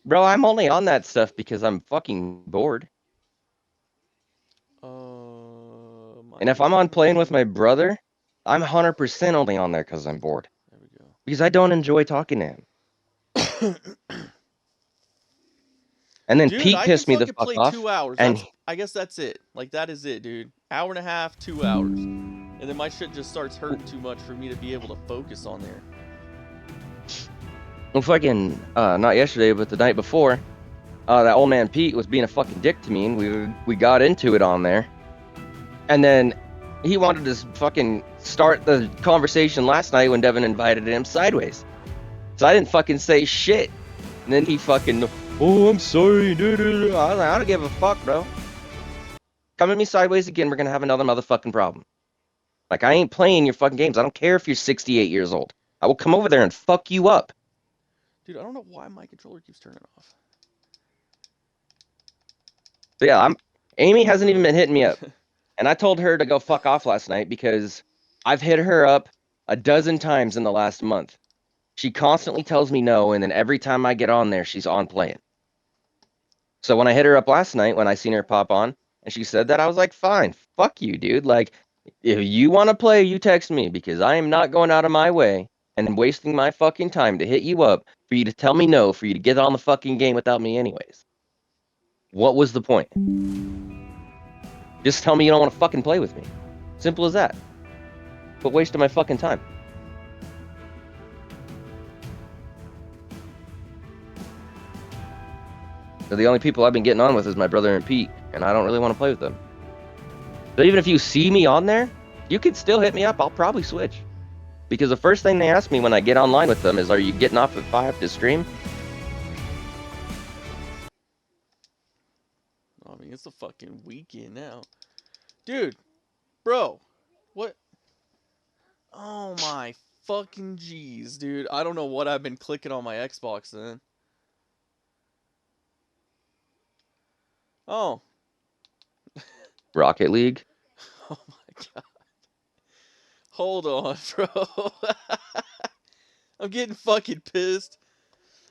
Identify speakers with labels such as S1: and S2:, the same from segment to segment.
S1: Bro, I'm only on that stuff because I'm fucking bored. And if I'm on playing with my brother, I'm 100% only on there because I'm bored.
S2: There we go.
S1: Because I don't enjoy talking to him. And then
S2: Dude,
S1: Pete
S2: I can
S1: pissed me the
S2: fucking
S1: fuck
S2: play
S1: off.
S2: 2 hours.
S1: And
S2: I guess that's it. Like that is it, dude. Hour and a half, 2 hours, and then my shit just starts hurting too much for me to be able to focus on there.
S1: well, fucking, not yesterday, but the night before, that old man Pete was being a fucking dick to me, and we got into it on there. And then he wanted to fucking start the conversation last night when Devin invited him sideways. So I didn't fucking say shit. And then he fucking, oh, I'm sorry, dude. I was like, I don't give a fuck, bro. Come at me sideways again, we're gonna have another motherfucking problem. Like, I ain't playing your fucking games. I don't care if you're 68 years old. I will come over there and fuck you up.
S2: Dude, I don't know why my controller keeps turning off.
S1: So yeah, Amy hasn't even been hitting me up. And I told her to go fuck off last night because I've hit her up a dozen times in the last month. She constantly tells me no, and then every time I get on there, she's on playing. So when I hit her up last night, when I seen her pop on, and she said that, I was like, fine, fuck you, dude. Like, if you want to play, you text me because I am not going out of my way and wasting my fucking time to hit you up for you to tell me no, for you to get on the fucking game without me anyways. What was the point? Just tell me you don't want to fucking play with me. Simple as that. But wasting my fucking time. So the only people I've been getting on with is my brother and Pete, and I don't really want to play with them. But even if you see me on there, you could still hit me up. I'll probably switch. Because the first thing they ask me when I get online with them is, are you getting off at 5 to stream?
S2: I mean, it's a fucking weekend now. Dude, bro, what? Oh my fucking jeez, dude. I don't know what I've been clicking on my Xbox then. Oh.
S1: Rocket League?
S2: Oh my god. Hold on, bro. I'm getting fucking pissed.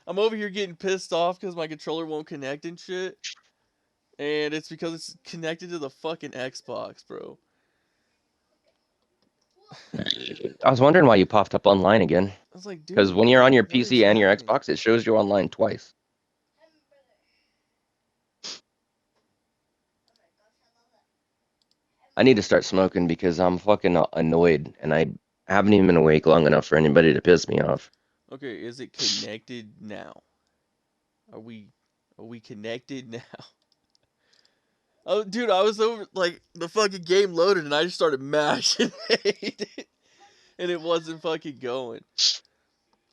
S2: I'm over here getting pissed off because my controller won't connect and shit. And it's because it's connected to the fucking Xbox, bro.
S1: I was wondering why you popped up online again.
S2: I was like,
S1: Because
S2: dude,
S1: when you're on your
S2: what is
S1: PC and your
S2: happening?
S1: Xbox, it shows you online twice. I need to start smoking because I'm fucking annoyed, and I haven't even been awake long enough for anybody to piss me off.
S2: Okay, is it connected now? Are we connected now? Oh, dude, I was over like the fucking game loaded and I just started mashing it, and it wasn't fucking going.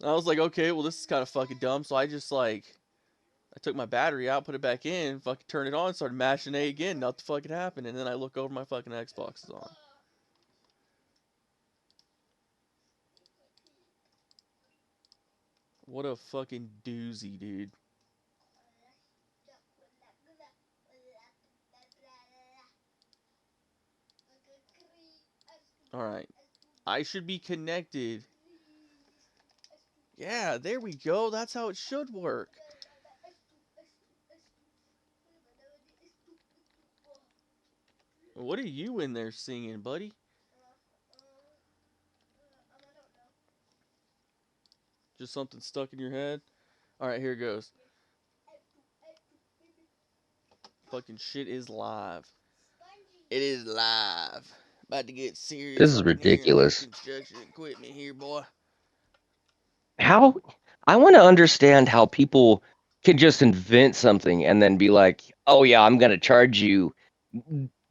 S2: And I was like, okay, well this is kind of fucking dumb. So I just like I took my battery out, put it back in, fucking turned it on, started mashing A again. Nothing fucking happened, and then I look over, my fucking Xbox is on. What a fucking doozy, dude. All right, I should be connected. Yeah, there we go. That's how it should work. What are you in there singing, buddy? Just something stuck in your head? Alright, here it goes. Fucking shit is live. It is live. About to get
S1: This
S2: serious
S1: is
S2: up in here in this
S1: ridiculous.
S2: construction equipment here, boy.
S1: How I want to understand how people can just invent something and then be like, "Oh yeah, I'm going to charge you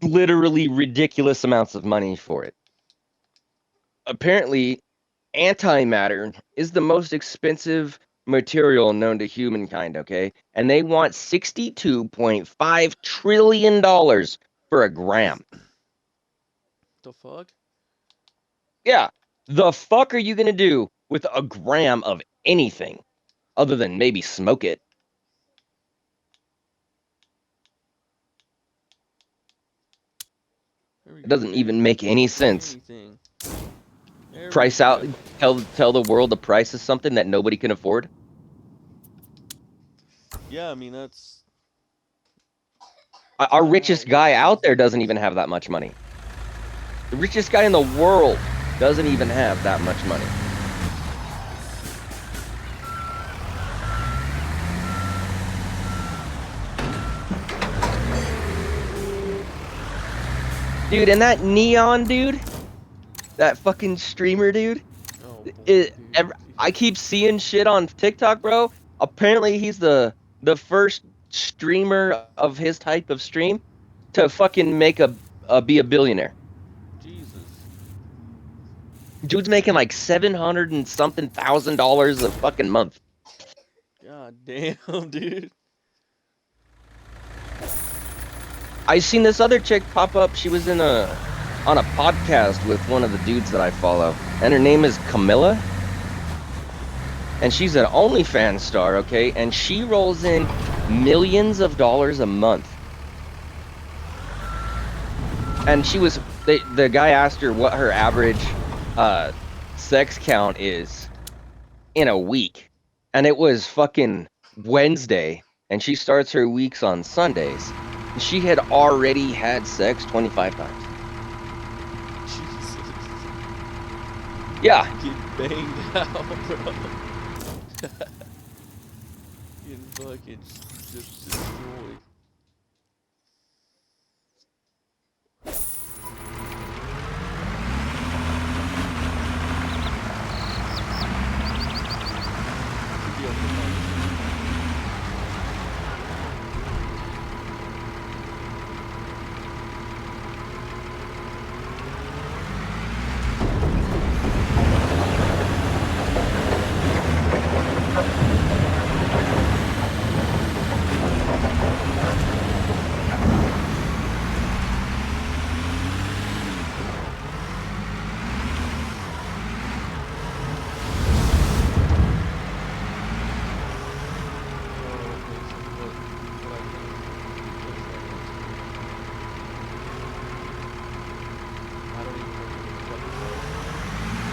S1: literally ridiculous amounts of money for it." Apparently, antimatter is the most expensive material known to humankind, okay? And they want $62.5 trillion for a gram.
S2: The fuck?
S1: Yeah. The fuck are you going to do with a gram of anything other than maybe smoke it?
S2: There we
S1: It
S2: go,
S1: doesn't
S2: dude.
S1: even make any
S2: Fucking
S1: sense.
S2: anything. There we
S1: Price out,
S2: go.
S1: tell the world the price is something that nobody can afford.
S2: Yeah, I mean that's
S1: Our
S2: kinda how
S1: richest
S2: it
S1: guy
S2: works
S1: out
S2: these
S1: there doesn't
S2: days.
S1: even have that much money. The richest guy in the world doesn't even have that much money. Dude, and that Neon dude, that fucking streamer dude,
S2: Oh boy,
S1: it,
S2: dude.
S1: I keep seeing shit on TikTok, bro. Apparently, he's the first streamer of his type of stream to fucking make a be a billionaire.
S2: Jesus.
S1: Dude's making like 700 and something $1,000 a fucking month.
S2: God damn, dude.
S1: I seen this other chick pop up. She was in on a podcast with one of the dudes that I follow, and her name is Camilla, and she's an OnlyFans star, okay? And she rolls in millions of dollars a month. And the guy asked her what her average sex count is in a week, and it was fucking Wednesday, and she starts her weeks on Sundays. And she had already had sex 25 times.
S2: Jesus.
S1: Yeah.
S2: Get banged out, bro. Getting fucking just destroyed.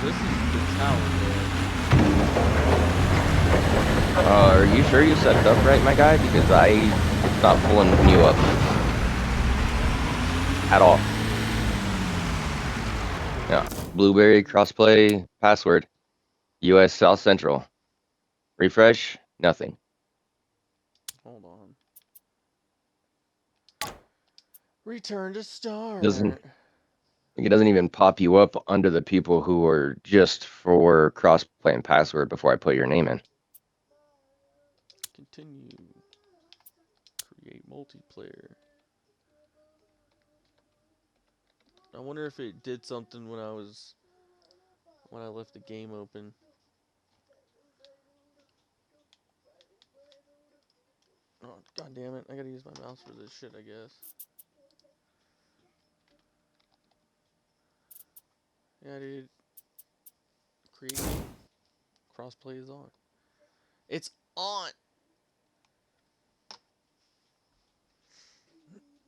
S2: This is the tower,
S1: Are you sure you set it up right, my guy? Because it's not pulling you up at all. Yeah. Blueberry crossplay password. US South Central. Refresh. Nothing.
S2: Hold on. Return to start.
S1: It doesn't even pop you up under the people who are just for crossplay and password before I put your name in.
S2: Continue. Create multiplayer. I wonder if it did something when I left the game open. Oh, god damn it. I gotta use my mouse for this shit, I guess. Yeah, dude. Creating crossplay is on. It's on!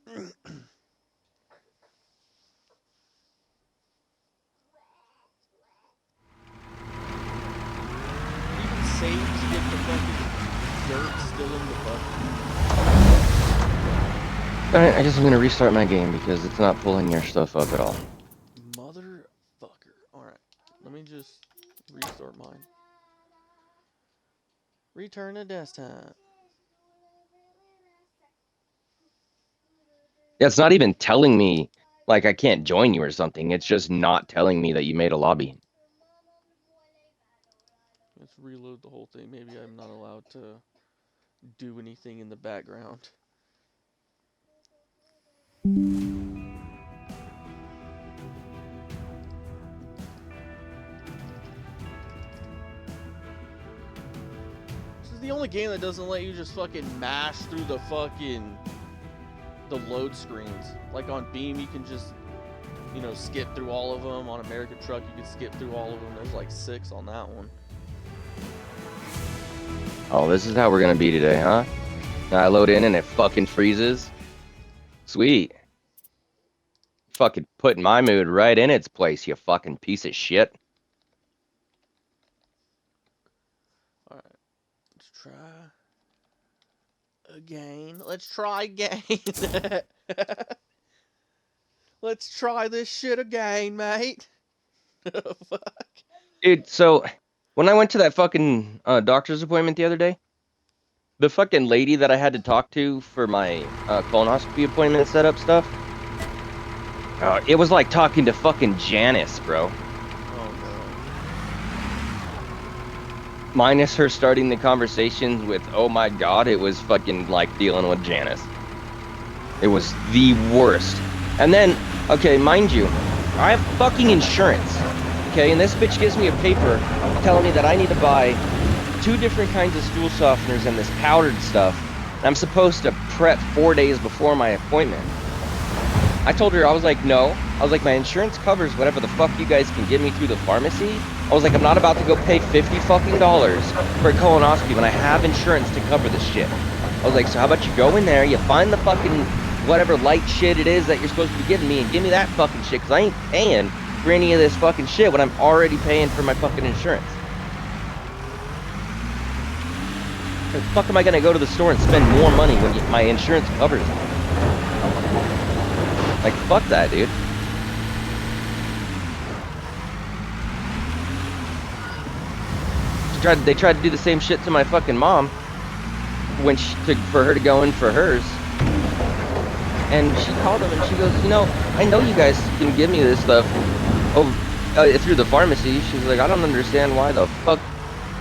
S2: Even save to get the fucking dirt still in the button.
S1: Alright, I guess I'm gonna restart my game because it's not pulling your stuff up at all.
S2: Motherfucker. Alright. Let me just restart mine. Return to desktop.
S1: Yeah, it's not even telling me like I can't join you or something. It's just not telling me that you made a lobby.
S2: Let's reload the whole thing. Maybe I'm not allowed to do anything in the background. This is the only game that doesn't let you just fucking mash through the load screens. Like on Beam, you can just, skip through all of them. On American Truck, you can skip through all of them. There's like 6 on that one.
S1: Oh, this is how we're gonna be today, huh? I load in and it fucking freezes. Sweet. Fucking putting my mood right in its place, you fucking piece of shit.
S2: Alright, let's try. again. Let's try again. Let's try this shit again, mate. Fuck.
S1: Dude, so when I went to that fucking doctor's appointment the other day, the fucking lady that I had to talk to for my colonoscopy appointment setup stuff, it was like talking to fucking Janice, bro.
S2: Oh
S1: Minus her starting the conversations with, oh my god, it was fucking like dealing with Janice. It was the worst. And then, okay, mind you, I have fucking insurance. Okay, and this bitch gives me a paper telling me that I need to buy 2 different kinds of stool softeners and this powdered stuff. And I'm supposed to prep 4 days before my appointment. I told her, I was like, no. I was like, my insurance covers whatever the fuck you guys can give me through the pharmacy. I was like, I'm not about to go pay $50 fucking for a colonoscopy when I have insurance to cover this shit. I was like, so how about you go in there, you find the fucking whatever light shit it is that you're supposed to be giving me and give me that fucking shit, because I ain't paying for any of this fucking shit when I'm already paying for my fucking insurance. How the fuck am I gonna go to the store and spend more money when my insurance covers it? Like, fuck that, dude. They tried to do the same shit to my fucking mom when for her to go in for hers. And she called them and she goes, you know, I know you guys can give me this stuff through the pharmacy. She's like, I don't understand why the fuck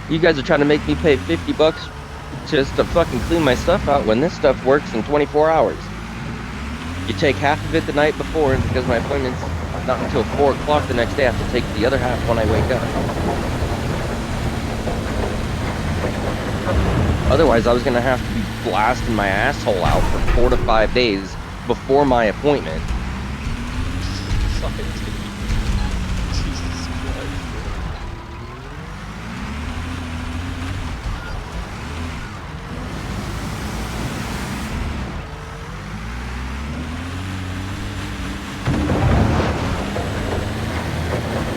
S1: you guys are trying to make me pay $50 just to fucking clean my stuff out when this stuff works in 24 hours. You take half of it the night before, and because my appointment's not until 4 o'clock the next day, I have to take the other half when I wake up. Otherwise, I was going to have to be blasting my asshole out for 4 to 5 days before my appointment.
S2: Jesus Christ.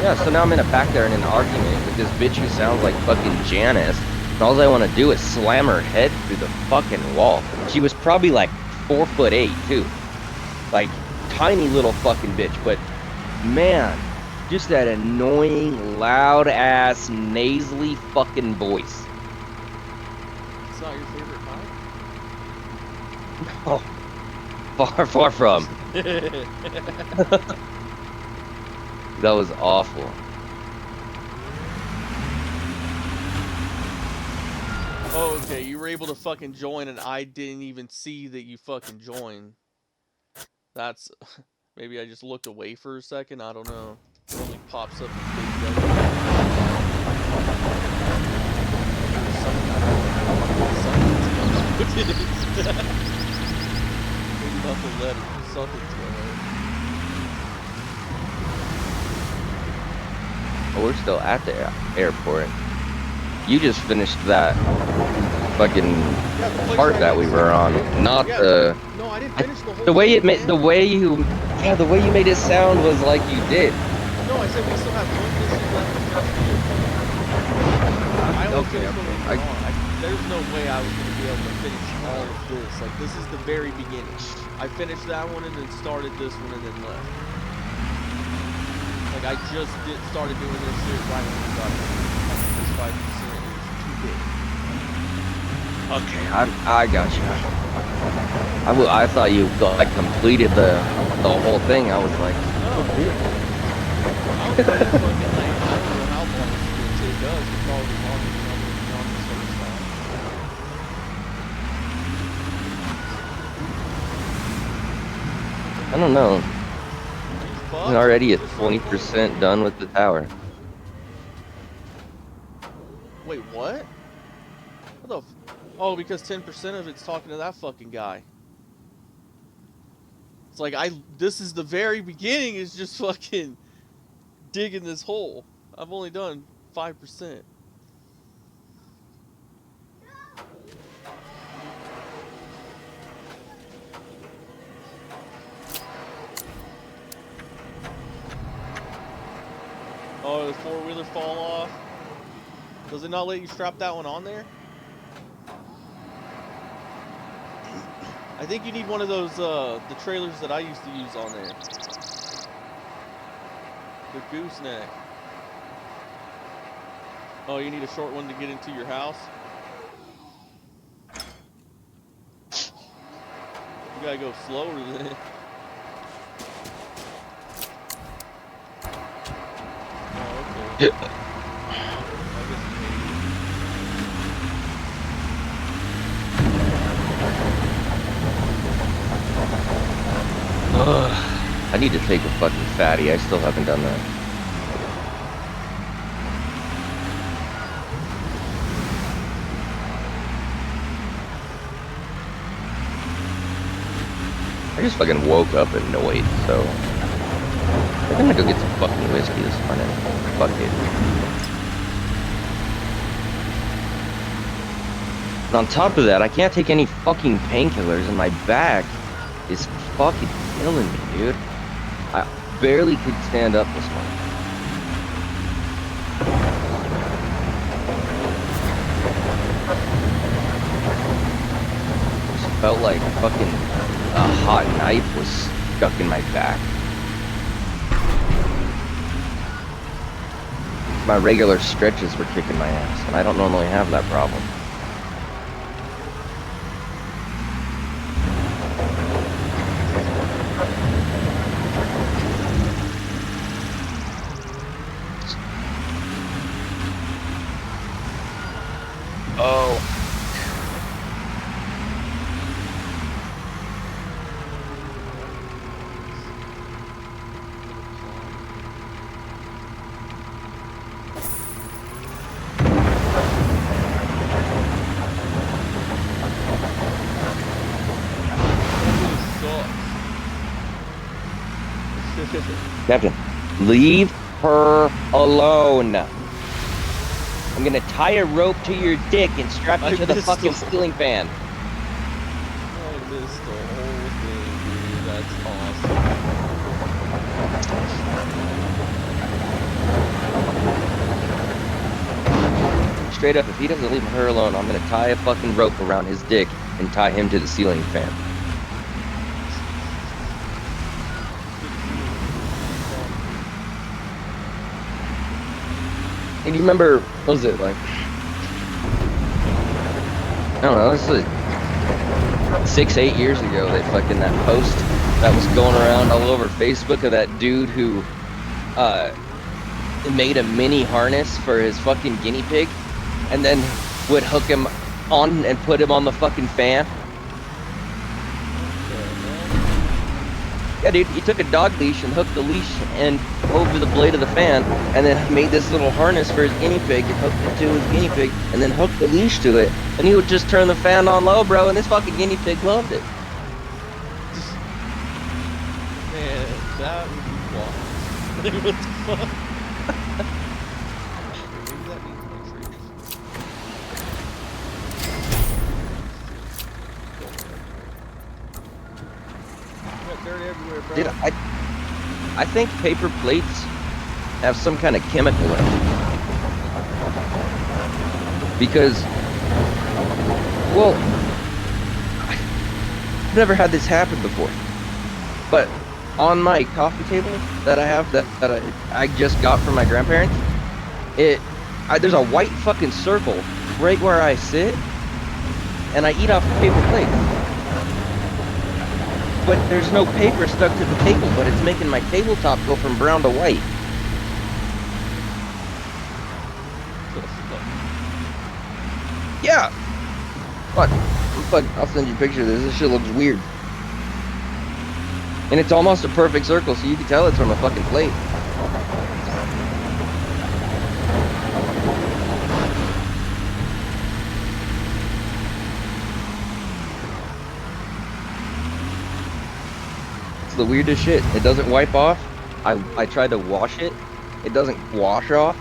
S1: Yeah, so now I'm back there in an argument with this bitch who sounds like fucking Janice. And all I want to do is slam her head through the fucking wall. She was probably like 4'8" too. Like, tiny little fucking bitch. But, man, just that annoying, loud-ass, nasally fucking voice.
S2: It's not your favorite kind?
S1: Oh, far from. That was awful.
S2: Oh, okay, you were able to fucking join and I didn't even see that you fucking joined. That's... Maybe I just looked away for a second, I don't know. It only pops up in big yellow. What it is? Maybe not the letter, something's yellow.
S1: Oh, we're still at the airport. You just finished that fucking part that we were on, not the.
S2: No, I didn't finish the whole.
S1: The way
S2: thing,
S1: it made, the way you made it sound was like you did.
S2: No, I said we still have one mission left. I only finished the one we're on. There's no way I was gonna be able to finish all of this. Like, this is the very beginning. I finished that one and then started this one and then left. Like, I just started doing this shit right when we got this 5%. It was too big.
S1: Okay, I got you. I thought you like completed the whole thing. I was like,
S2: no. I was fucking late. I don't know how long this is gonna take us. It's probably longer than I'm gonna be on this first time.
S1: I don't know.
S2: Fuck.
S1: I'm already at 20% done with the tower.
S2: Wait, what? What the? Oh, because 10% of it's talking to that fucking guy. It's like this is the very beginning. Is just fucking digging this hole. I've only done 5%. Oh, the four-wheeler fall off? Does it not let you strap that one on there? I think you need one of those, the trailers that I used to use on there. The gooseneck. Oh, you need a short one to get into your house? You gotta go slower than it. Oh, okay.
S1: I need to take a fucking fatty. I still haven't done that. I just fucking woke up annoyed, so I'm gonna go get some fucking whiskey this morning. Fuck it. And on top of that, I can't take any fucking painkillers, and my back is fucking killing me, dude. I barely could stand up this morning. Just felt like fucking a hot knife was stuck in my back. My regular stretches were kicking my ass, and I don't normally have that problem. Oh. Captain, leave her alone. I'm gonna tie a rope to your dick and strap you to the fucking ceiling fan.
S2: I missed the whole thing, dude. That's awesome.
S1: Straight up, if he doesn't leave her alone, I'm gonna tie a fucking rope around his dick and tie him to the ceiling fan. And you remember, what was it like? I don't know, this was 6-8 years ago. They fucking that post that was going around all over Facebook of that dude who made a mini harness for his fucking guinea pig, and then would hook him on and put him on the fucking fan. Yeah, dude, he took a dog leash and hooked the leash and over the blade of the fan, and then made this little harness for his guinea pig and hooked it to his guinea pig, and then hooked the leash to it, and he would just turn the fan on low, bro, and this fucking guinea pig loved it.
S2: Man, that would be wild. What the fuck? Maybe that means no trees. Got dirt everywhere, bro.
S1: Dude, I think paper plates have some kind of chemical in them. Because, well, I've never had this happen before. But on my coffee table that I have, that I just got from my grandparents, there's a white fucking circle right where I sit, and I eat off the paper plate. But there's no paper stuck to the table, but it's making my tabletop go from brown to white. Yeah. What? I'll send you a picture of this. This shit looks weird. And it's almost a perfect circle, so you can tell it's from a fucking plate. It's the weirdest shit. It doesn't wipe off. I tried to wash it. It doesn't wash off.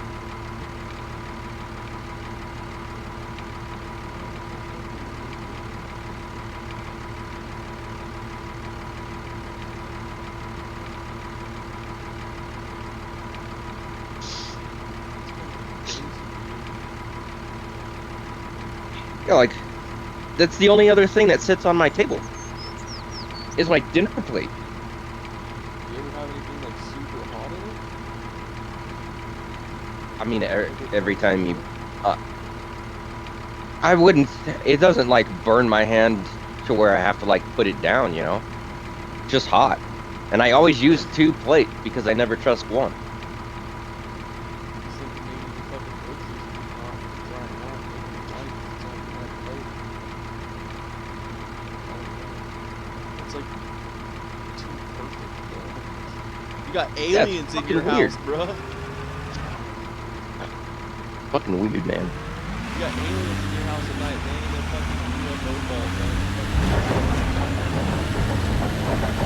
S1: Yeah, like, that's the only other thing that sits on my table. is my dinner plate.
S2: You ever have anything like super hot in it?
S1: I mean,
S2: Like it
S1: every
S2: burns your
S1: time you,
S2: hand?
S1: I wouldn't. It doesn't like burn my hand to where I have to like put it down. You know, it's just hot. And I always use two plates because I never trust one.
S2: Just thinking maybe the fucking groceries would be hot and drying out. Maybe it might if it's on that plate. I don't know. It's like too perfect, though. You got
S1: Yeah, it's
S2: aliens in
S1: fucking
S2: your
S1: weird.
S2: house, bruh.
S1: Fucking weird, man.
S2: You got aliens in your house at night. They ain't no fucking UFO balls, man.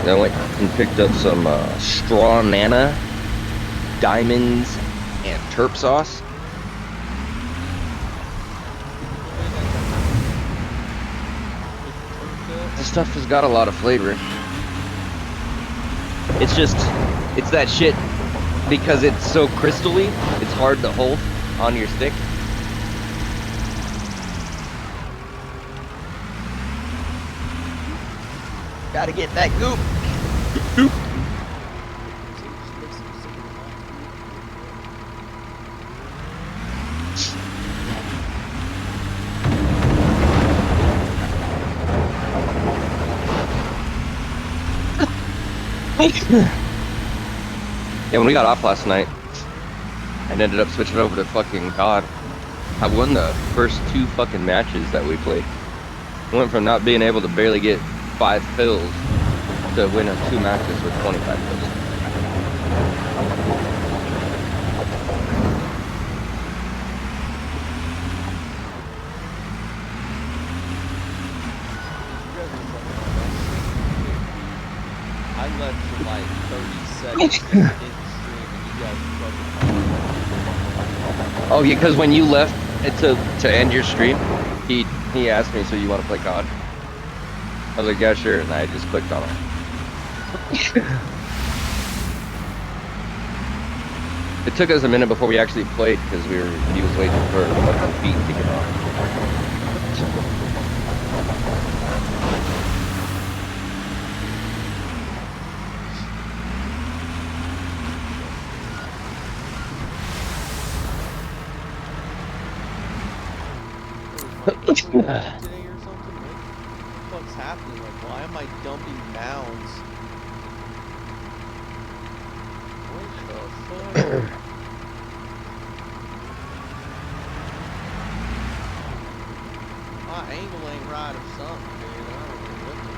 S1: I went and picked up some straw nana, diamonds, and terp sauce. This stuff has got a lot of flavor. It's just, it's that shit because it's so crystally, it's hard to hold on your stick. Gotta get that goop. Yeah, when we got off last night and ended up switching over to fucking COD, I won the first 2 fucking matches that we played. Went from not being able to barely get 5 kills to winning 2 matches with 25 kills.
S2: I left for like 30 seconds in the stream and you guys fucking
S1: Oh yeah, because when you left it to end your stream, he asked me, so you want to play COD? I was like, yeah, sure, and I just clicked on it. It took us a minute before we actually played because he was waiting for the fucking beat to get off.
S2: today or something? What the fuck's happening? Like, why am I dumping mounds? What the fuck? My angle ain't right or something, dude. I don't know what the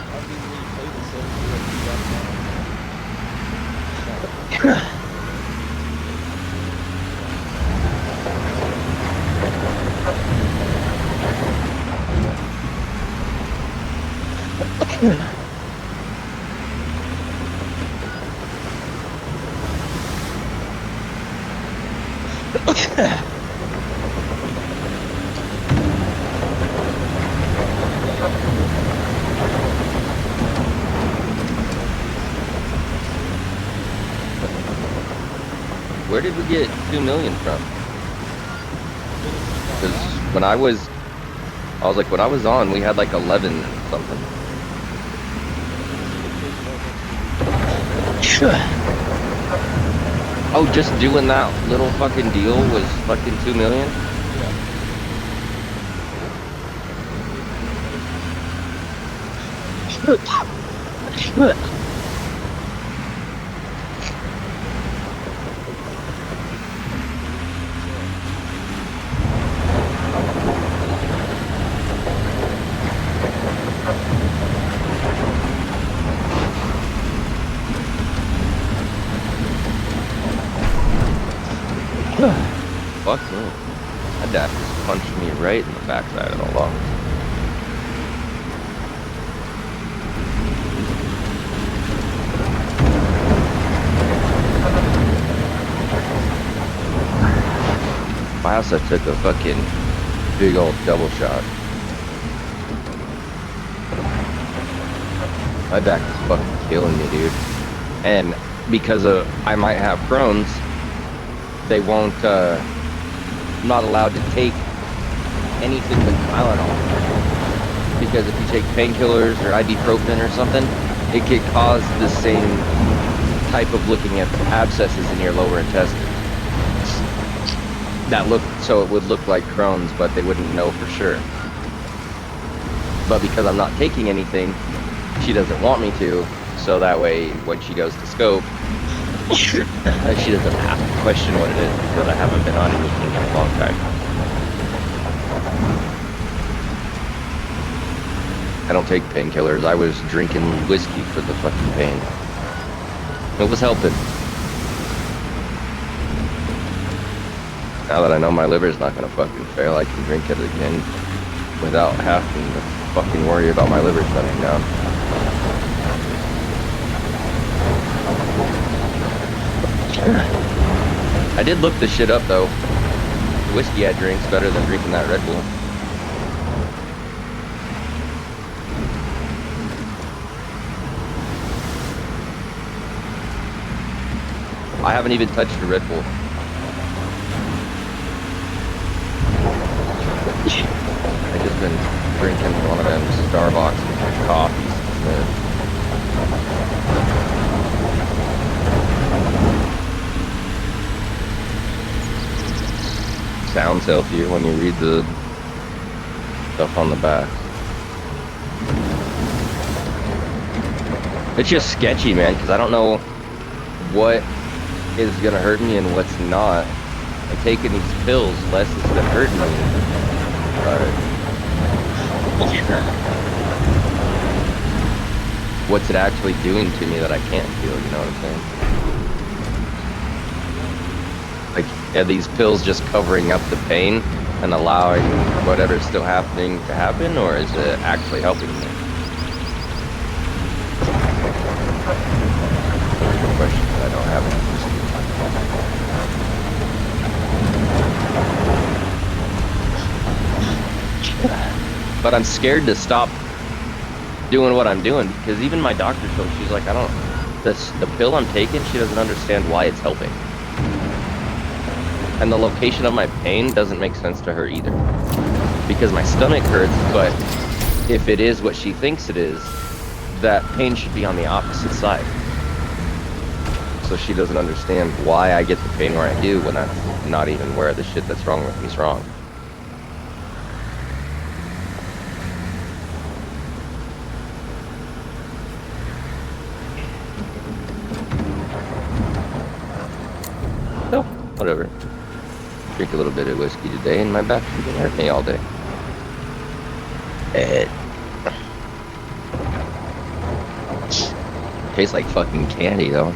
S2: I didn't really play this
S1: Where did we get 2 million from? Because when I was on, we had like 11 something. Oh, just doing that little fucking deal was fucking 2 million? Fuck me. That dad just punched me right in the backside of the lung. I also took a fucking big old double shot. My back is fucking killing me, dude. And because I might have Crohn's, they won't, I'm not allowed to take anything but Tylenol. Because if you take painkillers or ibuprofen or something, it could cause the same type of looking at abscesses in your lower intestine. So it would look like Crohn's, but they wouldn't know for sure. But because I'm not taking anything, she doesn't want me to, so that way when she goes to scope, she doesn't have to question what it is, because I haven't been on anything in a long time. I don't take painkillers. I was drinking whiskey for the fucking pain. It was helping. Now that I know my liver's not gonna fucking fail, I can drink it again without having to fucking worry about my liver shutting down. I did look this shit up though. The whiskey I drink's better than drinking that Red Bull. I haven't even touched a Red Bull. I just been drinking one of them Starbucks coffees. Sounds healthier when you read the stuff on the back. It's just sketchy, man, because I don't know what is gonna hurt me and what's not. I'm taking these pills, less it's been hurting me. What's it actually doing to me that I can't feel, you know what I'm saying? Like, are these pills just covering up the pain and allowing whatever's still happening to happen, or is it actually helping me? That's a question that I don't have an answer to. But I'm scared to stop doing what I'm doing, because even my doctor told me, she's like, the pill I'm taking, she doesn't understand why it's helping. And the location of my pain doesn't make sense to her either. Because my stomach hurts, but if it is what she thinks it is, that pain should be on the opposite side. So she doesn't understand why I get the pain where I do when that's not even where the shit that's wrong with me is wrong. So, whatever. Drink a little bit of whiskey today and my back didn't hurt me all day. Tastes like fucking candy though.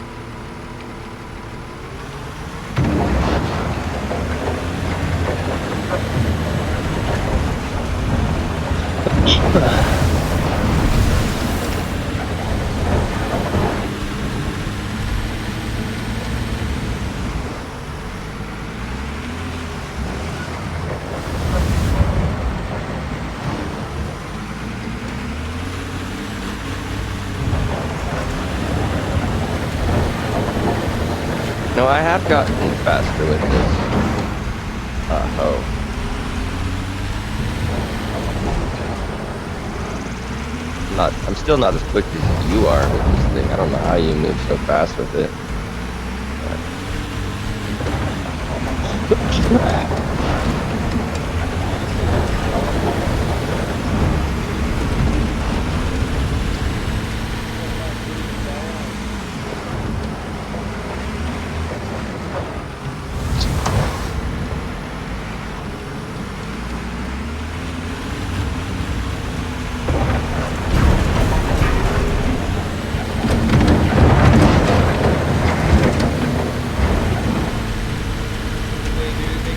S1: No, I have gotten faster with this. I'm still not as quick as you are with this thing. I don't know how you move so fast with it.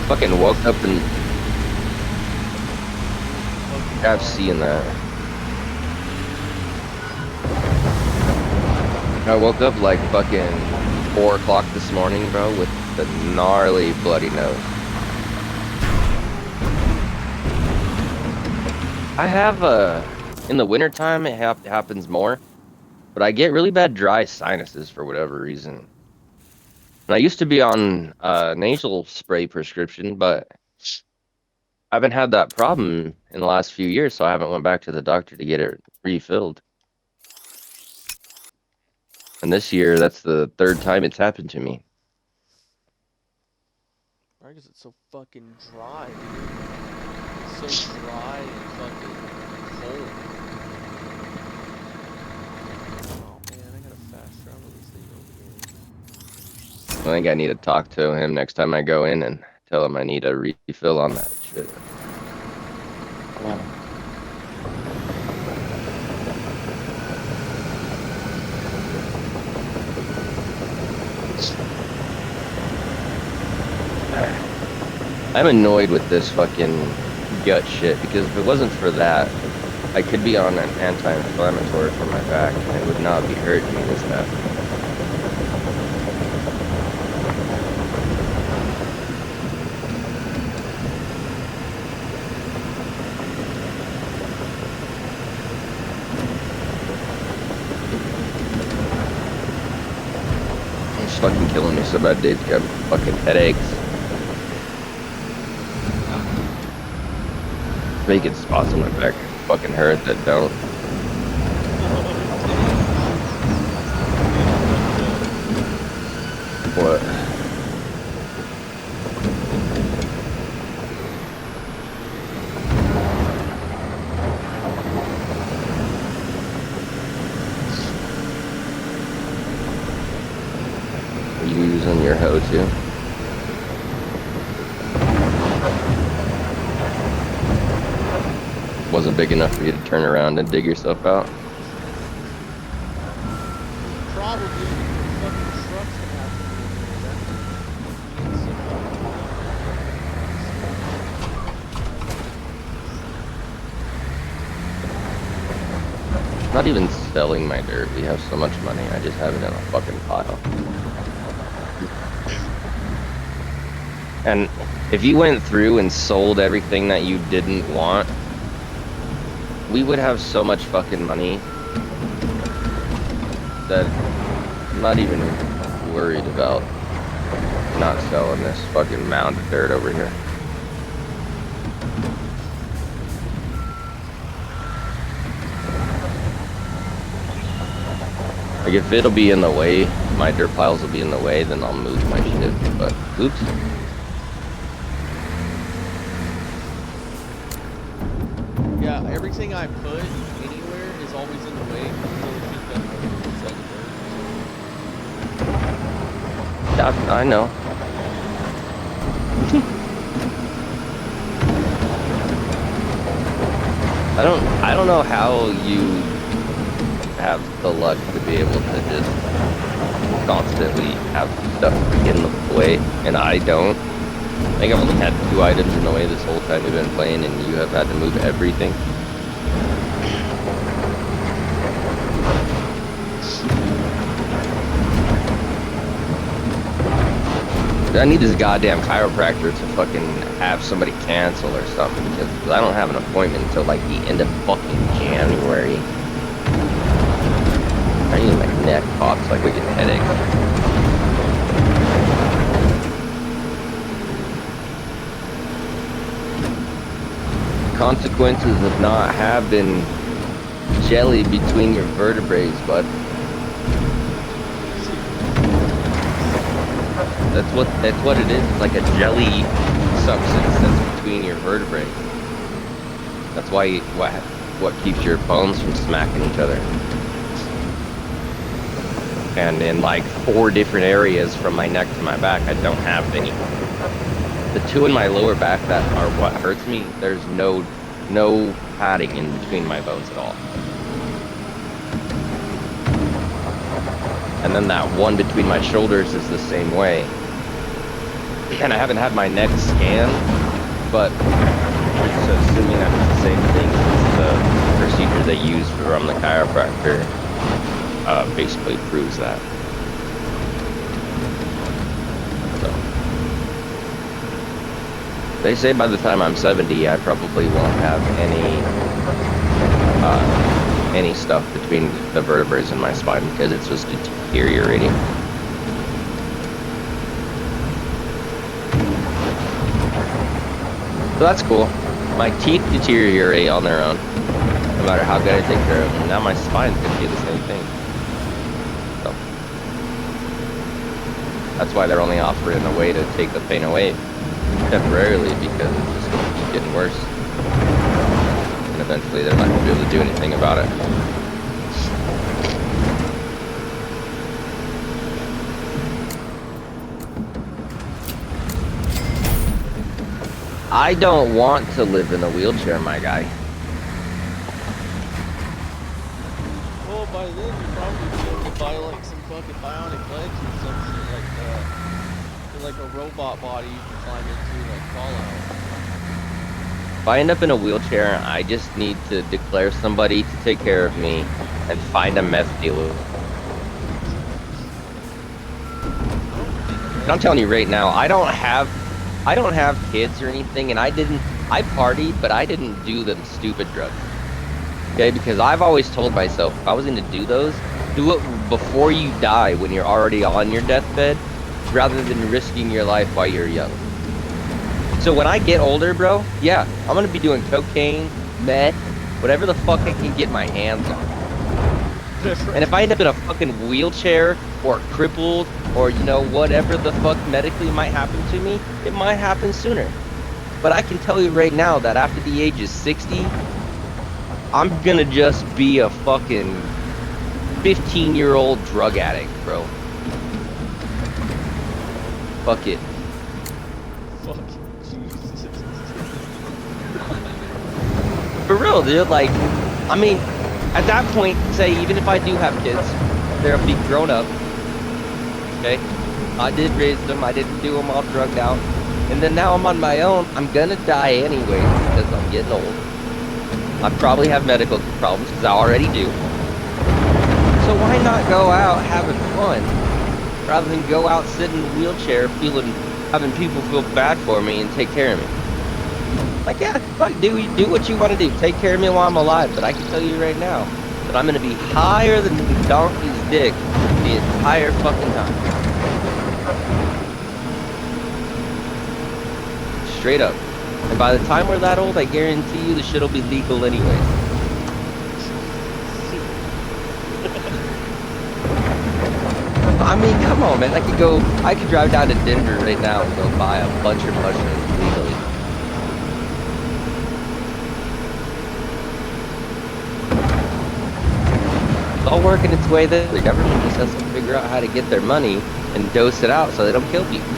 S1: Fucking woke up and I've seen that. I woke up like fucking 4 o'clock this morning, bro, with the gnarly bloody nose. I have in the wintertime it happens more, but I get really bad dry sinuses for whatever reason. And I used to be on nasal spray prescription, but I haven't had that problem in the last few years, so I haven't went back to the doctor to get it refilled. And this year, that's the third time it's happened to me.
S2: Why is it so fucking dry, dude? It's so dry and fucking cold. Oh man, I gotta fast travel this thing over here.
S1: I think I need to talk to him next time I go in and tell him I need a refill on that shit. I'm annoyed with this fucking gut shit because if it wasn't for that, I could be on an anti-inflammatory for my back and it would not be hurting me this bad. It's fucking killing me so bad, dude. Got fucking headaches. Making spots on my back fucking hurt that don't. What? Are you using your hoe too? Wasn't big enough for you to turn around and dig yourself out?
S2: Probably the fucking truck's gonna have to be in there.
S1: I'm not even selling my dirt. We have so much money. I just have it in a fucking pile. And if you went through and sold everything that you didn't want, we would have so much fucking money that I'm not even worried about not selling this fucking mound of dirt over here. Like if it'll be in the way, my dirt piles will be in the way, then I'll move my shit. But oops.
S2: Yeah, everything I put anywhere is always in the way until it keeps that second
S1: I know. I don't know how you have the luck to be able to just constantly have stuff in the way, and I don't. I think I've only had 2 items in the way this whole time we've been playing, and you have had to move everything. I need this goddamn chiropractor to fucking have somebody cancel or something, because I don't have an appointment until like the end of fucking January. I need my neck pops like we get headaches. Consequences of not having jelly between your vertebrae, bud. That's what it is. It's like a jelly substance that's between your vertebrae. That's why what keeps your bones from smacking each other. And in like 4 different areas from my neck to my back, I don't have any. The 2 in my lower back that are what hurts me, there's no padding in between my bones at all. And then that 1 between my shoulders is the same way. And I haven't had my neck scanned, but it's assuming that it's the same thing. The procedure they use from the chiropractor basically proves that. So they say by the time I'm 70, I probably won't have any any stuff between the vertebrae in my spine because it's just deteriorating. So that's cool. My teeth deteriorate on their own, no matter how good I take care of them. Now my spine's gonna do the same thing. So that's why they're only offering a way to take the pain away temporarily, because it's just gonna keep getting worse. And eventually they're not gonna be able to do anything about it. I don't want to live in a wheelchair, my guy.
S2: Well, by then you'd probably be able to buy like some fucking bionic legs or something like that. Or like a robot body you can climb into like Fallout.
S1: If I end up in a wheelchair, I just need to declare somebody to take care of me and find a meth dealer. And I'm telling you right now, I don't have kids or anything, and I partied, but I didn't do them stupid drugs. Okay, because I've always told myself, if I was going to do those, do it before you die when you're already on your deathbed, rather than risking your life while you're young. So when I get older, bro, yeah, I'm going to be doing cocaine, meth, whatever the fuck I can get my hands on. And if I end up in a fucking wheelchair or crippled or, you know, whatever the fuck medically might happen to me, it might happen sooner. But I can tell you right now that after the age of 60, I'm gonna just be a fucking 15-year-old drug addict, bro. Fuck it.
S2: Fuck Jesus.
S1: For real, dude. Like, I mean, at that point, say, even if I do have kids, they'll be grown up. Okay? I did raise them. I didn't do them all drugged out. And then now I'm on my own. I'm gonna die anyway because I'm getting old. I probably have medical problems because I already do. So why not go out having fun rather than go out sitting in a wheelchair having people feel bad for me and take care of me? Like, yeah, fuck, do what you want to do. Take care of me while I'm alive. But I can tell you right now that I'm going to be higher than the donkey's dick the entire fucking time. Straight up. And by the time we're that old, I guarantee you the shit'll be legal anyway. I mean, come on, man. I could drive down to Denver right now and go buy a bunch of mushrooms legally. It's all working its way there. The government just has to figure out how to get their money and dose it out so they don't kill people.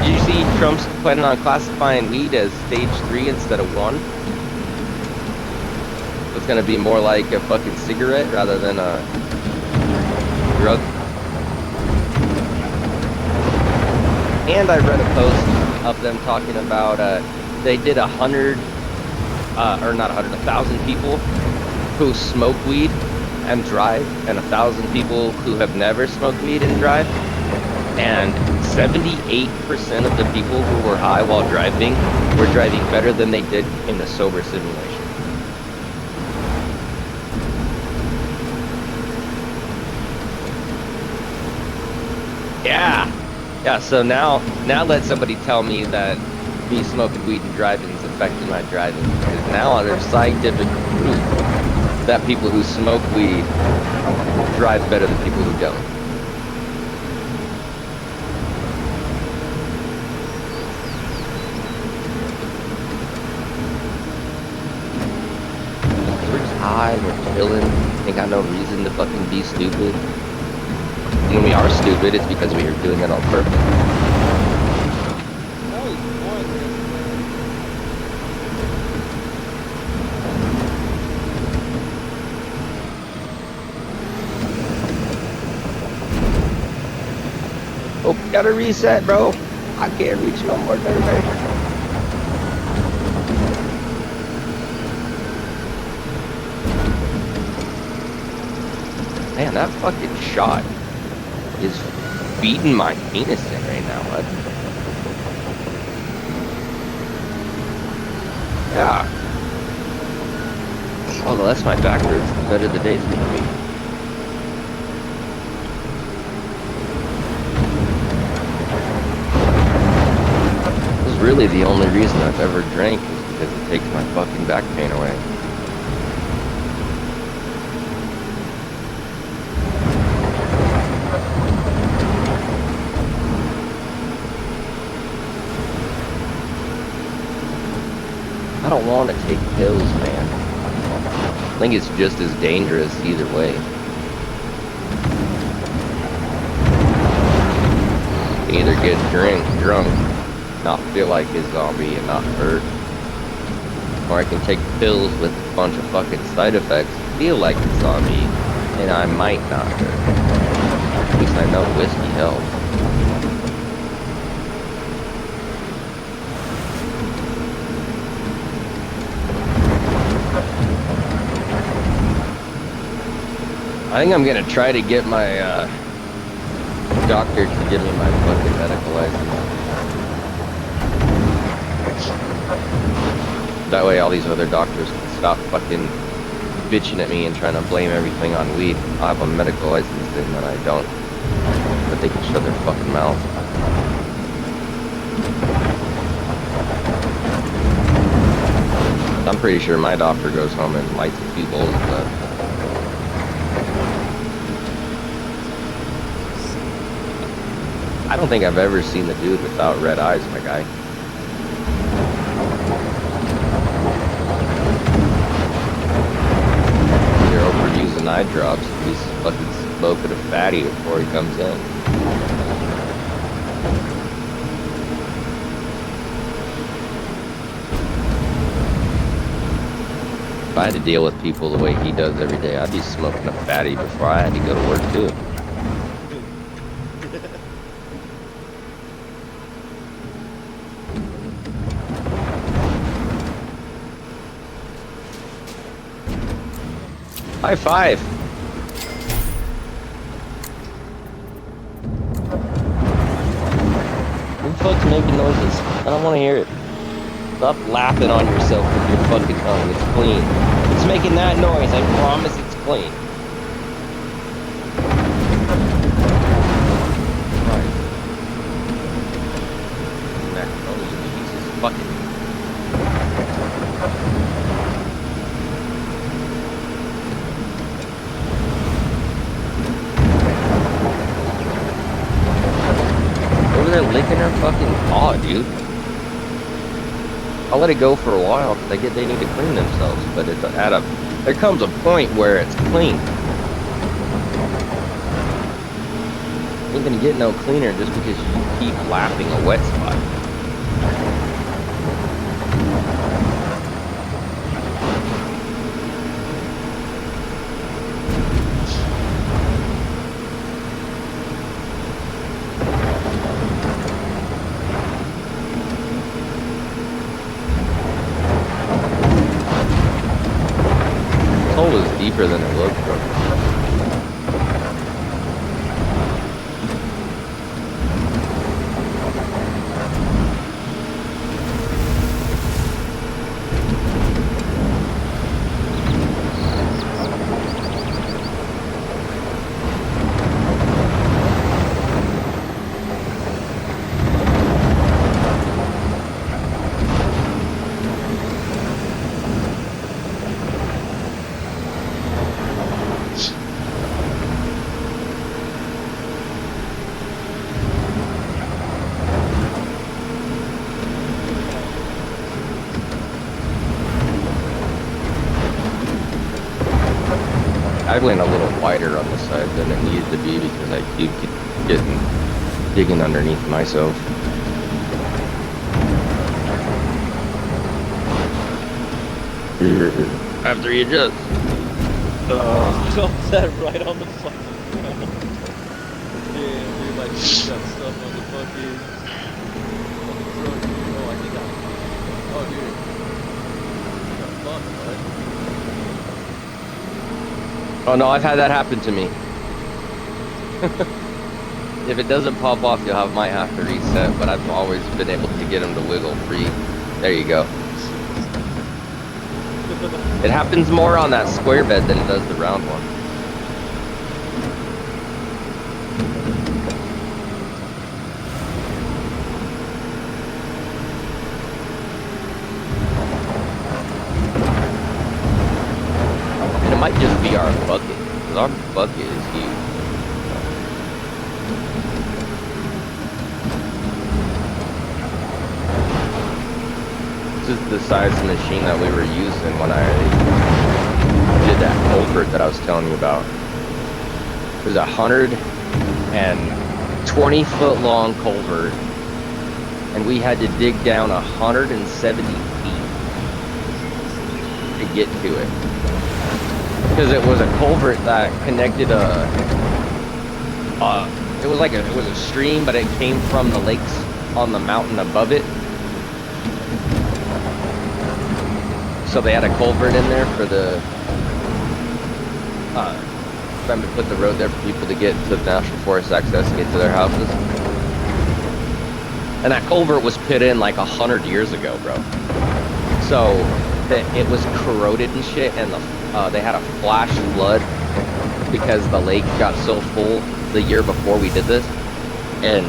S1: Did you see Trump's planning on classifying weed as stage 3 instead of 1? It's gonna be more like a fucking cigarette rather than a drug. And I read a post of them talking about they did 1,000 people who smoke weed and drive, and 1,000 people who have never smoked weed and drive. And 78% of the people who were high while driving were driving better than they did in the sober simulation. Yeah, so now let somebody tell me that me smoking weed and driving is affecting my driving. Because now there's scientific proof that people who smoke weed drive better than people who don't. We're just high, we're chilling, ain't got no reason to fucking be stupid. When we are stupid, it's because we are doing it on purpose. Oh, gotta reset, bro. I can't reach no more today. Man, that fucking shot is beating my penis in right now, bud. Yeah. Oh, the less my back hurts, the better the day's gonna be. This is really the only reason I've ever drank is because it takes my fucking back pain away. I don't want to take pills, man. I think it's just as dangerous either way. Either get drunk, not feel like a zombie and not hurt. Or I can take pills with a bunch of fucking side effects, feel like a zombie, and I might not hurt. At least I know whiskey helps. I think I'm gonna try to get my doctor to give me my fucking medical license. That way all these other doctors can stop fucking bitching at me and trying to blame everything on weed. I have a medical license and then I don't. But they can shut their fucking mouth. I'm pretty sure my doctor goes home and lights a few bowls of that. I don't think I've ever seen the dude without red eyes, my guy. You're overusing eye drops. He's fucking smoking a fatty before he comes in. If I had to deal with people the way he does every day, I'd be smoking a fatty before I had to go to work too. High five. Who the fuck's making noises? I don't want to hear it. Stop laughing on yourself with your fucking tongue. It's clean. It's making that noise. I promise it's clean. Jesus fucking. Over there licking her fucking paw, dude. I'll let it go for a while because they need to clean themselves, but it's there comes a point where it's clean. Ain't gonna get no cleaner just because you keep lapping a wet spot. Hole is deeper than it looks, bro. I went a little wider on the side than it needed to be because I keep digging underneath myself. After you just
S2: Drop that right on the fucking ground. Yeah, dude, like you got stuff on the fucking truck, dude. Oh, I think oh, dude. You got fucked, bud.
S1: Oh no, I've had that happen to me. If it doesn't pop off, might have to reset, but I've always been able to get them to wiggle free. There you go. It happens more on that square bed than it does the round one. And it might just be our bucket, because our bucket is huge. This is the size of the machine that we were using when I did that culvert that I was telling you about. It was 120-foot long culvert, and we had to dig down 170 feet to get to it. Because it was a culvert that connected it was a stream, but it came from the lakes on the mountain above it. So they had a culvert in there for the trying to put the road there for people to get to the National Forest access to get to their houses. And that culvert was put in like 100 years ago, bro. So it was corroded and shit, and they had a flash flood because the lake got so full the year before we did this, and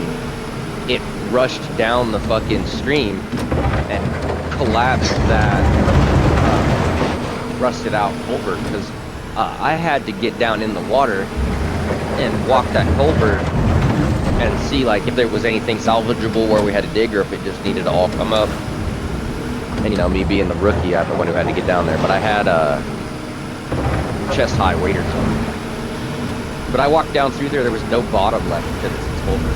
S1: it rushed down the fucking stream and collapsed that rusted out culvert, because I had to get down in the water and walk that culvert and see like if there was anything salvageable where we had to dig, or if it just needed to all come up. And you know, me being the rookie, I'm the one who had to get down there, but I had a chest high waders on. But I walked down through there was no bottom left because it's culvert.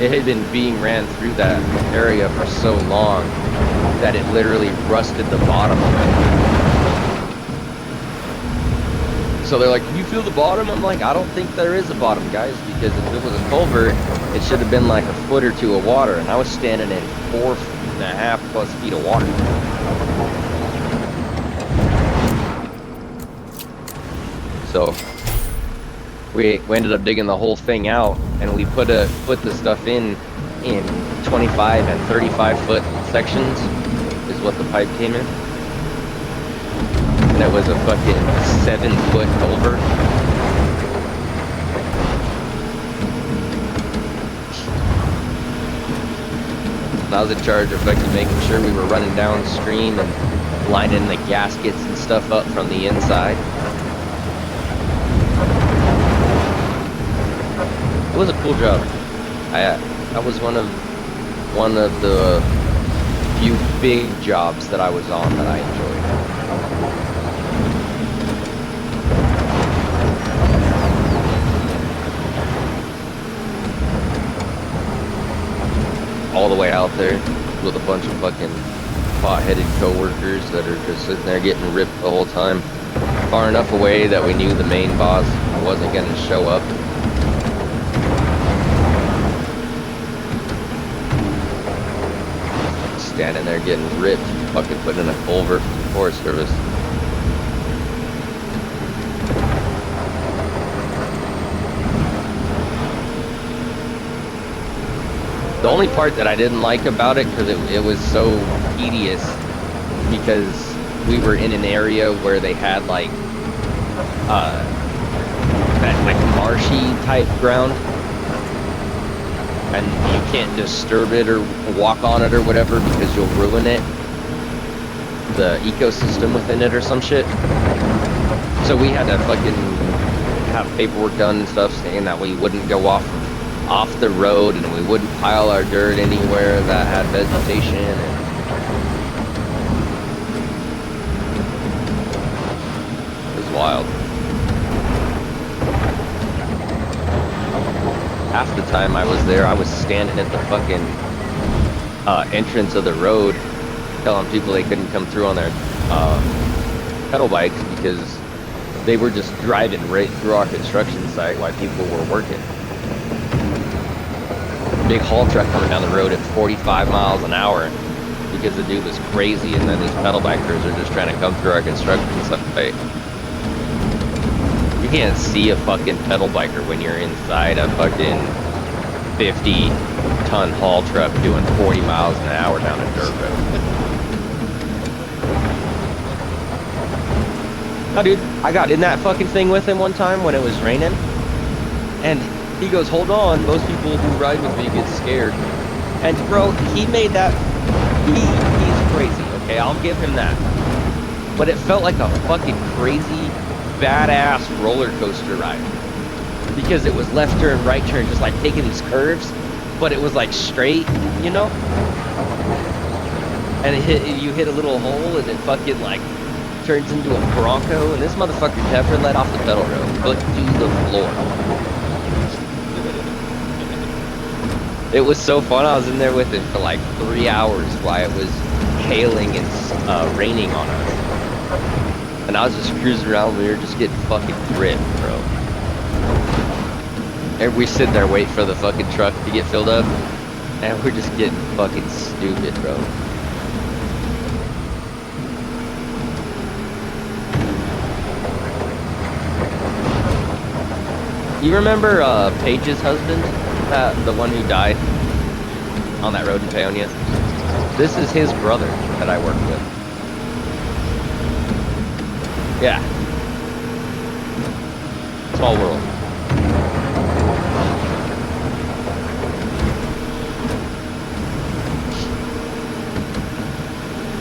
S1: It had been being ran through that area for so long that it literally rusted the bottom of it. So they're like, "Can you feel the bottom?" I'm like, "I don't think there is a bottom, guys, because if it was a culvert, it should have been like a foot or two of water, and I was standing in 4.5+ feet of water." So we ended up digging the whole thing out, and we put the stuff in 25 and 35 foot sections is what the pipe came in. And it was a fucking 7-foot culvert. And I was in charge of fucking making sure we were running downstream and lining the gaskets and stuff up from the inside. It was a cool job. I was one of the few big jobs that I was on that I enjoyed. All the way out there with a bunch of fucking hot-headed co-workers that are just sitting there getting ripped the whole time, far enough away that we knew the main boss wasn't going to show up. Standing there getting ripped, fucking put in a culvert for the Forest Service. The only part that I didn't like about it, because it was so tedious, because we were in an area where they had like that like marshy type ground, and you can't disturb it or walk on it or whatever because you'll ruin it, the ecosystem within it or some shit. So we had to fucking have paperwork done and stuff saying that we wouldn't go off the road, and we wouldn't pile our dirt anywhere that had vegetation. And it was wild. Half the time I was there, I was standing at the fucking entrance of the road telling people they couldn't come through on their pedal bikes because they were just driving right through our construction site while people were working. Big haul truck coming down the road at 45 miles an hour because the dude was crazy, and then these pedal bikers are just trying to come through our construction site. You can't see a fucking pedal biker when you're inside a fucking 50-ton haul truck doing 40 miles an hour down a dirt road. No, dude, I got in that fucking thing with him one time when it was raining, and he goes, "Hold on, most people who ride with me get scared." And bro, he made that. He's crazy. Okay, I'll give him that. But it felt like a fucking crazy, badass roller coaster ride because it was left turn, right turn, just like taking these curves, but it was like straight, you know. And you hit a little hole, and it fucking like turns into a Bronco, and this motherfucker never let off the pedal rope, foot to the floor. It was so fun. I was in there with it for like 3 hours while it was hailing and raining on us. And I was just cruising around. We were just getting fucking ripped, bro. And we sit there waiting for the fucking truck to get filled up, and we're just getting fucking stupid, bro. You remember Paige's husband? The one who died on that road in Paonia? This is his brother that I work with. Yeah. Small world.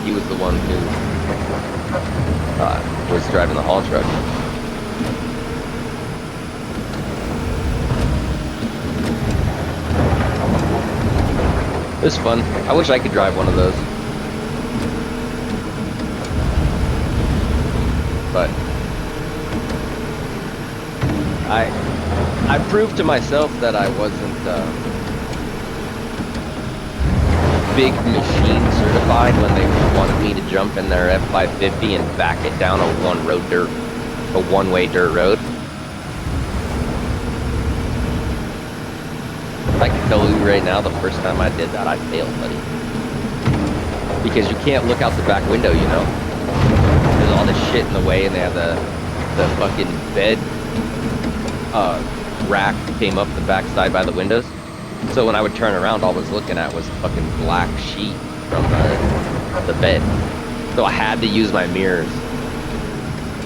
S1: He was the one who was driving the haul truck. It was fun. I wish I could drive one of those. But I proved to myself that I wasn't big machine certified when they wanted me to jump in their F550 and back it down a one-way dirt road. I can tell you right now, the first time I did that, I failed, buddy. Because you can't look out the back window, you know? There's all this shit in the way, and they have the fucking bed rack came up the back side by the windows. So when I would turn around, all I was looking at was a fucking black sheet from the bed. So I had to use my mirrors.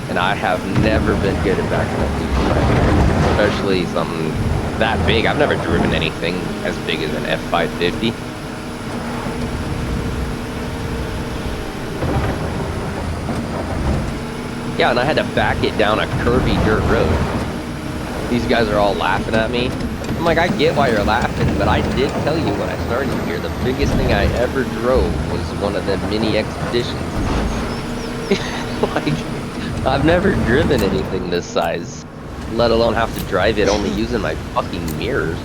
S1: And I have never been good at backing up using my mirrors, especially something that big. I've never driven anything as big as an F550. Yeah, and I had to back it down a curvy dirt road. These guys are all laughing at me. I'm like, I get why you're laughing, but I did tell you when I started here, the biggest thing I ever drove was one of the mini expeditions. Like, I've never driven anything this size, let alone have to drive it only using my fucking mirrors.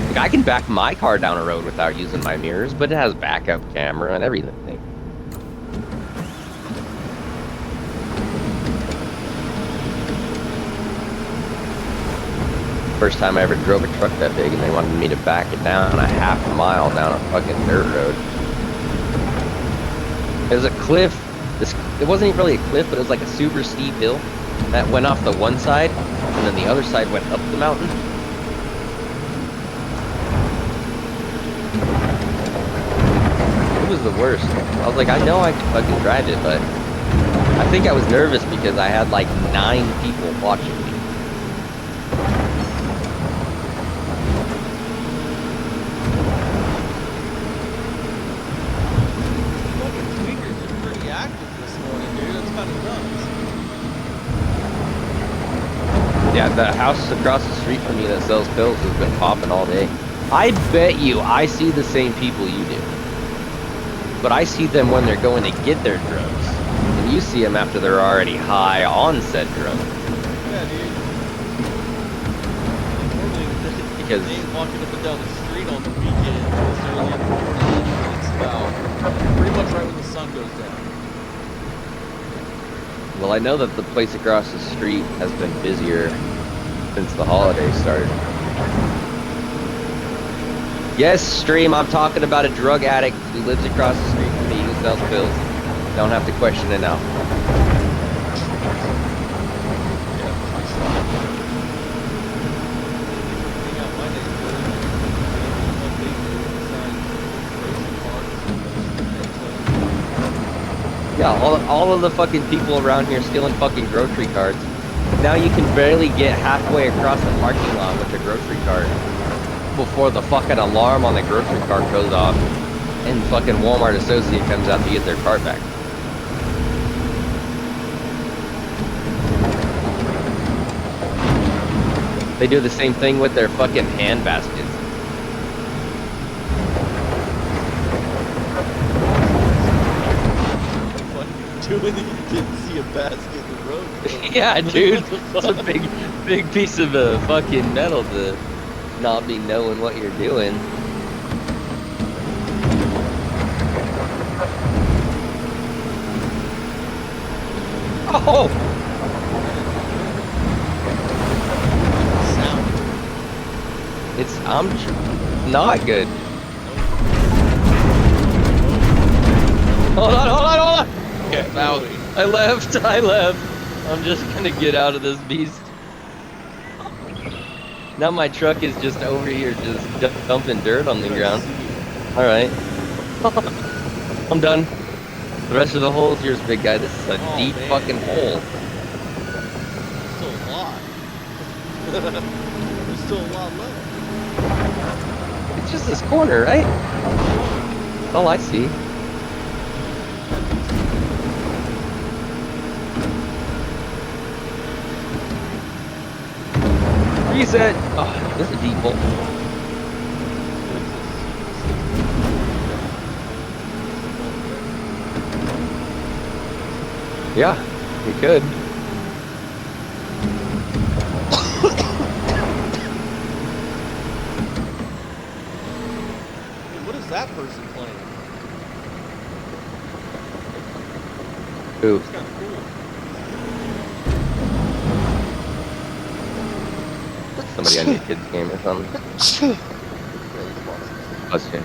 S1: Like, I can back my car down a road without using my mirrors, but it has backup camera and everything. First time I ever drove a truck that big, and they wanted me to back it down a half a mile down a fucking dirt road. It was a cliff. It wasn't even really a cliff, but it was like a super steep hill that went off the one side, and then the other side went up the mountain. It was the worst. I was like, I know I can fucking drive it, but I think I was nervous because I had like 9 people watching me. Yeah, the house across the street from me that sells pills has been popping all day. I bet you I see the same people you do. But I see them when they're going to get their drugs. And you see them after they're already high on said drugs.
S2: Yeah, dude. Because they ain't walking up and down the street on the weekend. It's early in the morning. It's about pretty much right when the sun goes down.
S1: Well, I know that the place across the street has been busier since the holidays started. Yes, stream, I'm talking about a drug addict who lives across the street from me who sells pills. Don't have to question it now. Yeah, all of the fucking people around here stealing fucking grocery carts. Now you can barely get halfway across the parking lot with a grocery cart before the fucking alarm on the grocery cart goes off and fucking Walmart associate comes out to get their cart back. They do the same thing with their fucking hand baskets.
S2: What are you doing that you didn't see a basket in the road?
S1: Yeah, dude. It's a big piece of fucking metal to not be knowing what you're doing. Oh!
S2: Sound.
S1: I'm not good. Hold on. Okay, out. I left. I'm just gonna get out of this beast. Now my truck is just over here, just dumping dirt on the ground. All right. I'm done. The rest of the hole's yours, big guy. This is a deep
S2: man.
S1: fucking hole.
S2: Still a lot. There's still a lot left.
S1: It's just this corner, right? That's all I see. Reset. Oh, this is a deep hole. Yeah, we could.
S2: What is that person playing?
S1: Ooh.
S2: It's kind of cool.
S1: Somebody on your kid's game or something. Okay.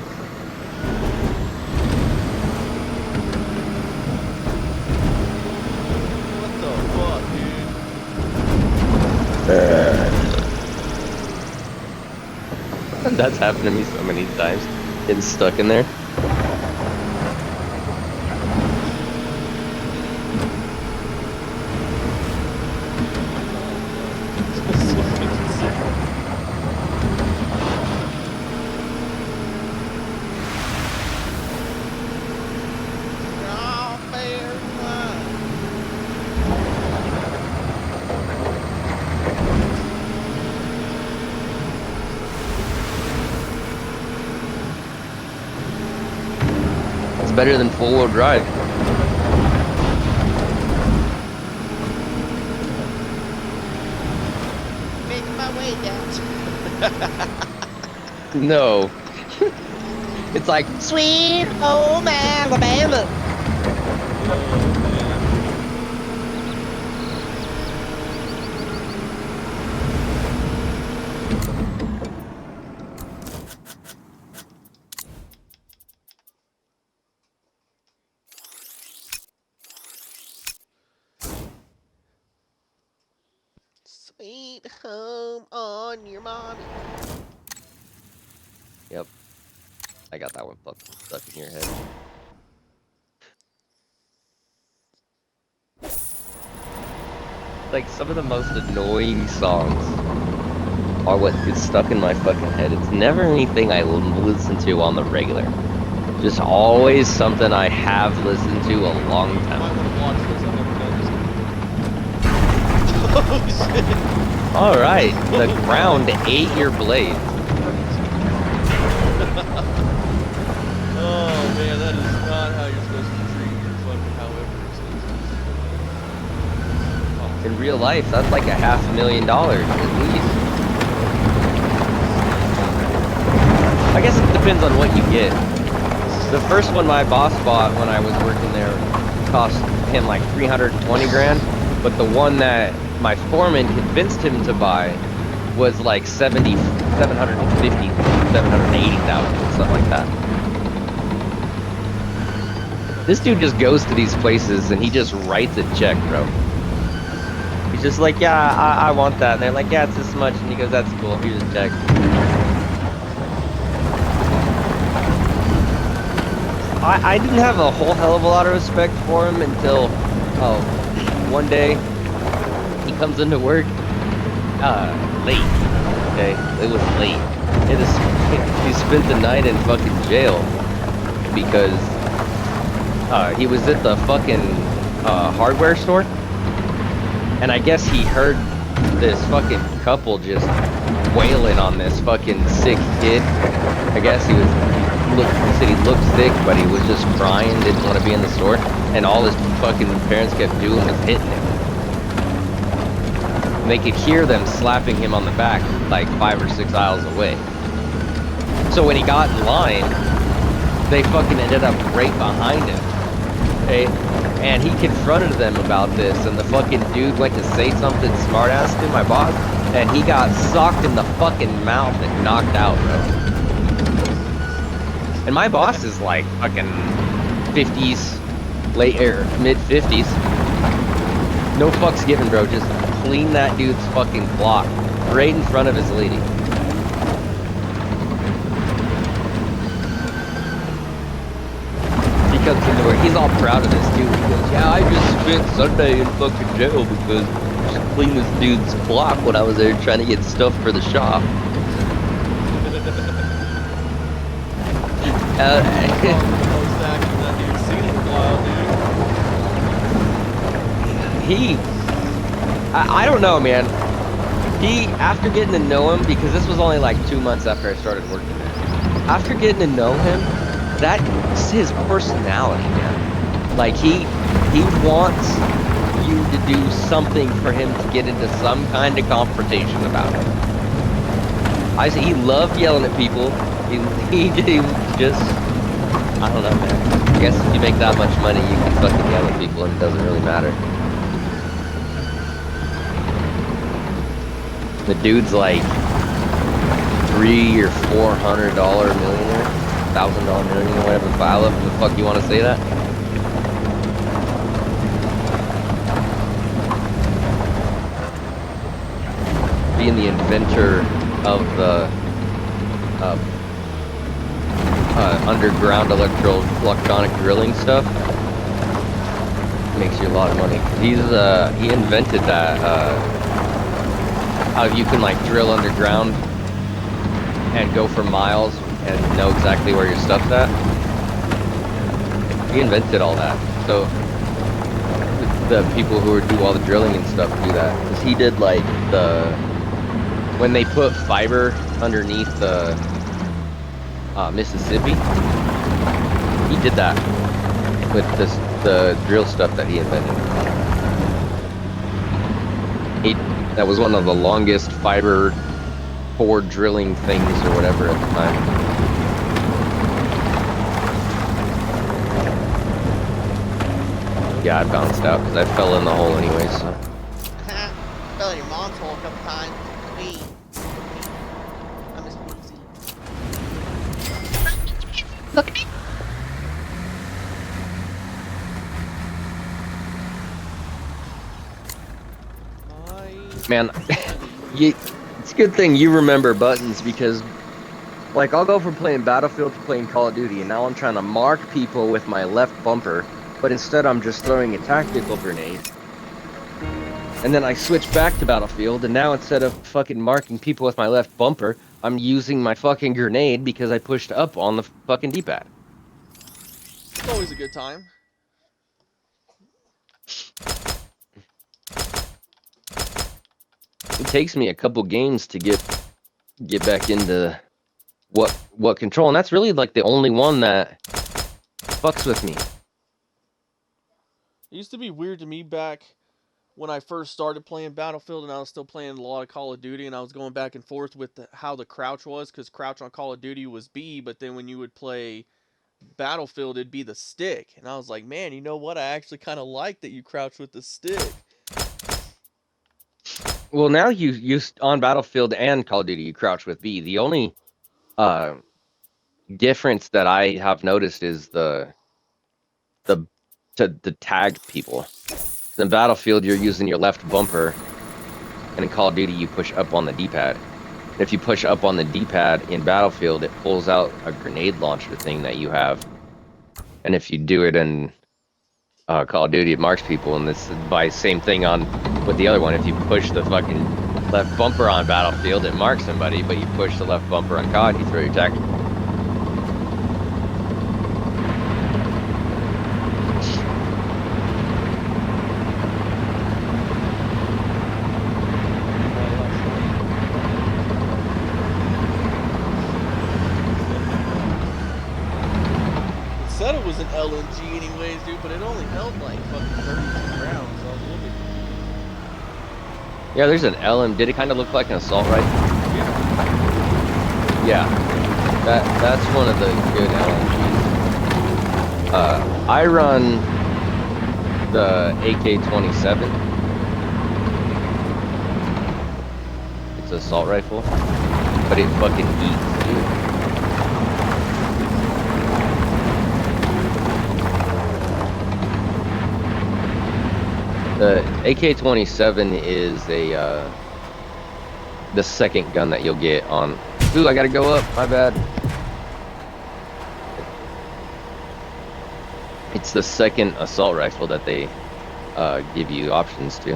S2: What the fuck, dude?
S1: That's happened to me so many times. Getting stuck in there. It's better than full-wheel drive.
S2: Making my way down.
S1: No. It's like, sweet home Alabama.
S2: Sweet home on your mommy.
S1: Yep. I got that one stuck in your head. Like, some of the most annoying songs are what gets stuck in my fucking head. It's never anything I listen to on the regular. Just always something I have listened to a long
S2: I might
S1: time.
S2: want to watch this. I've never done this. Oh shit!
S1: Alright, the ground ate your blade.
S2: Oh man, that is not how you're supposed to treat your fucking however it's
S1: In real life, that's like $500,000 at least. I guess it depends on what you get. The first one my boss bought when I was working there cost him like 320 grand, but the one that my foreman convinced him to buy was like 750, 780,000, something like that. This dude just goes to these places and he just writes a check, bro. He's just like, yeah, I want that. And they're like, yeah, it's this much. And he goes, that's cool. Here's a check. I didn't have a whole hell of a lot of respect for him until one day he comes into work late. Okay, it was late. He spent the night in fucking jail because he was at the fucking hardware store, and I guess he heard this fucking couple just wailing on this fucking sick kid. I guess he said he looked sick, but he was just crying, didn't want to be in the store, and all his fucking parents kept doing was hitting him. And they could hear them slapping him on the back like 5 or 6 aisles away. So when he got in line, they fucking ended up right behind him. Okay? And he confronted them about this, and the fucking dude went to say something smart-ass to my boss, and he got socked in the fucking mouth and knocked out, bro. And my boss is like fucking 50s, mid-50s. No fucks given, bro. Just clean that dude's fucking block right in front of his lady. He comes into work. He's all proud of this too. He goes, "Yeah, I just spent Sunday in fucking jail because I just cleaned this dude's block when I was there trying to get stuff for the shop." I don't know, man. After getting to know him, because this was only like 2 months after I started working there. After getting to know him, that's his personality, man. Like he wants you to do something for him to get into some kind of confrontation about it. I say he loved yelling at people. He just, I don't know, man. I guess if you make that much money, you can fucking yell at people and it doesn't really matter. The dude's like $300 or $400 millionaire, $1,000 millionaire, whatever the fuck you want to say that. Being the inventor of the underground electronic drilling stuff makes you a lot of money. He invented that. How you can like drill underground and go for miles and know exactly where your stuff's at. He invented all that. So the people who do all the drilling and stuff do that. Because he did like when they put fiber underneath the Mississippi, he did that with the drill stuff that he invented. That was one of the longest fiber core drilling things or whatever at the time. Yeah, I bounced out because I fell in the hole anyway, so.
S3: Fell in your mom's hole a couple times. Me. I'm just easy.
S4: Look at me.
S1: Man, it's a good thing you remember buttons because, like, I'll go from playing Battlefield to playing Call of Duty, and now I'm trying to mark people with my left bumper, but instead I'm just throwing a tactical grenade. And then I switch back to Battlefield, and now instead of fucking marking people with my left bumper, I'm using my fucking grenade because I pushed up on the fucking D-pad.
S2: It's always a good time.
S1: It takes me a couple games to get back into what control, and that's really like the only one that fucks with me.
S2: It used to be weird to me back when I first started playing Battlefield, and I was still playing a lot of Call of Duty, and I was going back and forth with how the crouch was, because crouch on Call of Duty was B, but then when you would play Battlefield, it'd be the stick. And I was like, man, you know what? I actually kind of like that you crouch with the stick.
S1: Well, now you on Battlefield and Call of Duty, you crouch with B. The only difference that I have noticed is the tag people. In Battlefield, you're using your left bumper, and in Call of Duty, you push up on the D-pad. If you push up on the D-pad in Battlefield, it pulls out a grenade launcher thing that you have, And if you do it in Call of Duty, it marks people, and this is by same thing on with the other one. If you push the fucking left bumper on Battlefield, it marks somebody, but you push the left bumper on COD, you throw your tactical.
S2: It said it was an LMG anyways, dude, but it only held like fucking 32 rounds. So I was a little bit confused.
S1: Yeah, there's an LM. Did it kind of look like an assault rifle? Yeah, that's one of the good LMGs. I run the AK-27. It's an assault rifle, but it fucking eats, dude. The AK-27 is the second gun that you'll get on. Ooh, I gotta go up. My bad. It's the second assault rifle that they give you options to.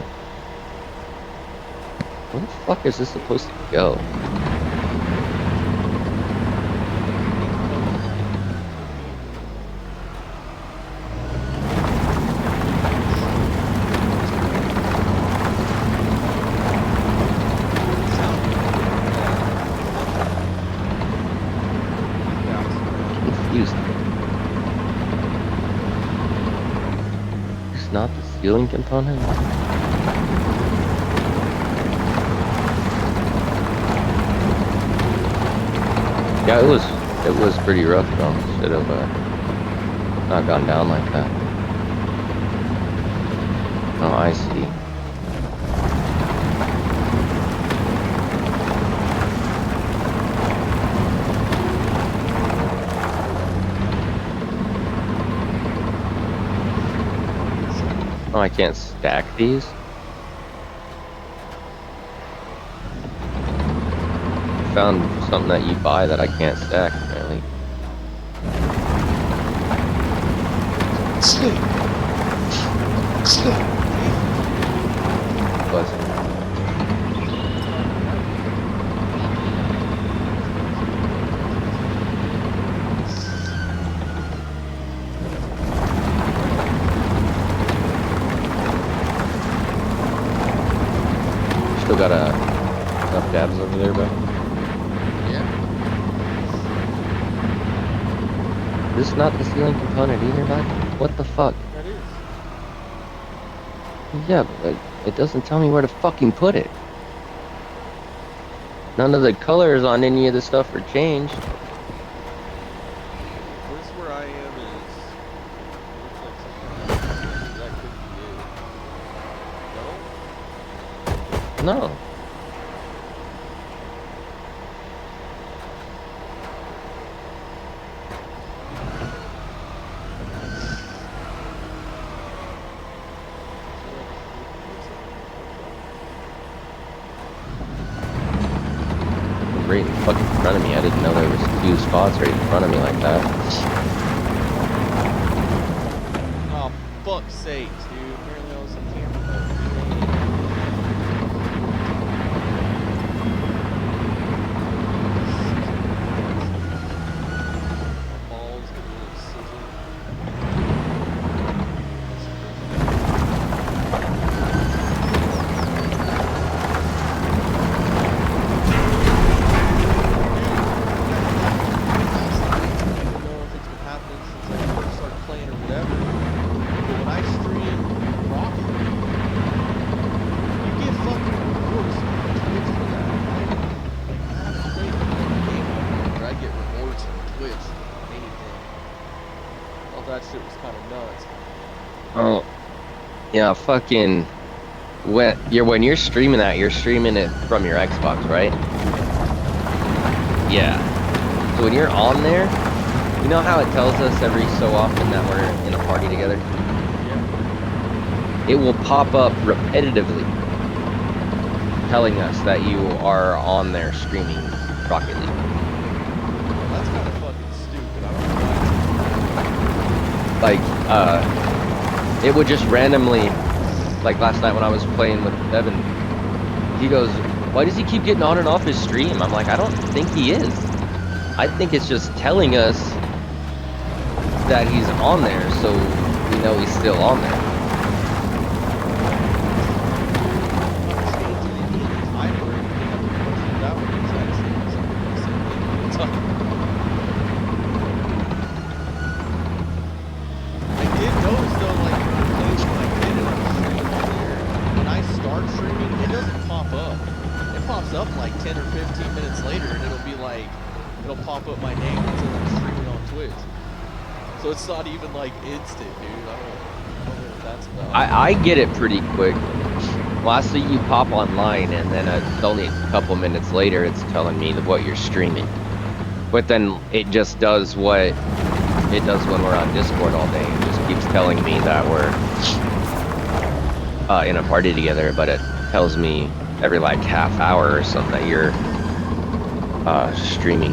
S1: Where the fuck is this supposed to go? Confused. It's not the ceiling component. Yeah, it was pretty rough though. Should have not gone down like that. Oh, I see. Oh, I can't stack these? Found something that you buy that I can't stack, apparently. Bless you. Still got enough dabs over there, bro.
S3: Yeah.
S1: This is not the ceiling component either, bud. What the fuck?
S2: That is.
S1: Yeah, but it doesn't tell me where to fucking put it. None of the colors on any of the stuff are changed.
S2: This where I am is. Looks like something that could be it. No?
S1: No. Right in fucking front of me. I didn't know there was two spots right in front of me like that.
S2: Oh, fuck's sakes, dude. Apparently I was on camera. My balls get a little sizzle. I don't know if it's been happening since I first started playing or whatever. But when I stream Rocket League, you get fucking rewards on Twitch for that. Right? Like, I haven't played a game where I get rewards from Twitch for anything. All that shit was kind of nuts.
S1: Oh, yeah, fucking. When you're streaming that, you're streaming it from your Xbox, right? Yeah. So when you're on there, you know how it tells us every so often that we're in a party together?
S2: Yeah.
S1: It will pop up repetitively telling us that you are on there streaming Rocket League.
S2: Well, that's kind of fucking stupid. I don't know why.
S1: like it would just randomly, like last night when I was playing with Evan, he goes, why does he keep getting on and off his stream? I'm like, I don't think he is. I think it's just telling us that he's on there, so we know he's still on there.
S2: Up like 10 or 15 minutes later, and it'll pop up my name until I'm streaming on Twitch. So it's not even like instant, dude. I don't know what that's about.
S1: I get it pretty quick. Well, I see you pop online, and then it's only a couple minutes later, it's telling me what you're streaming. But then it just does what it does when we're on Discord all day. It just keeps telling me that we're in a party together, but it tells me every like half hour or something that you're streaming.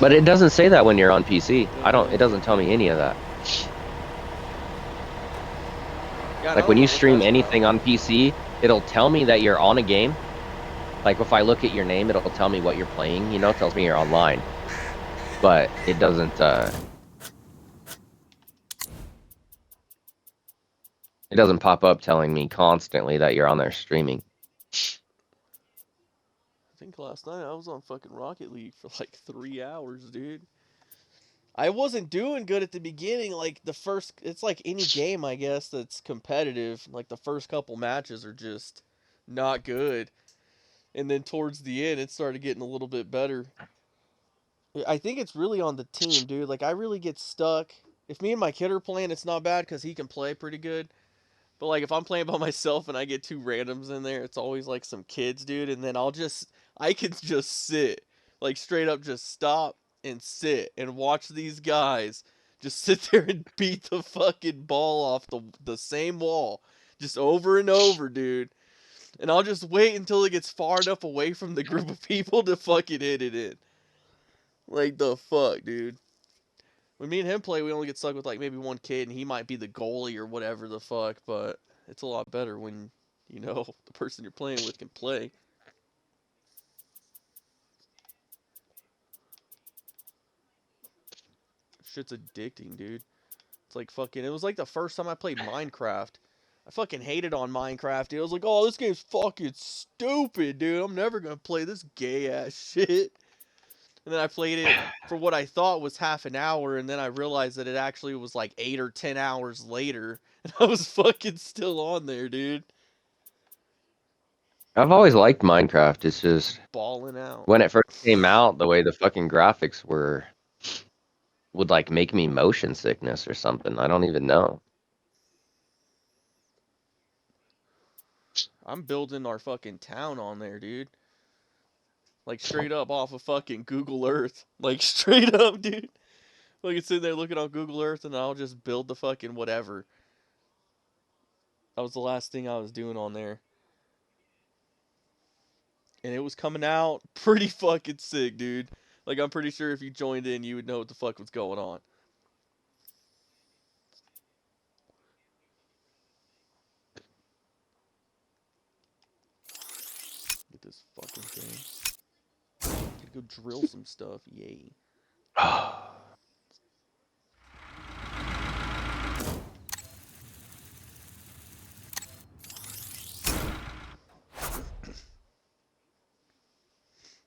S1: But it doesn't say that when you're on PC. It doesn't tell me any of that. Like when you stream anything on PC, it'll tell me that you're on a game. Like if I look at your name, it'll tell me what you're playing, you know, it tells me you're online. But it doesn't it doesn't pop up telling me constantly that you're on there streaming.
S2: I think last night I was on fucking Rocket League for like 3 hours, dude. I wasn't doing good at the beginning. Like it's like any game, I guess, that's competitive. Like the first couple matches are just not good. And then towards the end, it started getting a little bit better. I think it's really on the team, dude. Like I really get stuck. If me and my kid are playing, it's not bad because he can play pretty good. But, like, if I'm playing by myself and I get 2 randoms in there, it's always, like, some kids, dude. And then I can just sit. Like, straight up just stop and sit and watch these guys just sit there and beat the fucking ball off the same wall. Just over and over, dude. And I'll just wait until it gets far enough away from the group of people to fucking hit it in. Like, the fuck, dude. When me and him play, we only get stuck with, like, maybe one kid, and he might be the goalie or whatever the fuck, but it's a lot better when, you know, the person you're playing with can play. Shit's addicting, dude. It's like fucking, it was like the first time I played Minecraft. I fucking hated on Minecraft, dude. I was like, oh, this game's fucking stupid, dude. I'm never gonna play this gay-ass shit. And then I played it for what I thought was half an hour, and then I realized that it actually was like 8 or 10 hours later, and I was fucking still on there, dude.
S1: I've always liked Minecraft. It's just
S2: balling out.
S1: When it first came out, the way the fucking graphics would like make me motion sickness or something. I don't even know.
S2: I'm building our fucking town on there, dude. Like, straight up off of fucking Google Earth. Like, straight up, dude. Like, it's sitting there looking on Google Earth, and I'll just build the fucking whatever. That was the last thing I was doing on there. And it was coming out pretty fucking sick, dude. Like, I'm pretty sure if you joined in, you would know what the fuck was going on. Get this fucking thing. Gotta go drill some stuff, yay.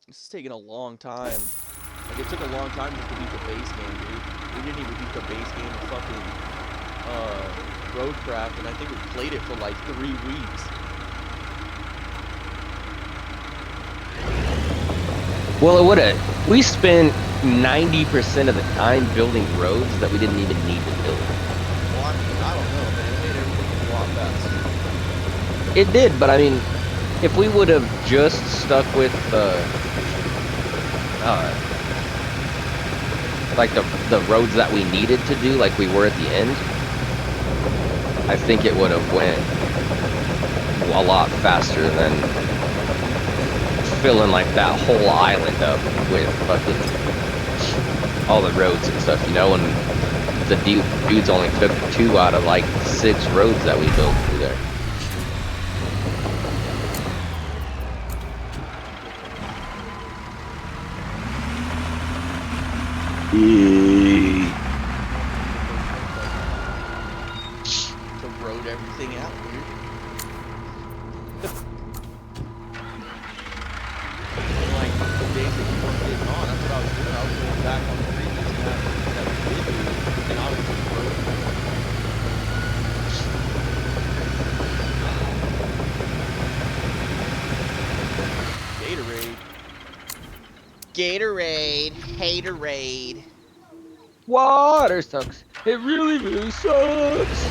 S2: This is taking a long time. Like, it took a long time just to beat the base game, dude. We didn't even beat the base game of fucking Roadcraft, and I think we played it for like 3 weeks.
S1: Well, it would have. We spent 90% of the time building roads that we didn't even need to build.
S2: Well, I mean, I don't know, man. It made everything a lot faster.
S1: It did, but I mean, if we would have just stuck with like the roads that we needed to do, like we were at the end, I think it would have went a lot faster than filling like that whole island up with fucking all the roads and stuff, you know, and the dudes only took 2 out of like 6 roads that we built through there.
S3: To road everything out, dude. And like the days that you weren't getting on, that's what I was doing. I was going back on the previous map that we did do, and I was just roading. Gatorade. Haterade.
S1: Water sucks. It really, really sucks.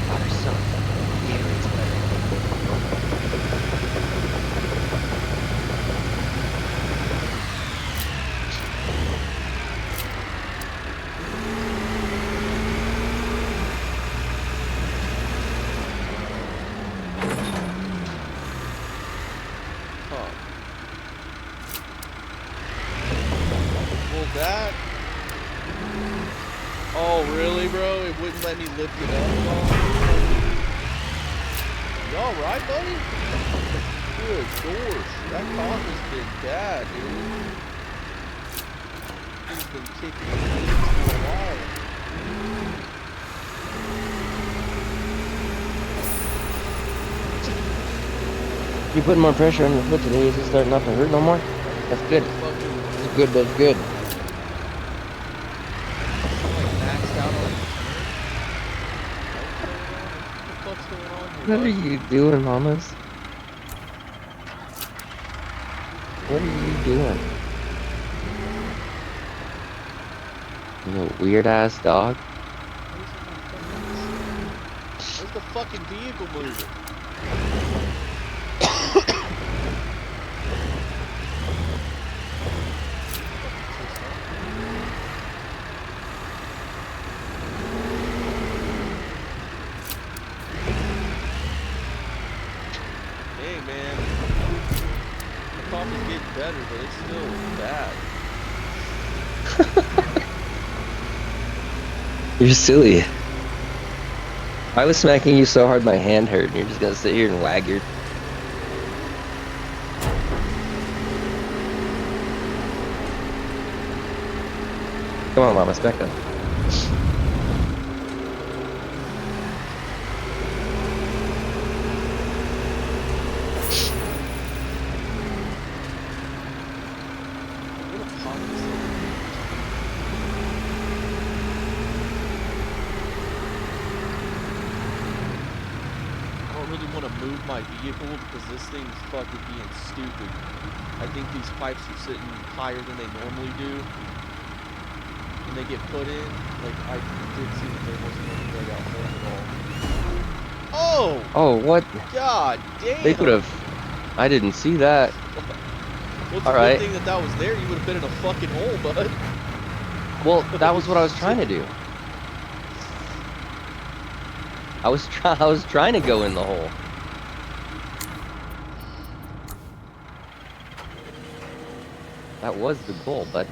S3: Water sucks. Gatorade's better. Huh. Well, that. Oh, really, bro? It wouldn't let me lift it up at all? You alright, buddy? Good gosh. That cough has been bad, dude. He's been kicking the knees for a while.
S1: You putting more pressure on your foot today? Is it starting not to hurt no more? That's good.
S3: Fucking
S1: That's good. That's good.
S3: like maxed out on what the fuck's going on here,
S1: What are
S3: bud?
S1: you doing, mamas? What are you doing? You little weird ass dog.
S3: Where's the fucking vehicle moving? Hey man, the cough is getting better, but it's still bad.
S1: You're silly. I was smacking you so hard my hand hurt, and you're just gonna sit here and wag your. Come on, Mama, back up.
S3: What a punk is it? I don't really want to move my vehicle because this thing's fucking being stupid. I think these pipes are sitting higher than they normally do. When they get put in, like I did see that there wasn't any way out there at all. Oh!
S1: Oh, what?
S3: God damn!
S1: They could have. I didn't see that.
S3: Well, it's a
S1: Alright.
S3: good thing that that was there. You would have been in a fucking hole, bud.
S1: Well, that was what I was trying to do. I was trying to go in the hole. That was the goal, but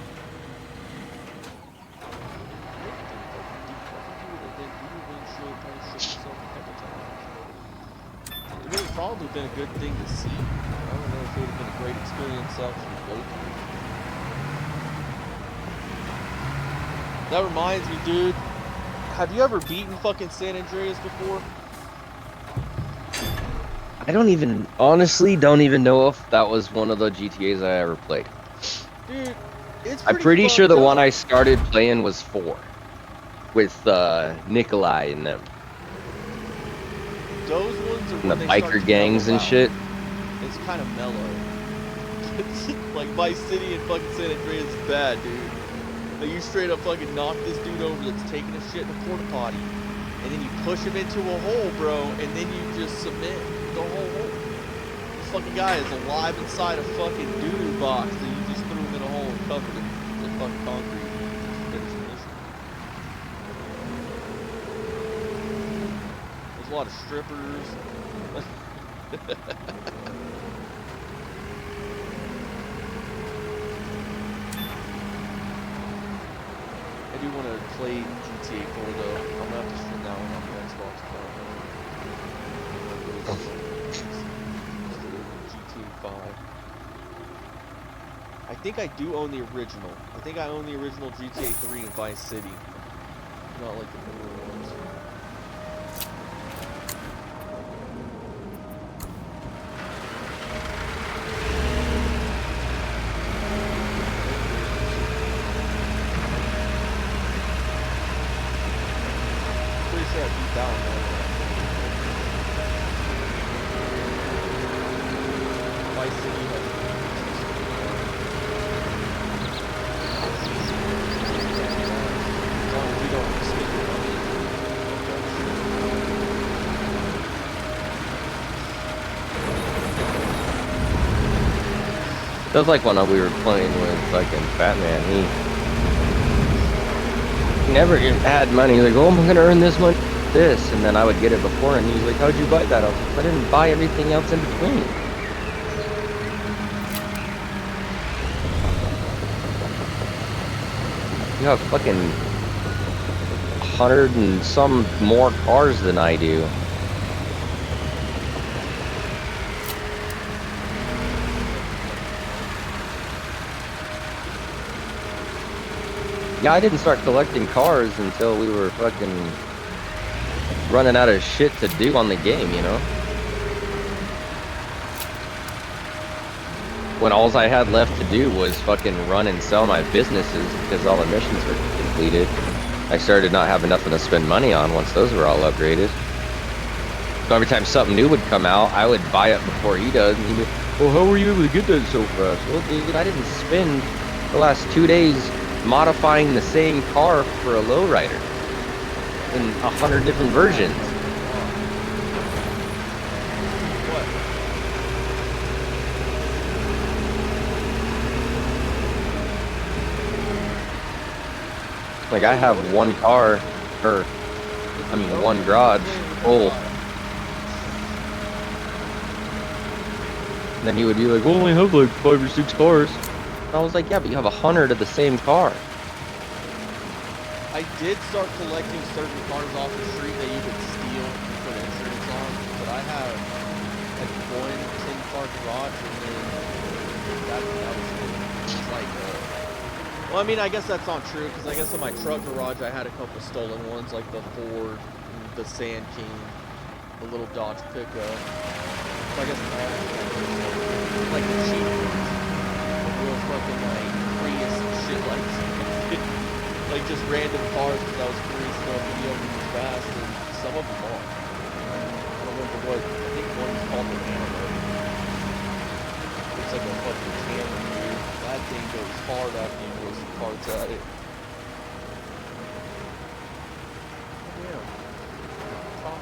S3: It would have probably been a good thing to see. I don't know if it would have been a great experience to actually go through. That reminds me, dude. Have you ever beaten fucking San Andreas before?
S1: I honestly don't even know if that was one of the GTAs I ever played.
S3: Dude, it's
S1: I'm pretty sure the
S3: fucked
S1: one
S3: up.
S1: I started playing was 4 with Nikolai and them,
S3: Those ones are
S1: and
S3: when
S1: the
S3: they start
S1: biker
S3: to
S1: gangs
S3: mellow
S1: and
S3: out.
S1: shit.
S3: It's kind of mellow. Like Vice City and fucking San Andreas is bad, dude. Like you straight up fucking knock this dude over that's taking a shit in a porta potty, and then you push him into a hole, bro, and then you just submit the whole hole. This fucking guy is alive inside a fucking doo-doo box that you just threw him in a hole and covered it with fucking concrete. Finish the mission. There's a lot of strippers.
S2: do want to play GTA 4 though. I'm gonna have to stream that one on the Xbox GTA 5. I think I do own the original. I think I own the original GTA 3 and Vice City. Not like the newer ones. Pretty sure I beat that one. Vice City has as long as we don't sneak it on.
S1: That's like when we were playing with fucking Fat Man. He never had money. He's like, oh, I'm gonna earn this money, this, and then I would get it before, and he's like, how'd you buy that? I was like, I didn't buy everything else in between. You have fucking 100 and some more cars than I do. Yeah, I didn't start collecting cars until we were fucking running out of shit to do on the game, you know? When all I had left to do was fucking run and sell my businesses because all the missions were completed. I started not having nothing to spend money on once those were all upgraded. So every time something new would come out, I would buy it before he does. And he'd be, well, how were you able to get that so fast? Well, dude, I didn't spend the last 2 days modifying the same car for a lowrider in 100 different versions. Like, I have one car, one garage full. And then he would be like, well, I only have like 5 or 6 cars. And I was like, yeah, but you have 100 of the same car.
S2: I did start collecting certain cars off the street that you could steal and put insurance on, but I have like one 10-car garage, and then that was it's like, well, I mean, I guess that's not true, because I guess in my truck garage I had a couple stolen ones, like the Ford, the Sand King, the little Dodge pickup. So I guess like the cheap ones, the real fucking like Prius and shit, like just random cars because I was curious enough to be able to move fast, and some of them are. I don't remember what, I think one's called the Antelope. Looks like a fucking camera, dude. That thing goes hard after you throw some parts at it.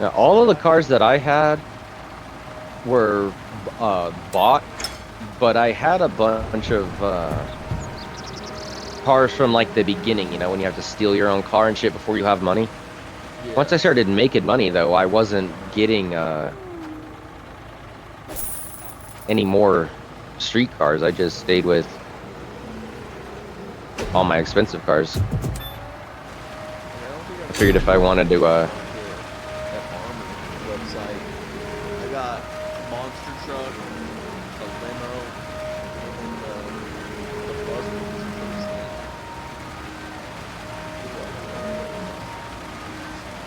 S1: Now, all of the cars that I had were bought, but I had a bunch of cars from like the beginning, you know, when you have to steal your own car and shit before you have money.
S2: Yeah.
S1: Once I started making money, though, I wasn't getting any more street cars. I just stayed with all my expensive cars. I figured if I wanted to
S2: that Armour website. I got a monster truck, a limo, and the bus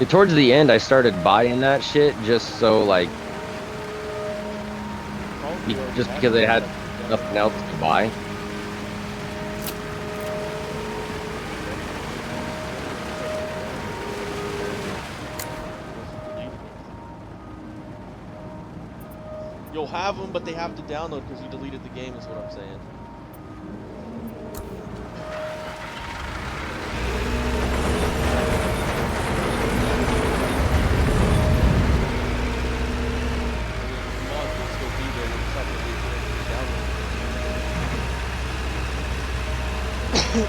S1: towards the end, I started buying that shit just so, like, just because I had nothing else to buy.
S2: You'll have them, but they have to download because you deleted the game, is what I'm saying. I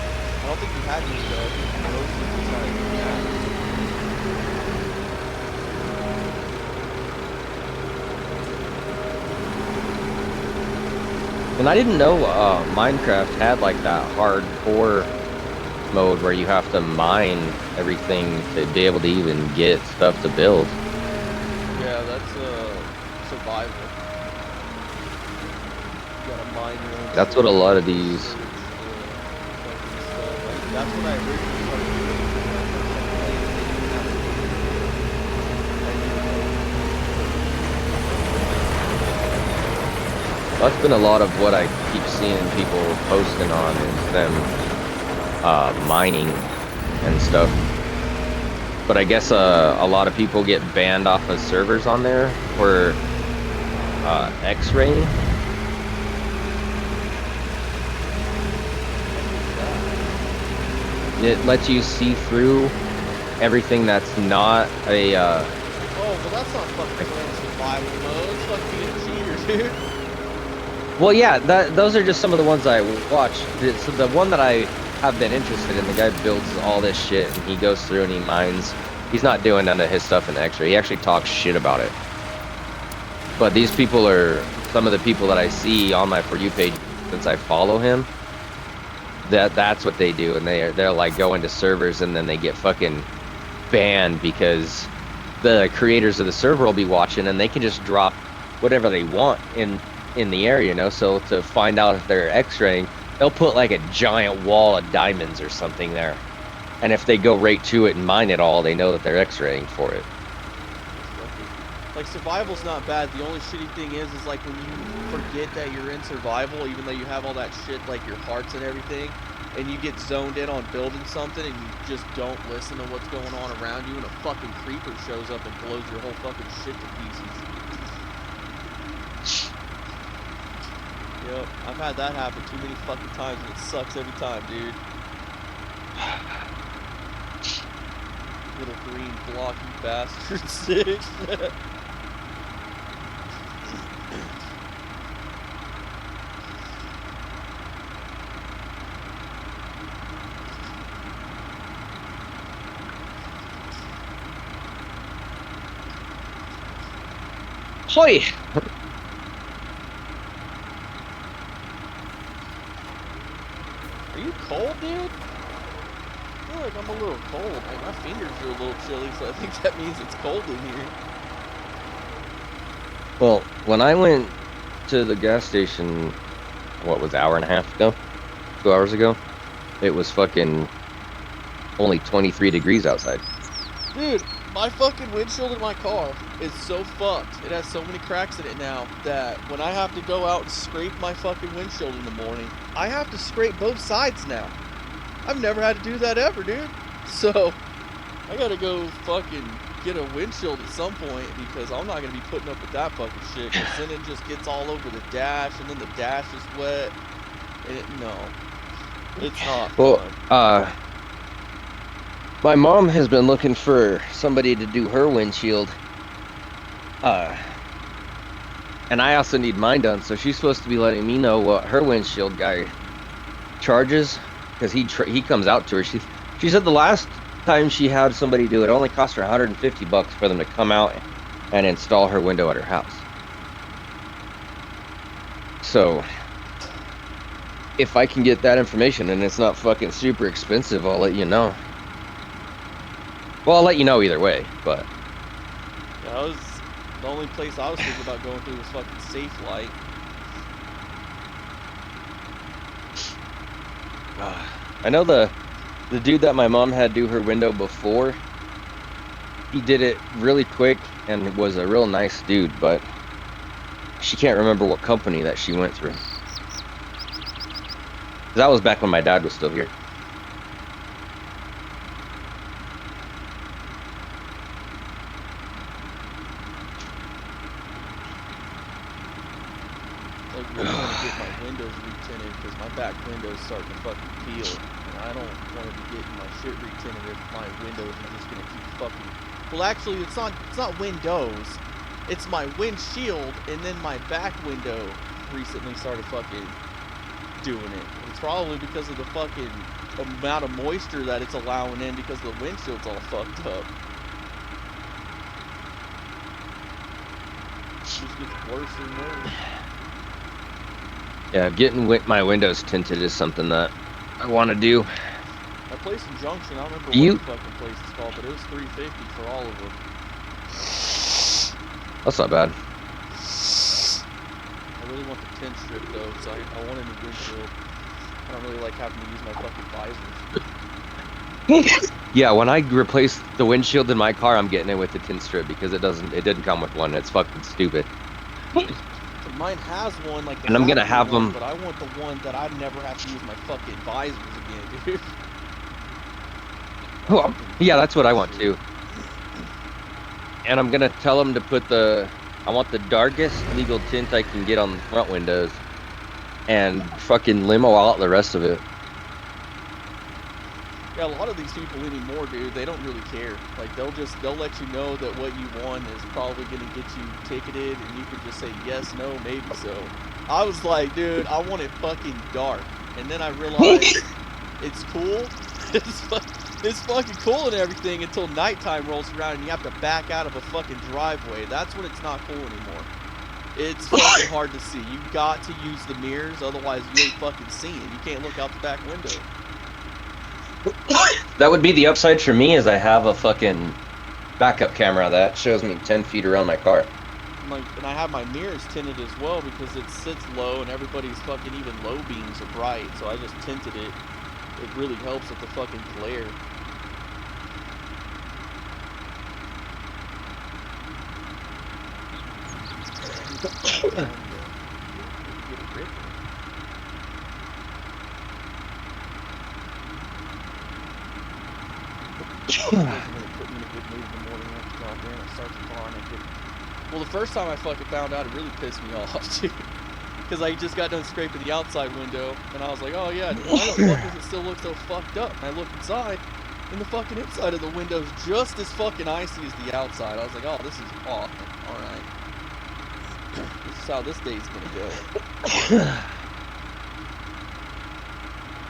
S2: don't think you had any though. I think you mostly just had
S1: And I didn't know Minecraft had like that hardcore mode where you have to mine everything to be able to even get stuff to build.
S2: Yeah, that's survival. You gotta mine your own
S1: That's
S2: shit,
S1: what a lot of
S2: search
S1: these.
S2: the fucking stuff. Like, that's what I originally started doing when I first started playing. They didn't have to do it. I didn't know.
S1: That's been a lot of what I keep seeing people posting on is them mining and stuff. But I guess a lot of people get banned off of servers on there for X-raying. It lets you see through everything that's not a.
S2: Oh, well, that's not fucking playing survival mode. It's fucking being a cheater, dude.
S1: Well, yeah, those are just some of the ones I watched. So the one that I have been interested in, the guy builds all this shit and he goes through and he mines. He's not doing none of his stuff in X-ray. He actually talks shit about it. But these people are some of the people that I see on my For You page since I follow him. That's what they do, and they're like go into servers and then they get fucking banned because the creators of the server will be watching and they can just drop whatever they want in the area, you know. So to find out if they're X-raying, they'll put like a giant wall of diamonds or something there, and if they go right to it and mine it all, they know that they're X-raying for it.
S2: Like, survival's not bad. The only shitty thing is like when you forget that you're in survival, even though you have all that shit, like your hearts and everything, and you get zoned in on building something and you just don't listen to what's going on around you, and a fucking creeper shows up and blows your whole fucking shit to pieces. Yep, I've had that happen too many fucking times and it sucks every time, dude. Little green blocky bastard.
S1: Hoy!
S2: Are you cold, dude? I feel like I'm a little cold. Like, my fingers are a little chilly, so I think that means it's cold in here.
S1: Well, when I went to the gas station, what was it, hour and a half ago? 2 hours ago? It was fucking only 23 degrees outside.
S2: Dude, my fucking windshield in my car is so fucked. It has so many cracks in it now that when I have to go out and scrape my fucking windshield in the morning, I have to scrape both sides now. I've never had to do that ever, dude. So, I gotta go fucking get a windshield at some point because I'm not gonna be putting up with that fucking shit. Because then it just gets all over the dash, and then the dash is wet. And no, it's not
S1: Well,
S2: fun.
S1: my mom has been looking for somebody to do her windshield. And I also need mine done, so she's supposed to be letting me know what her windshield guy charges, because he comes out to her. She said the last time she had somebody do it, it only cost her $150 for them to come out and install her window at her house. So if I can get that information and it's not fucking super expensive, I'll let you know. Well, I'll let you know either way, but
S2: Yeah, that was the only place I was thinking about going to was fucking Safe Light.
S1: I know the dude that my mom had do her window before, he did it really quick and was a real nice dude, but she can't remember what company that she went through. That was back when my dad was still here.
S2: Like, really want to get my windows retinted because my back window's starting to fucking peel, and I don't want to be getting my shit retinted if my windows are just gonna keep fucking. Well, actually, it's not windows, it's my windshield, and then my back window recently started fucking doing it. It's probably because of the fucking amount of moisture that it's allowing in because the windshield's all fucked up. It just gets worse and worse.
S1: Yeah, getting my windows tinted is something that I want to do.
S2: That place in Junction, I don't remember
S1: Do you-
S2: what the fucking place is called, but it was $350 for all of them.
S1: That's not bad.
S2: I really want the tint strip though, because I want a new windshield. I don't really like having to use my fucking visors.
S1: Yeah, when I replace the windshield in my car, I'm getting it with the tint strip because it didn't come with one. It's fucking stupid.
S2: Mine has one, like the
S1: And I'm gonna
S2: factory
S1: have
S2: one,
S1: them-
S2: but I want the one that I never have to use my fucking visors again, dude.
S1: Well, yeah, that's what I want too. And I'm gonna tell them to put I want the darkest legal tint I can get on the front windows, and fucking limo out the rest of it.
S2: Yeah, a lot of these people anymore, dude, they don't really care. Like, they'll let you know that what you want is probably gonna get you ticketed, and you can just say yes, no, maybe so. I was like, dude, I want it fucking dark. And then I realized it's cool. It's fucking cool and everything until nighttime rolls around and you have to back out of a fucking driveway. That's when it's not cool anymore. It's fucking hard to see. You got to use the mirrors, otherwise you ain't fucking seeing it. You can't look out the back window.
S1: That would be the upside for me, is I have a fucking backup camera that shows me 10 feet around my car.
S2: And I have my mirrors tinted as well because it sits low and everybody's fucking even low beams are bright. So I just tinted it. It really helps with the fucking glare. Well, the first time I fucking found out, it really pissed me off, dude. Because I just got done scraping the outside window, and I was like, oh yeah, why the fuck does it still look so fucked up? And I look inside, and the fucking inside of the window is just as fucking icy as the outside. I was like, oh, this is awful. Alright. This is how this day's gonna go.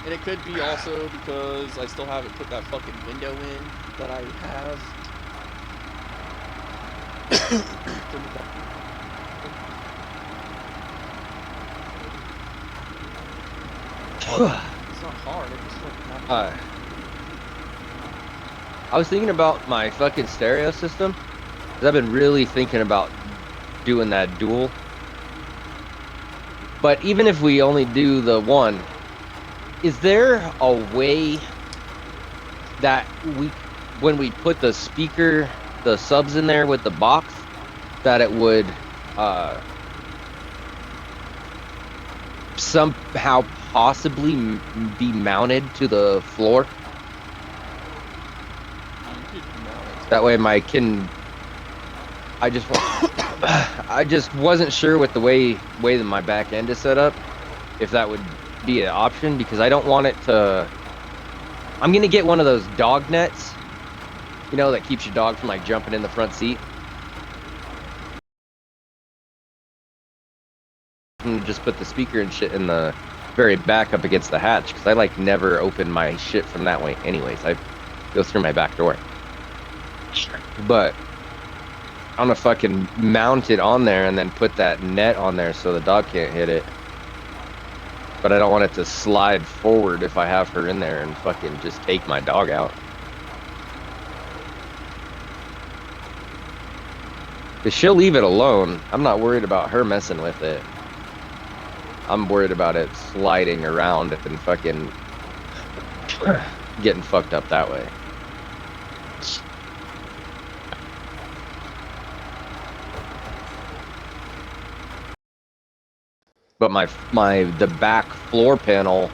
S2: And it could be also because I still haven't put that fucking window in that I have. It's not hard, it just fucking happens.
S1: I was thinking about my fucking stereo system, 'cause I've been really thinking about doing that dual. But even if we only do the one, is there a way that when we put the speaker, the subs in there with the box, that it would somehow possibly be mounted to the floor? That way I just wasn't sure with the way that my back end is set up, if that would be an option, because I don't want it to. I'm gonna get one of those dog nets, you know, that keeps your dog from like jumping in the front seat. And just put the speaker and shit in the very back up against the hatch, because I like never open my shit from that way anyways. I go through my back door. But I'm gonna fucking mount it on there and then put that net on there so the dog can't hit it. But I don't want it to slide forward if I have her in there and fucking just take my dog out. Because she'll leave it alone. I'm not worried about her messing with it. I'm worried about it sliding around and fucking getting fucked up that way. But the back floor panel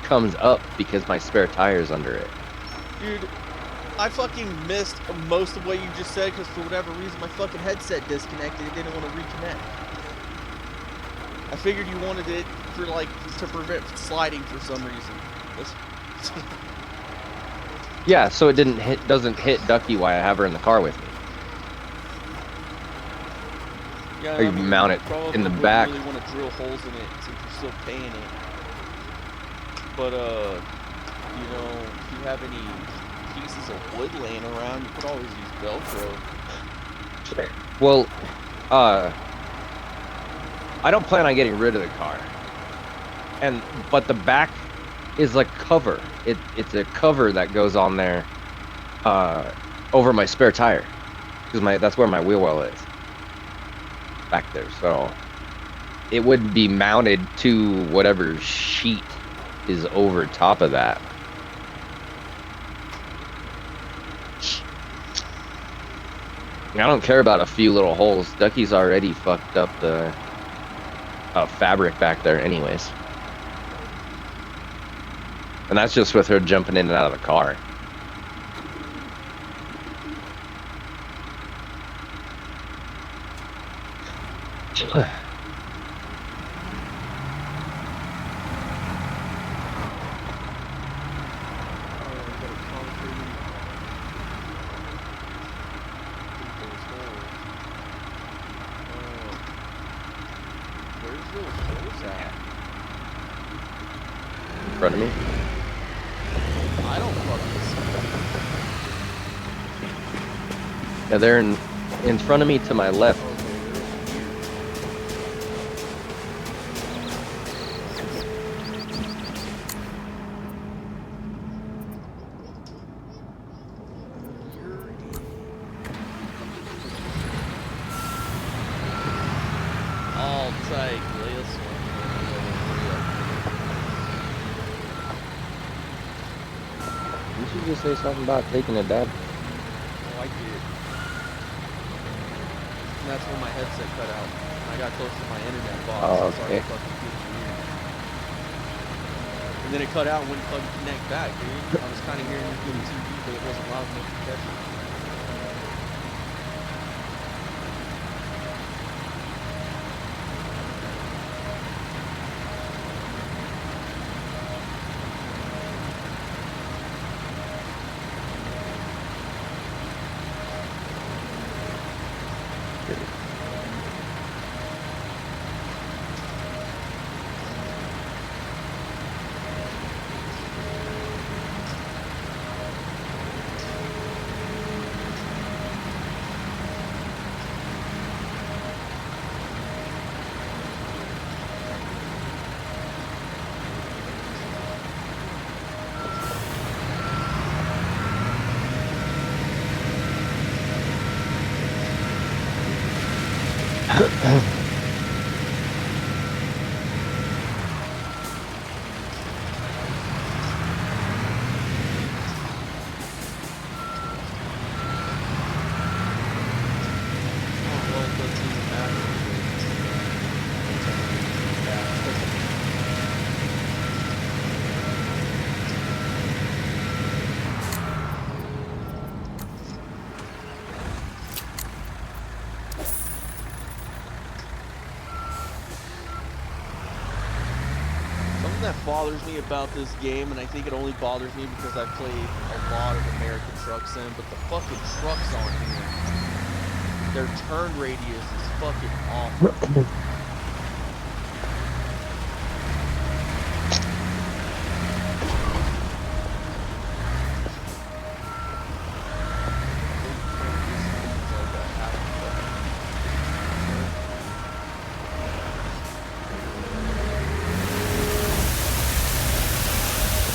S1: comes up because my spare tire's under it.
S2: Dude, I fucking missed most of what you just said because for whatever reason my fucking headset disconnected. It didn't want to reconnect. I figured you wanted it for like to prevent sliding for some reason.
S1: Yeah, so it doesn't hit Ducky while I have her in the car with me.
S2: Yeah,
S1: Or you mount it in the back.
S2: You really want to drill holes in it since you're still paying it. But you know, if you have any pieces of wood laying around, you could always use Velcro.
S1: Well, I don't plan on getting rid of the car. But the back is a cover. It's a cover that goes on there over my spare tire. Because that's where my wheel well is. Back there. So it would be mounted to whatever sheet is over top of that. I don't care about a few little holes. Ducky's already fucked up the fabric back there anyways. And that's just with her jumping in and out of the car. In front of me.
S2: I don't fucking see.
S1: Yeah, they're in front of me to my left.
S2: I'll take this one.
S1: You should just say something about taking it, Dad.
S2: Oh, I did. And that's when my headset cut out. And I got close to my internet box.
S1: Oh,
S2: and started
S1: okay.
S2: fucking feeling weird. And then it cut out and wouldn't fucking connect back, dude. I was kind of hearing you through the TV, but it wasn't loud enough to catch it. Something that bothers me about this game, and I think it only bothers me because I played a lot of American Truck Sim, but the fucking trucks on here, their turn radius is fucking awful.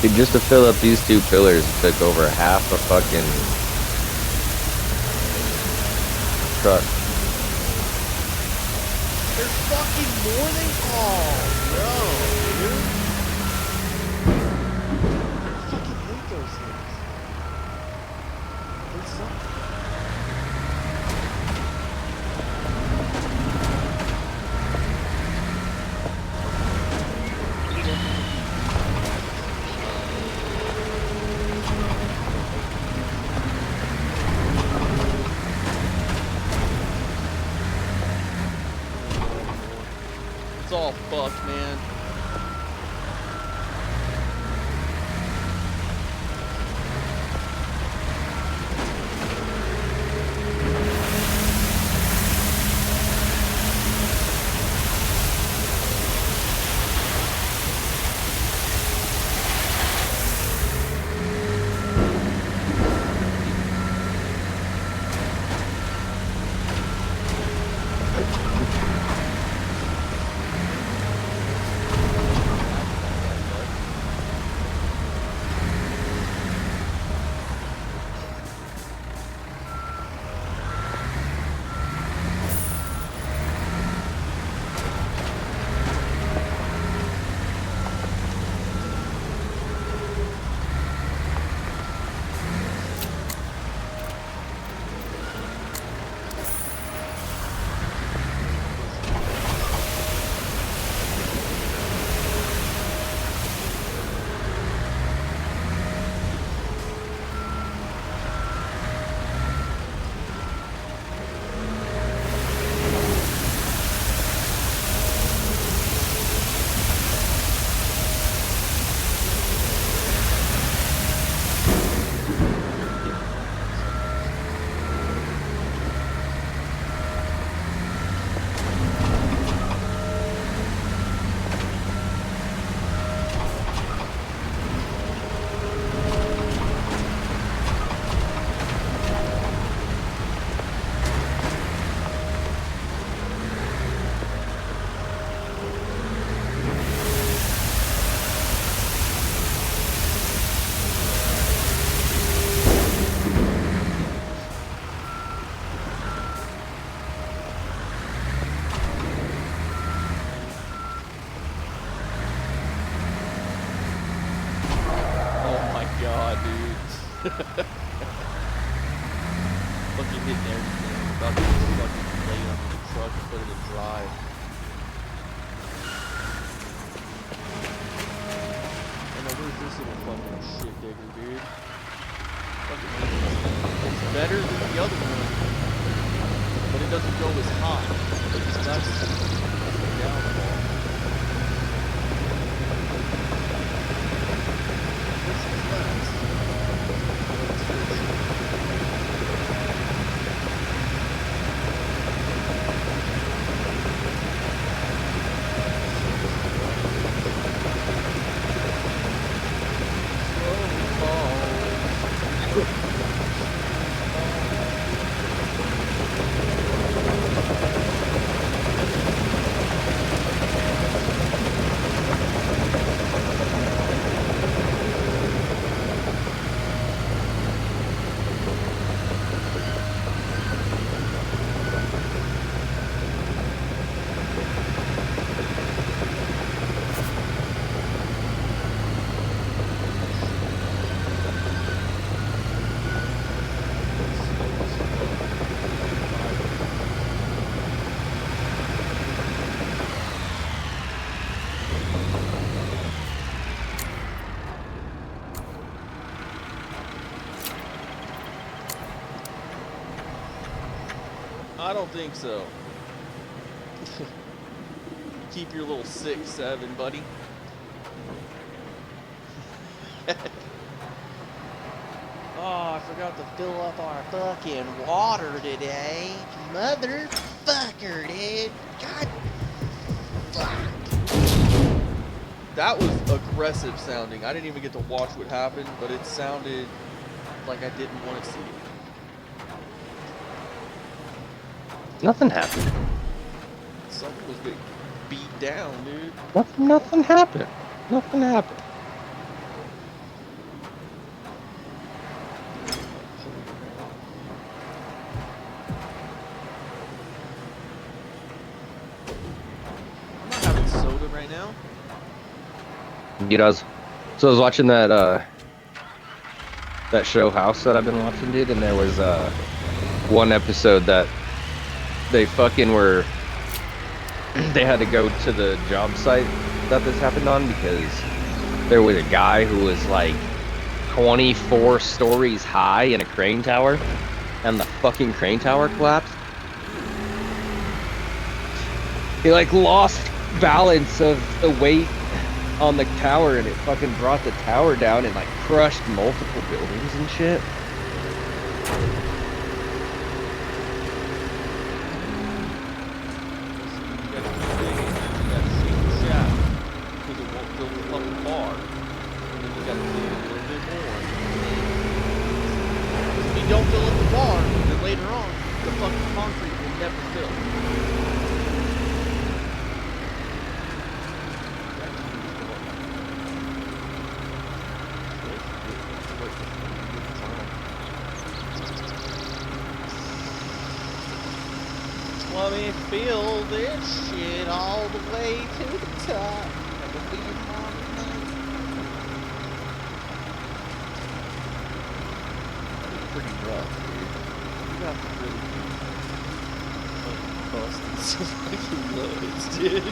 S1: Dude, just to fill up these two pillars, it took over half a fucking truck.
S2: There's fucking more than bro, dude. I fucking hate those things. They suck. It's all fucked, man. Fucking hitting everything. About to just fucking lay under the truck and put it in drive. And now where's this little fucking shit digger, dude? Fucking it's better than the other one, but it doesn't go as high. So that's the downfall. This is last. I don't think so. Keep your little 6'7", buddy. Oh, I forgot to fill up our fucking water today. Motherfucker, dude. God. Fuck. That was aggressive sounding. I didn't even get to watch what happened, but it sounded like I didn't want to see it.
S1: Nothing happened.
S2: Something was getting beat down, dude.
S1: Nothing happened. Nothing happened.
S2: I'm not having soda right now.
S1: You know, so I was watching that show House that I've been watching, dude, and there was one episode that they fucking were. They had to go to the job site that this happened on because there was a guy who was like 24 stories high in a crane tower, and the fucking crane tower collapsed. He like lost balance of the weight on the tower, and it fucking brought the tower down and like crushed multiple buildings and shit.
S2: Don't fill up the bar, then later on, the fucking concrete will never fill. Let me fill this shit all the way to the top. That'll be your mom tonight. Pretty rough, dude. You have to really be busting some fucking loads, dude.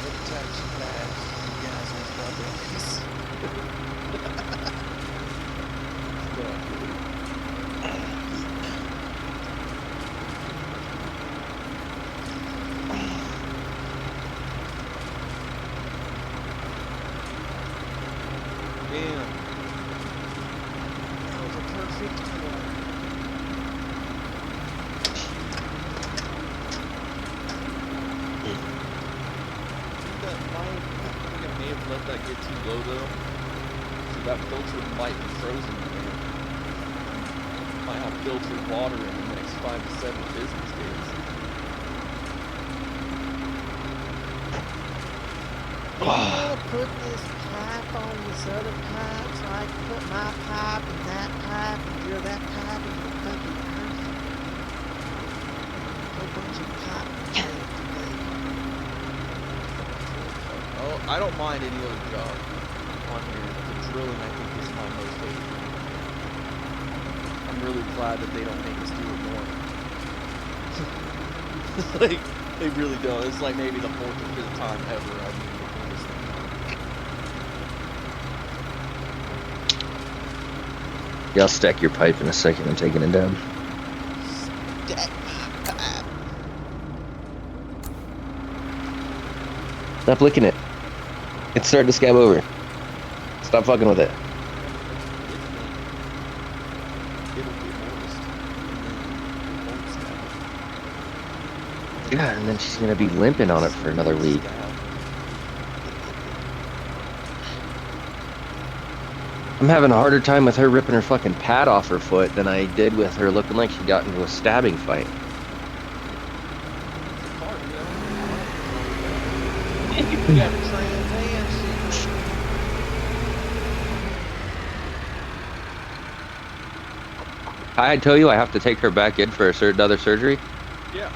S2: Every time she laughs, you guys are brothers. Damn. That was a perfect one. I think I may have let that get too low though. So that filter might be frozen again. Might have filtered water in the next 5 to 7 business days. I'm gonna put this pipe on this other pipe so I can put my pipe in that pipe and drill that pipe in the fucking earth. A whole bunch of pipe today. Oh, I don't mind any other job on here. The drilling, I think, is my most favorite. I'm really glad that they don't make us do it more. Like, they really don't. It's like maybe the 4th or 5th time ever I've been doing this thing.
S1: Yeah, I'll stack your pipe in a second. I'm taking it down.
S2: Stack my pipe.
S1: Stop licking it. It's starting to scab over. Stop fucking with it.
S2: It'll get moist. And then it won't scab.
S1: Yeah, and then she's gonna be limping on it for another week. I'm having a harder time with her ripping her fucking pad off her foot than I did with her looking like she got into a stabbing fight.
S2: You got a trans hand, shit.
S1: I tell you I have to take her back in for another surgery.
S2: Yeah.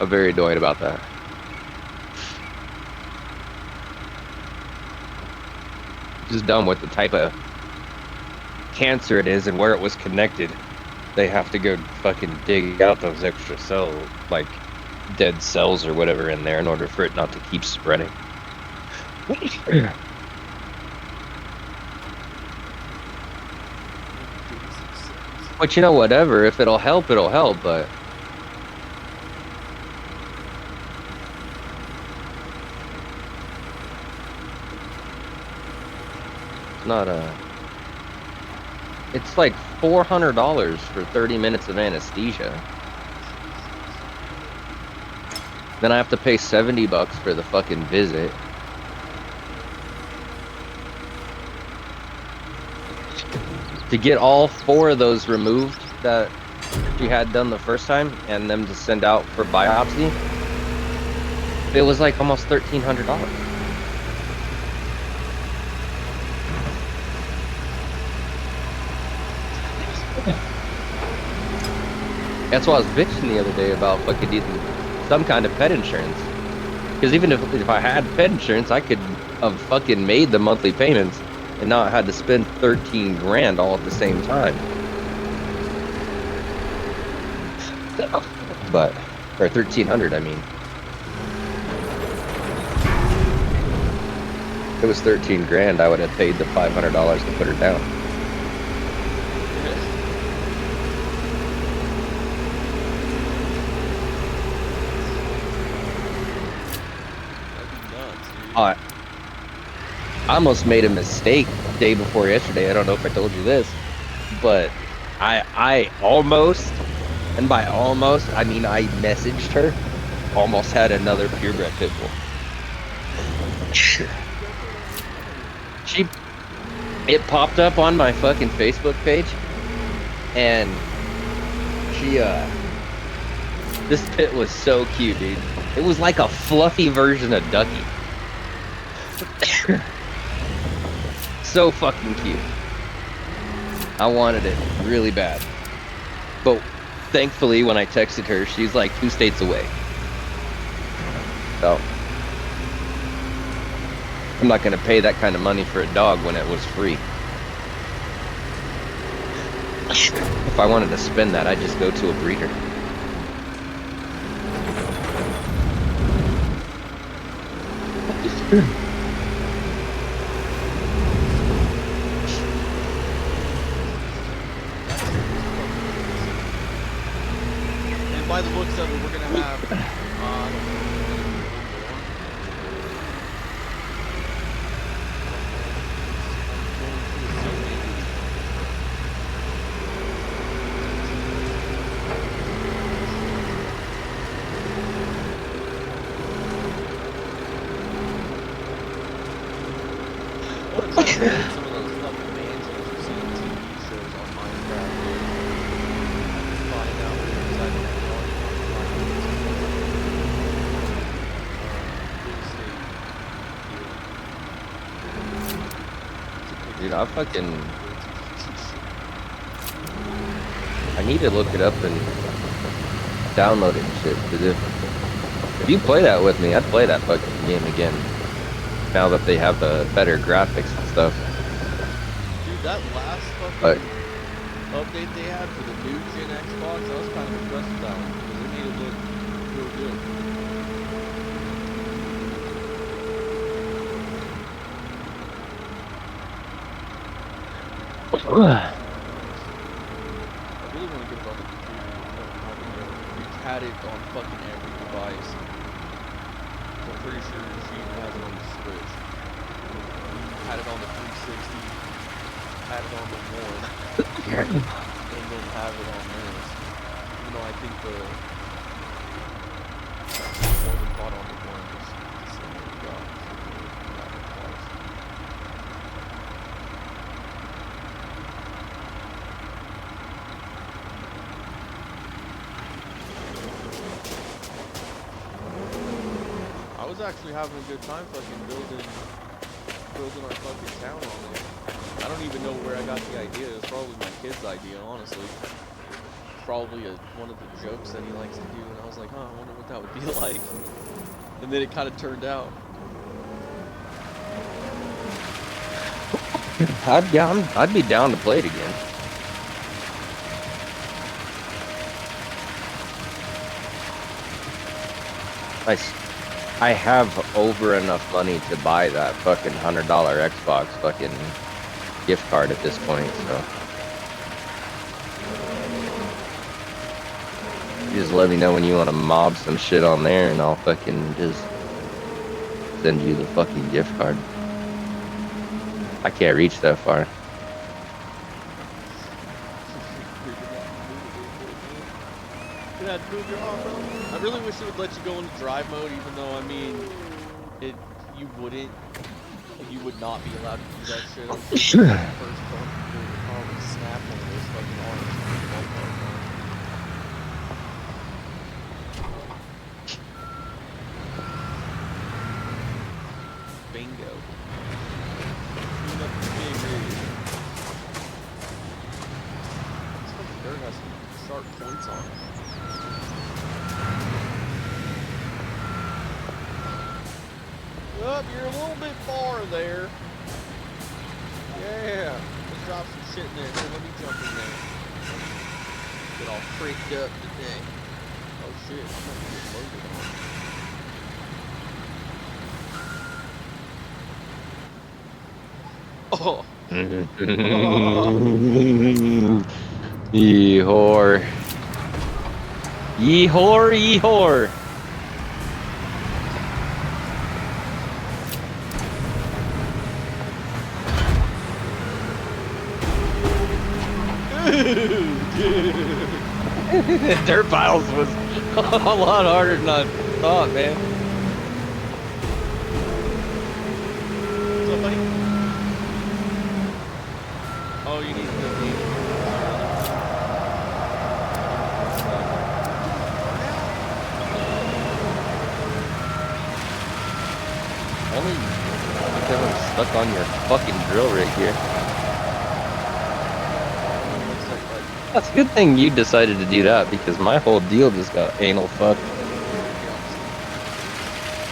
S1: I'm very annoyed about that. Just dumb with the type of cancer it is and where it was connected. They have to go fucking dig out those extra cells, like dead cells or whatever in there in order for it not to keep spreading. But you know, whatever. If it'll help, it'll help, but it's not a... It's like $400 for 30 minutes of anesthesia. Then I have to pay $70 for the fucking visit. To get all 4 of those removed that she had done the first time and them to send out for biopsy, it was like almost $1,300. That's why I was bitching the other day about fucking needing some kind of pet insurance. Because even if I had pet insurance, I could have fucking made the monthly payments and not had to spend 13 grand all at the same time. But, or 1,300, I mean. If it was 13 grand, I would have paid the $500 to put her down. I almost made a mistake the day before yesterday. I don't know if I told you this, but I almost, and by almost, I mean I messaged her, almost had another purebred pit bull. It popped up on my fucking Facebook page, and this pit was so cute, dude. It was like a fluffy version of Ducky. So fucking cute. I wanted it really bad. But thankfully, when I texted her, she's like 2 states away. So I'm not going to pay that kind of money for a dog when it was free. If I wanted to spend that, I'd just go to a breeder.
S2: And by the looks of it, we're gonna have some of those fucking mansions you see on TV shows on Minecraft. Find out where exactly they are.
S1: Dude, I need to look it up and download it and shit. Cause If you play that with me, I'd play that fucking game again. Now that they have the better graphics and stuff.
S2: Dude, that last
S1: But
S2: fucking update they had for the new gen Xbox, I was kind of impressed with that one because it made it look real good. I really want to get it on the computer. We've had it on fucking every device. So I'm pretty sure she has it on the Switch. Had it on the 360, had it on the One, and then have it on this. Even though I think the one we bought on the One was the same one we got. So we got it twice. I was actually having a good time fucking building our fucking town on there. I don't even know where I got the idea. It was probably my kid's idea, honestly. Probably one of the jokes that he likes to do, and I was like, huh, I wonder what that would be like. And then it kind of turned out.
S1: I'd be down to play it again. I have over enough money to buy that fucking $100 Xbox fucking gift card at this point, so. You just let me know when you want to mob some shit on there and I'll fucking just send you the fucking gift card. I can't reach that far.
S2: You had to move your arm, bro. I really wish it would let you go into drive mode, even though, I mean, you would not be allowed to do that shit. I'm sure the first bump, you would probably snap one of those fucking arms. Bingo. Clean up the big rig. This fucking dirt has some sharp points on it. Up, you're a little bit far there. Yeah. Let's drop some shit in there. Here, let me jump in there. Get all freaked up today. Oh shit, I'm gonna get loaded on. Oh.
S1: Yee whore. Yee whore, yee whore. Dirt piles was a lot harder than I thought, man.
S2: What's up, buddy? Oh, you need the
S1: Only because I'm stuck on your fucking drill rig here. That's a good thing you decided to do that because my whole deal just got anal fucked.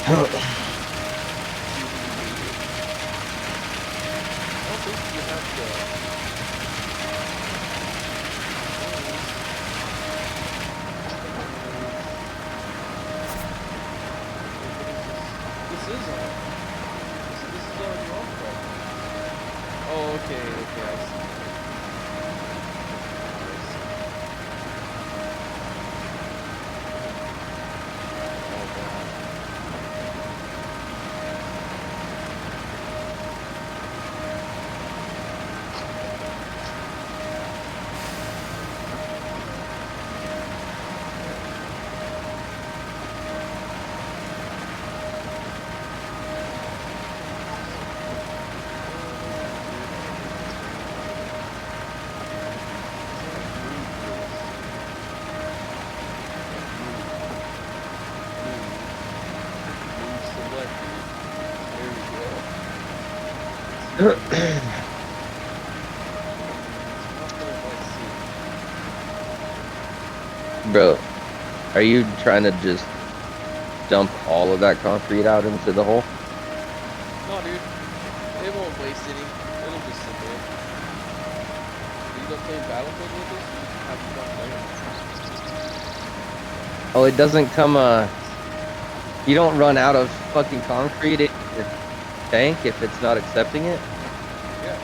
S2: I don't think you have to. This is on. This is already on. Oh, okay, I see.
S1: Bro, are you trying to just dump all of that concrete out into the hole?
S2: No, dude. It won't waste any. It'll just sit there. Are you done playing Battlefield with us? Have you done playing?
S1: Oh, it doesn't come, you don't run out of fucking concrete in your tank if it's not accepting it?
S2: Yeah.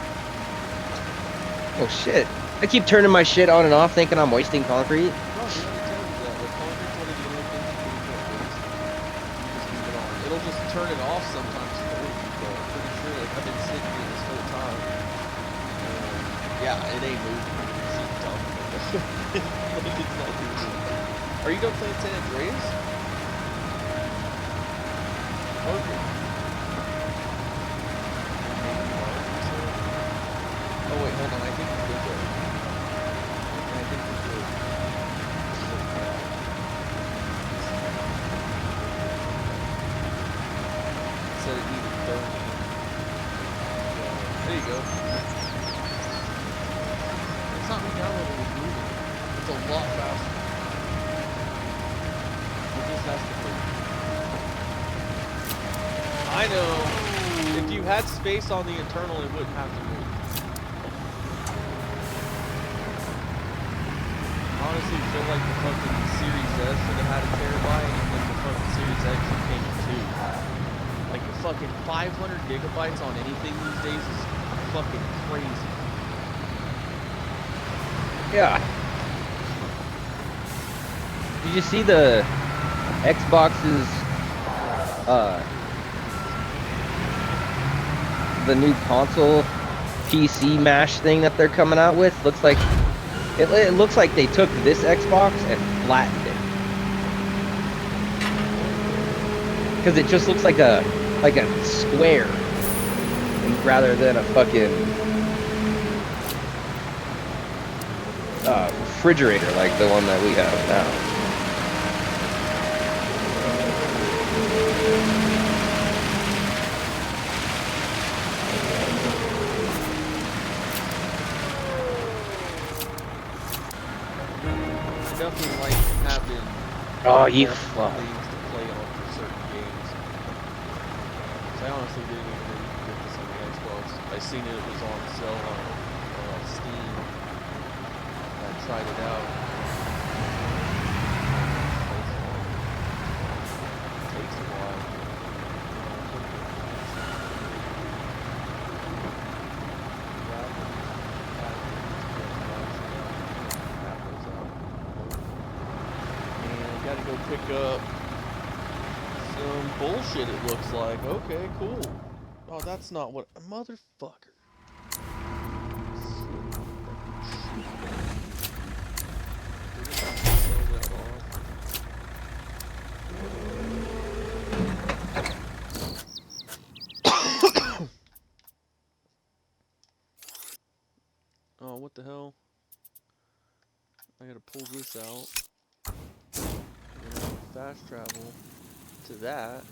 S1: Oh shit. I keep turning my shit on and off thinking I'm wasting concrete.
S2: No, dude, I tell you that. The concrete's one of the only things you can put waste. You just leave it on. It'll just turn it off sometimes for you, but I'm pretty sure, like, I've been sitting here this whole time. Yeah, it ain't moving. She's dumb. Like, it's not moving. Are you done playing San Andreas? Okay. Oh wait, hold on. I think we're good though. I think we're good. It said it needed 30. There you go. It's not re-downloading, it's moving. It's a lot faster. It just has to move. I know. If you had space on the internal, it wouldn't have to move. Honestly, feel like the fucking Series S should have had a terabyte, and then the fucking Series X came in 2. Like, the fucking 500 gigabytes on anything these days is fucking crazy.
S1: Yeah. Did you see the Xbox's, the new console PC mash thing that they're coming out with? Looks like it looks like they took this Xbox and flattened it, because it just looks like a square rather than a fucking refrigerator like the one that we have now.
S2: Definitely like having
S1: Oh, you
S2: multiple
S1: fuck.
S2: things to play on for certain games. 'Cause I honestly didn't even know you could get this on the Xbox. I seen it was on sale on Steam. I tried it out. It takes a while. Gotta go pick up some bullshit, it looks like. Okay, cool. Oh, that's not what... Motherfucker. Oh, what the hell? I gotta pull this out. Fast travel to that,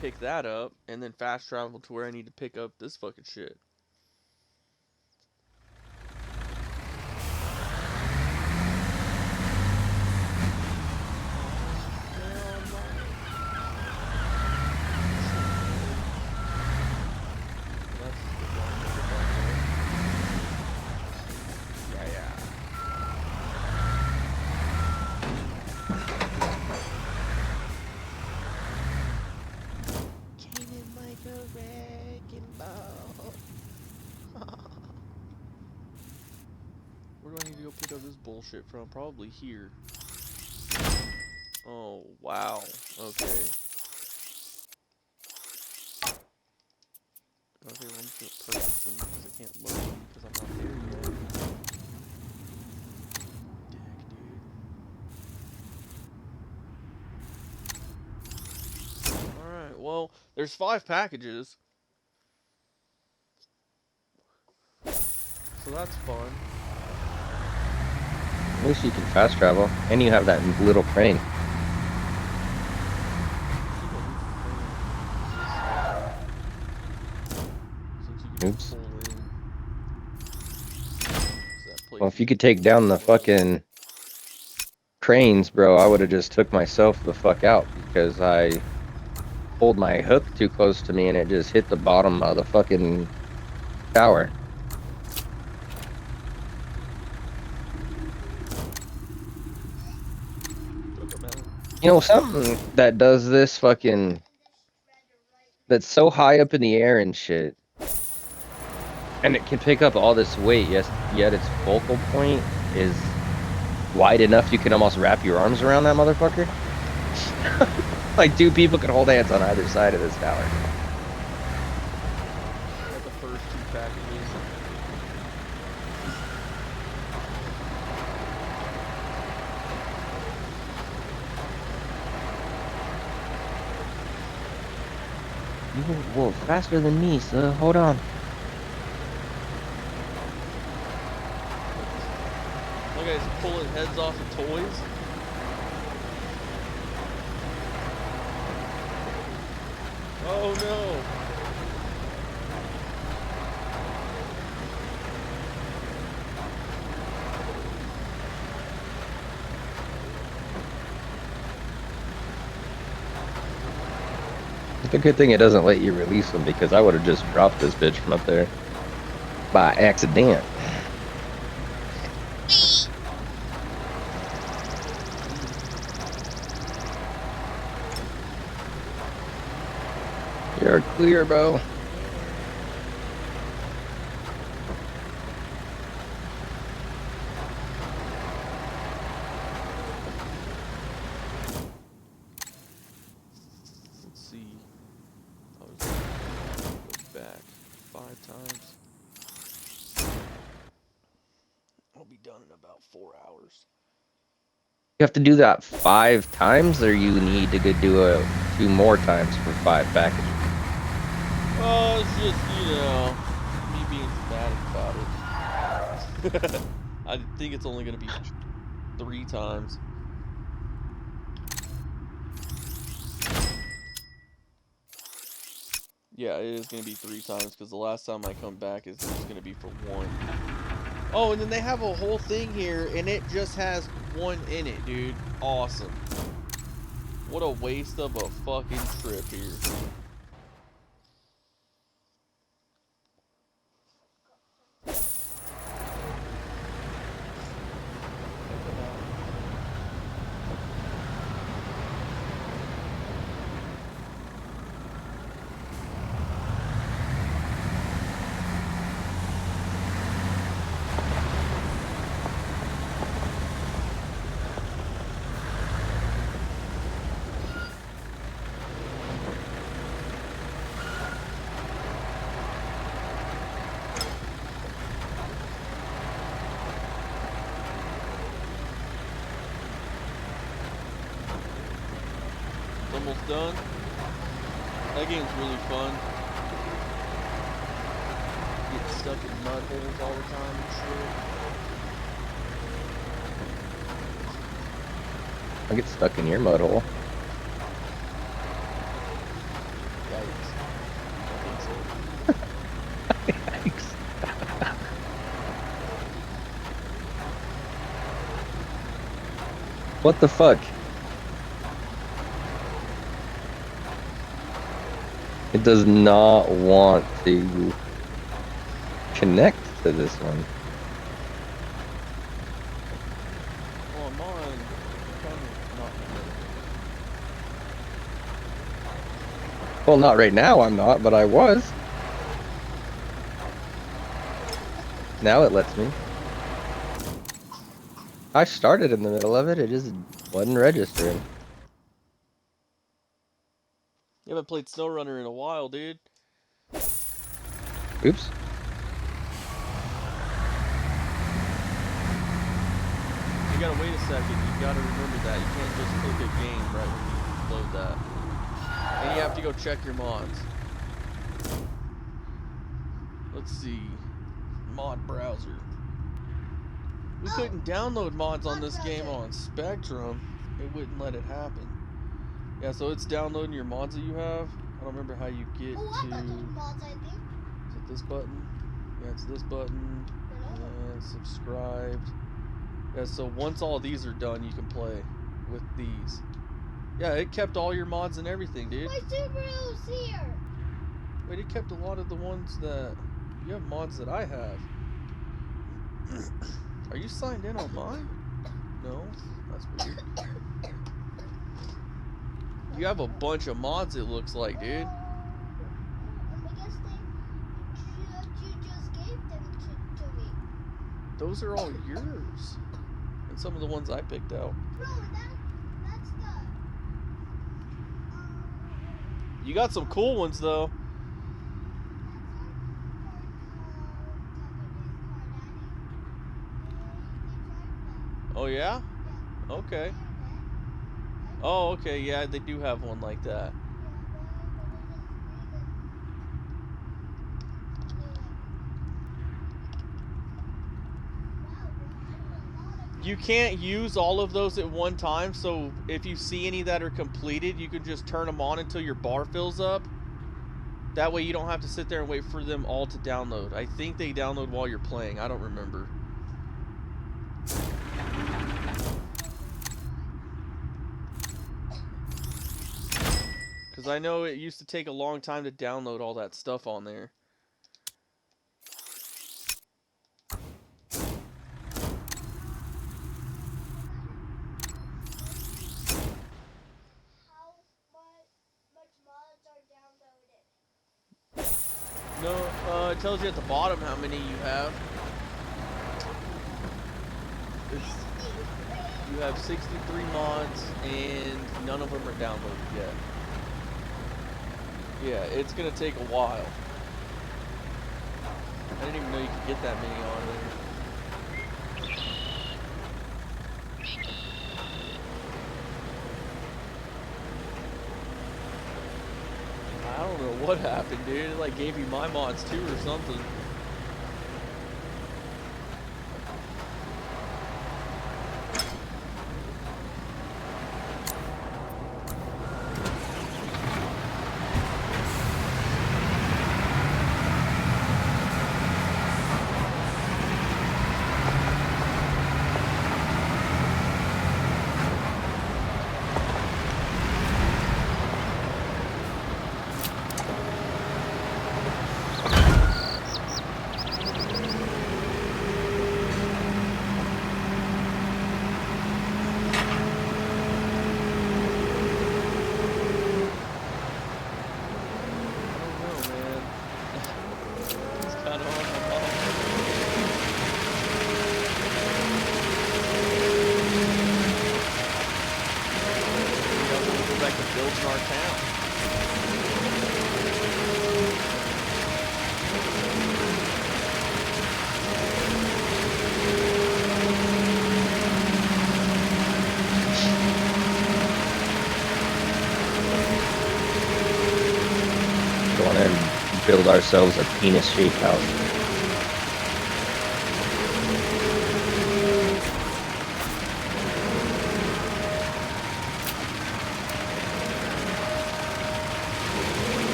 S2: pick that up, and then fast travel to where I need to pick up this fucking shit. Where do I need to go pick up this bullshit from? Probably here. Oh, wow. Okay. Okay, well, I'm just gonna purchase them because I can't load them because I'm not there yet. Dick, dude. Alright, well, there's 5 packages. So that's fun.
S1: At least you can fast travel, and you have that little crane. Oops. Well, if you could take down the fucking cranes, bro, I would have just took myself the fuck out because I pulled my hook too close to me and it just hit the bottom of the fucking tower. You know, something that does this fucking, that's so high up in the air and shit, and it can pick up all this weight, yes, yet its focal point is wide enough you can almost wrap your arms around that motherfucker. Like 2 people can hold hands on either side of this tower.
S2: Got the first 2 packages.
S1: Whoa, faster than me, so hold on.
S2: Look at guys pulling heads off of toys. Oh no!
S1: It's a good thing it doesn't let you release them because I would have just dropped this bitch from up there by accident. You're clear, bro.
S2: Let's see. I was go back 5 times. I'll be done in about 4 hours.
S1: You have to do that 5 times, or you need to go do it 2 more times for 5 packages?
S2: Oh, it's just, you know, me being dramatic about it. I think it's only going to be 3 times. Yeah, it is going to be 3 times, because the last time I come back is just going to be for 1. Oh, and then they have a whole thing here, and it just has 1 in it, dude. Awesome. What a waste of a fucking trip here. Almost done. That game's really fun. Get stuck in mud holes all the time and shit.
S1: I get stuck in your mud hole.
S2: Yikes. I think so.
S1: Yikes. What the fuck? It does not want to connect to this one.
S2: Well, I'm on. Kind of not
S1: Well, not right now, I'm not, but I was. Now it lets me. I started in the middle of it, it just wasn't registering.
S2: You haven't played SnowRunner in a while, dude.
S1: Oops.
S2: You gotta wait a second. You gotta remember that. You can't just click a game right when you load that. And you have to go check your mods. Let's see. Mod browser. We couldn't download mods on this game on Spectrum. It wouldn't let it happen. Yeah, so it's downloading your mods that you have. I don't remember how you get to...
S4: mods, I think.
S2: Is it this button? Yeah, it's this button. And subscribed. Yeah, so once all these are done, you can play with these. Yeah, it kept all your mods and everything, dude.
S4: My Subaru's here.
S2: Wait, it kept a lot of the ones that... You have mods that I have. Are you signed in on mine? No? That's weird. You have a bunch of mods, it looks like, dude.
S4: I guess you just gave them to me.
S2: Those are all yours. And some of the ones I picked out.
S4: Bro, that's the...
S2: You got some cool ones, though. Oh, yeah? Okay. Oh, okay, yeah, they do have one like that. You can't use all of those at one time, so if you see any that are completed, you can just turn them on until your bar fills up. That way you don't have to sit there and wait for them all to download. I think they download while you're playing. I don't remember. Because I know it used to take a long time to download all that stuff on there. No, it tells you at the bottom how many you have. You have 63 mods, and none of them are downloaded yet. Yeah, it's gonna take a while. I didn't even know you could get that many on there. I don't know what happened, dude. It like gave you my mods too or something.
S1: Build ourselves a penis-shaped house.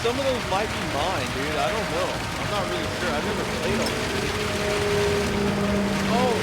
S2: Some of those might be mine, dude. I don't know. I'm not really sure. I've never played on them. Oh.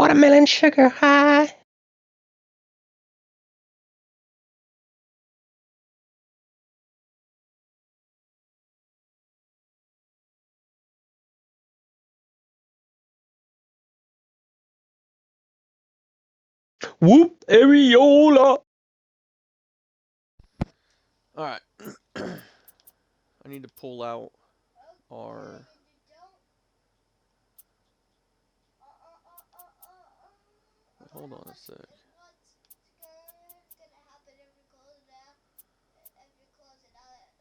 S1: Watermelon sugar high. Whoop areola.
S2: All right. I need to pull out our. Hold on a sec.
S4: What's gonna happen if we close it out? If we close it out,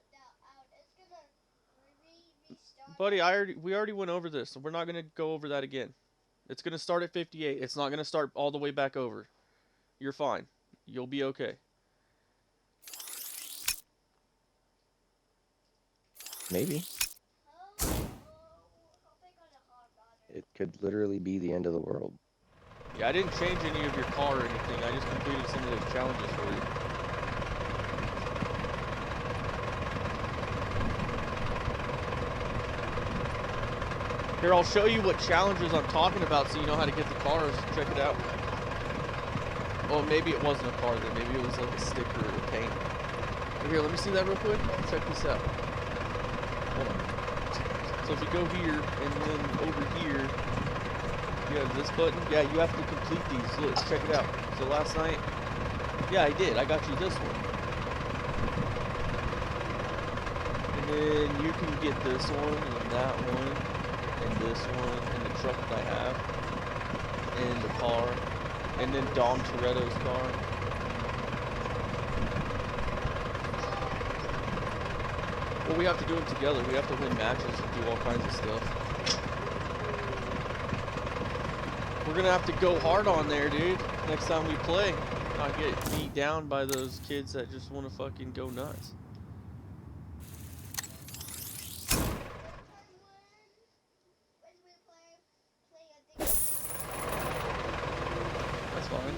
S4: it's gonna restart.
S2: Buddy, we already went over this, so we're not gonna go over that again. It's gonna start at 58. It's not gonna start all the way back over. You're fine. You'll be okay.
S1: Maybe.
S4: Hope I got a hot water.
S1: It could literally be the end of the world.
S2: Yeah, I didn't change any of your car or anything. I just completed some of those challenges for you. Here, I'll show you what challenges I'm talking about so you know how to get the cars. Check it out. Oh, maybe it wasn't a car then. Maybe it was like a sticker or a paint. Here, let me see that real quick. Check this out. Hold on. So if you go here and then over here, you have this button. Yeah, you have to complete these. Look, check it out. So last night, yeah, I did. I got you this one. And then you can get this one and that one and this one and the truck that I have and the car and then Dom Toretto's car. Well, we have to do them together. We have to win matches and do all kinds of stuff. We're gonna have to go hard on there, dude. Next time we play, not get beat down by those kids that just want to fucking go nuts.
S4: When we play, I think.
S2: That's fine.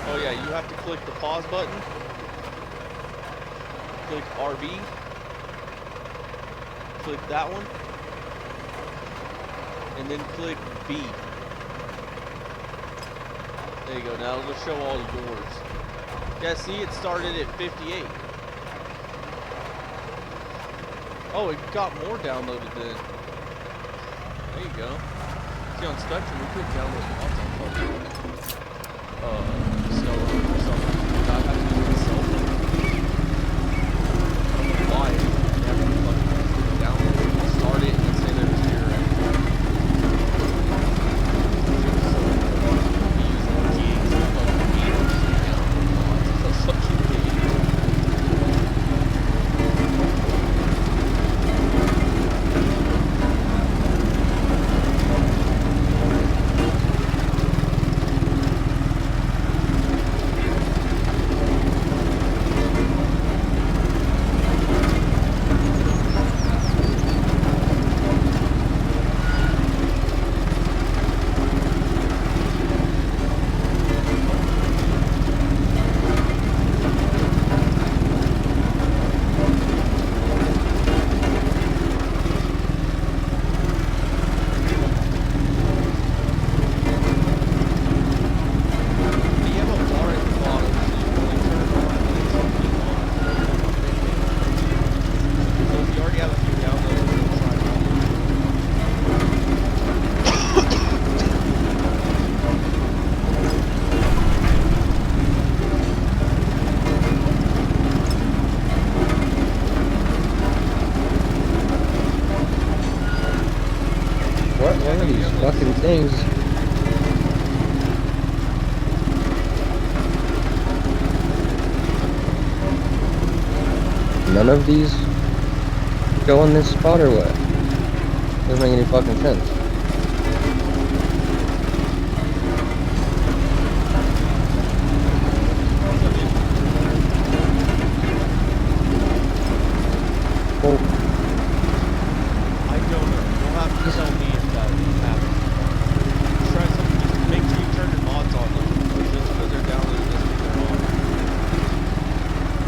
S2: Oh yeah, you have to click the pause button. Click RB. Click that one. And then click B. There you go. Now it'll show all yours. Yeah, see, it started at 58. Oh, it got more downloaded then. There you go. See, on Spectrum, we could download lots of fucking I have to do it myself. I don't know why. Never fucking download it. I'll start it and then say there's zero.
S1: none of these go in this spot or what? Doesn't make any fucking sense. Well,
S2: I don't know. You'll have to tell me if that happens. Try something. Just make sure you turn your mods on though. Just because they're downloaded doesn't mean they're on.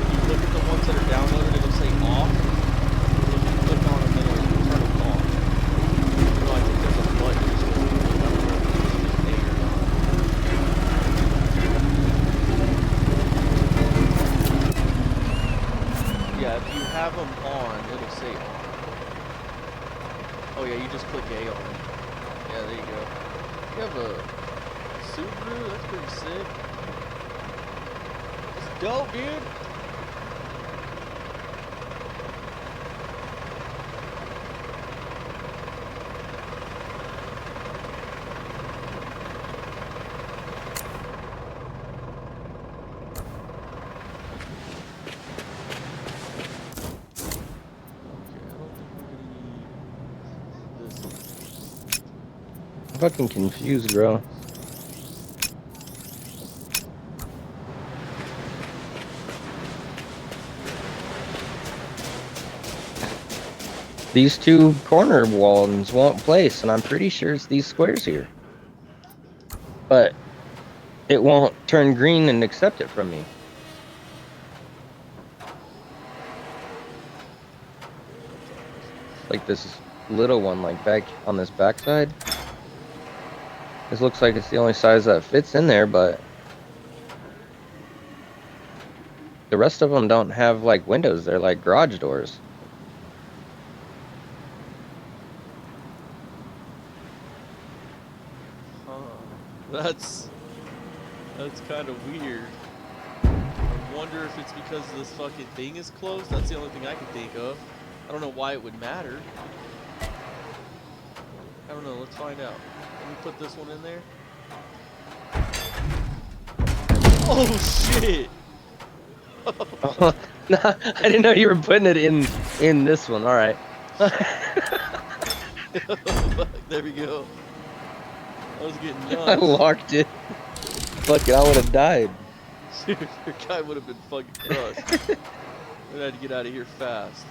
S2: When you look at the ones that are downloaded, it'll say off. So if you click on them, it'll turn them on. You know, I think there's a button you're supposed to click. I don't know if it's just A or not. Yeah, if you have them on, it'll say on. Oh yeah, you just click A on it. Yeah, there you go. You have a Subaru? That's pretty sick. It's dope, dude.
S1: I'm fucking confused, bro. These two corner ones won't place, and I'm pretty sure it's these squares here. But it won't turn green and accept it from me. Like this little one, like back on this backside. This looks like it's the only size that fits in there, but the rest of them don't have like windows. They're like garage doors.
S2: Huh. That's kind of weird. I wonder if it's because this fucking thing is closed. That's the only thing I can think of. I don't know why it would matter. I don't know. Let's find out. Let me put this one in there. Oh shit!
S1: No, I didn't know you were putting it in this one. All right.
S2: There we go. I was getting
S1: I
S2: nuts.
S1: locked it. Fuck it, I would have died.
S2: Dude, your guy would have been fucking crushed. We had to get out of here fast.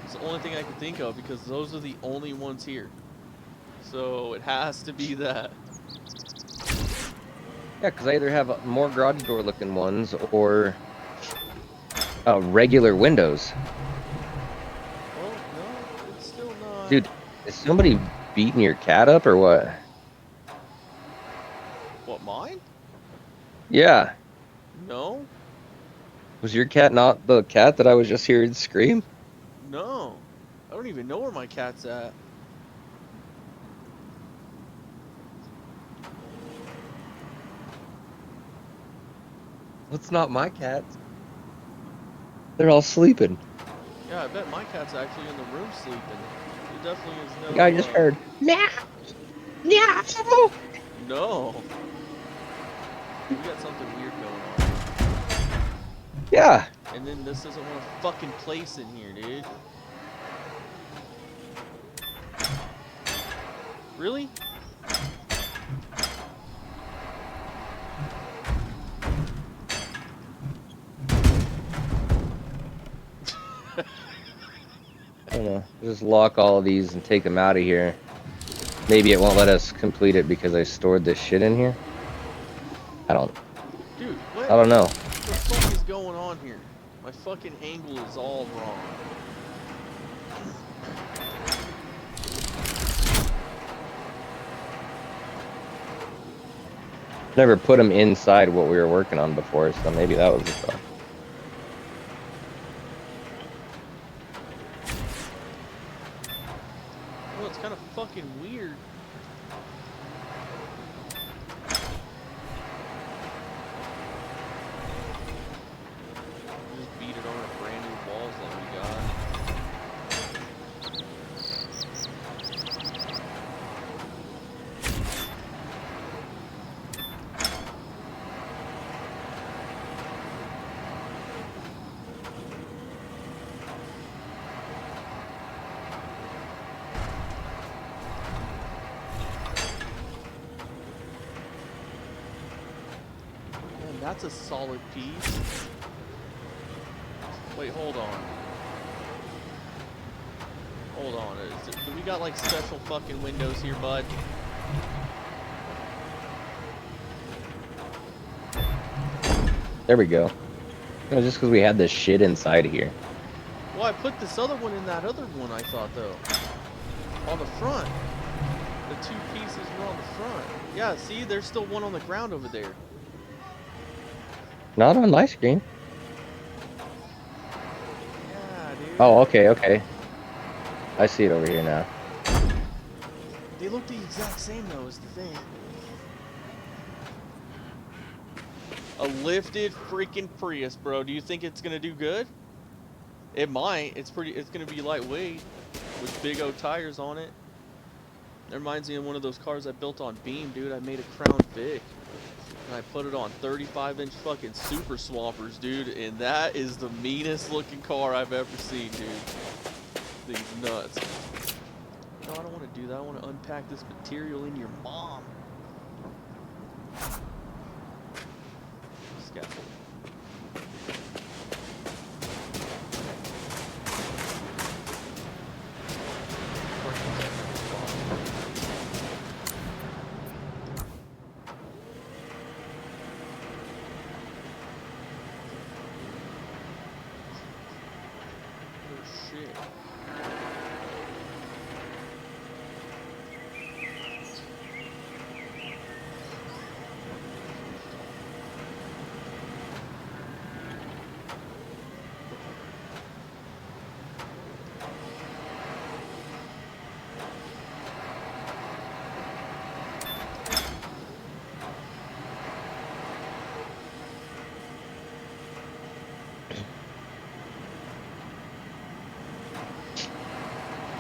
S2: It's the only thing I can think of because those are the only ones here. So it has to be that.
S1: Yeah, because I either have more garage door looking ones or regular windows.
S2: Well, no, it's still not.
S1: Dude, is somebody beating your cat up or what?
S2: What, mine?
S1: Yeah.
S2: No.
S1: Was your cat not the cat that I was just hearing scream?
S2: No. I don't even know where my cat's at.
S1: It's not my cat. They're all sleeping.
S2: Yeah, I bet my cat's actually in the room sleeping. It definitely is no.
S1: I just heard meow, meow.
S2: No. We got something weird going on.
S1: Yeah.
S2: And then this doesn't want to fucking place in here, dude. Really?
S1: I don't know. Just lock all of these and take them out of here. Maybe it won't let us complete it because I stored this shit in here.
S2: Dude, what
S1: I don't know.
S2: the fuck is going on here? My fucking angle is all wrong.
S1: Never put them inside what we were working on before, so maybe that was the problem.
S2: Well, it's kind of fucking weird. Just beat it on our brand new walls that we got. That's a solid piece. Wait, hold on. Hold on. Do we got like special fucking windows here, bud?
S1: There we go. No, just because we had this shit inside here.
S2: Well, I put this other one in that other one, I thought, though. On the front. The two pieces were on the front. Yeah, see? There's still one on the ground over there.
S1: Not on my screen.
S2: Yeah, dude.
S1: Oh, okay, okay. I see it over here now.
S2: They look the exact same, though, is the thing. A lifted freaking Prius, bro. Do you think it's gonna do good? It might. It's gonna be lightweight with big old tires on it. It reminds me of one of those cars I built on Beam, dude. I made a Crown Vic. And I put it on 35-inch fucking Super Swampers, dude. And that is the meanest looking car I've ever seen, dude. These nuts. No, I don't want to do that. I want to unpack this material in your mom. Scaffold. Oh shit.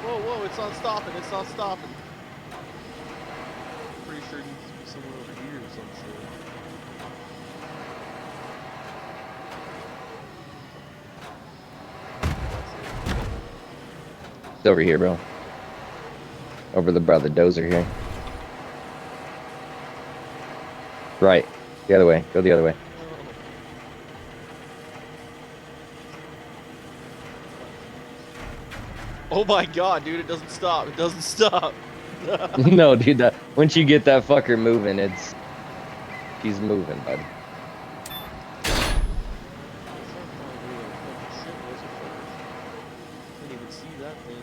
S2: Whoa, whoa, it's not stopping, it's not stopping. Pretty sure it needs to be somewhere over here or some shit.
S1: It's over here, bro. Over the dozer here. Right. The other way. Go the other way.
S2: Oh my god, dude, it doesn't stop. It doesn't stop.
S1: No, dude, that once you get that fucker moving, he's moving, bud.
S2: Can't even see that thing.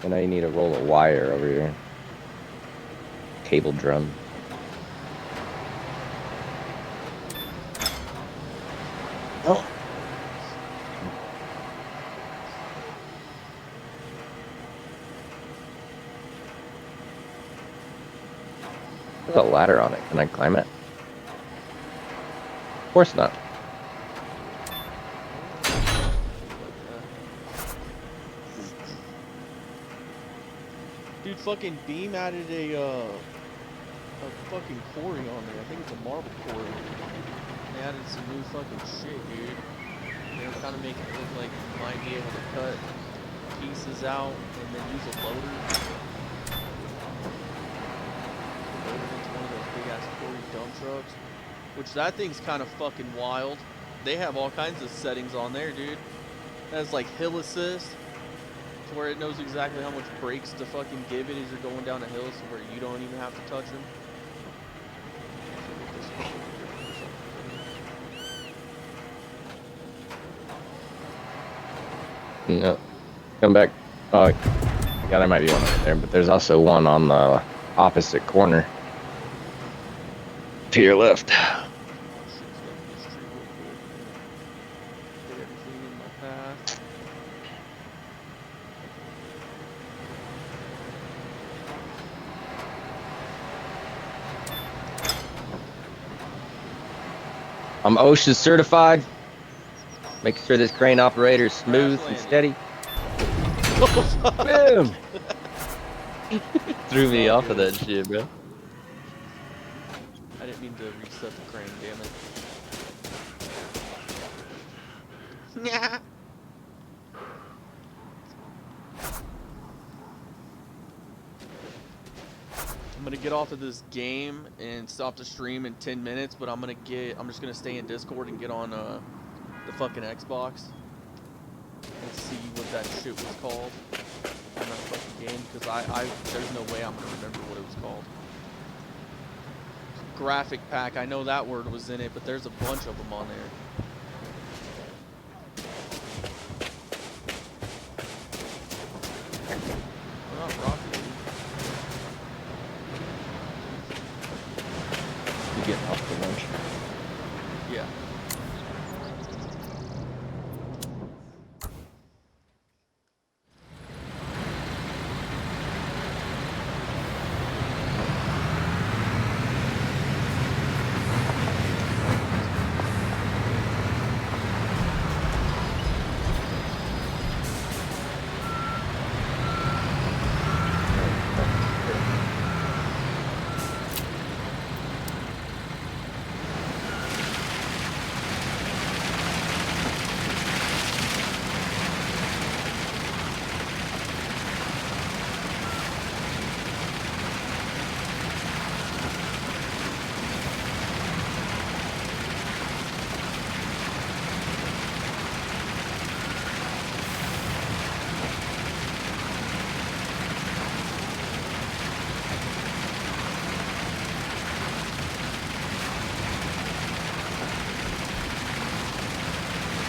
S1: And now you need a roll of wire over here. Cable drum. Oh. There's a ladder on it. Can I climb it? Of course not.
S2: Dude, fucking Beam added a fucking quarry on there. I think it's a marble quarry. They added some new fucking shit, dude. They were kind of making it look like you might be able to cut pieces out and then use a loader. Load it into one of those big ass quarry dump trucks. Which that thing's kind of fucking wild. They have all kinds of settings on there, dude. It has like hill assist, to where it knows exactly how much brakes to fucking give it as you're going down a hill, so where you don't even have to touch them.
S1: No. Come back. Oh, God, there might be one over there, but there's also one on the opposite corner. To your left. I'm OSHA certified. Make sure this crane operator is smooth and steady. Boom! Threw me off of that shit, bro.
S2: I didn't mean to reset the crane, damn it. Nah. I'm gonna get off of this game and stop the stream in 10 minutes, but I'm just gonna stay in Discord and get on the fucking Xbox and see what that shit was called on that fucking game, because there's no way I'm gonna remember what it was called. Graphic pack, I know that word was in it, but there's a bunch of them on there. Well, not Rocket League.
S1: You getting off the lunch?
S2: Yeah.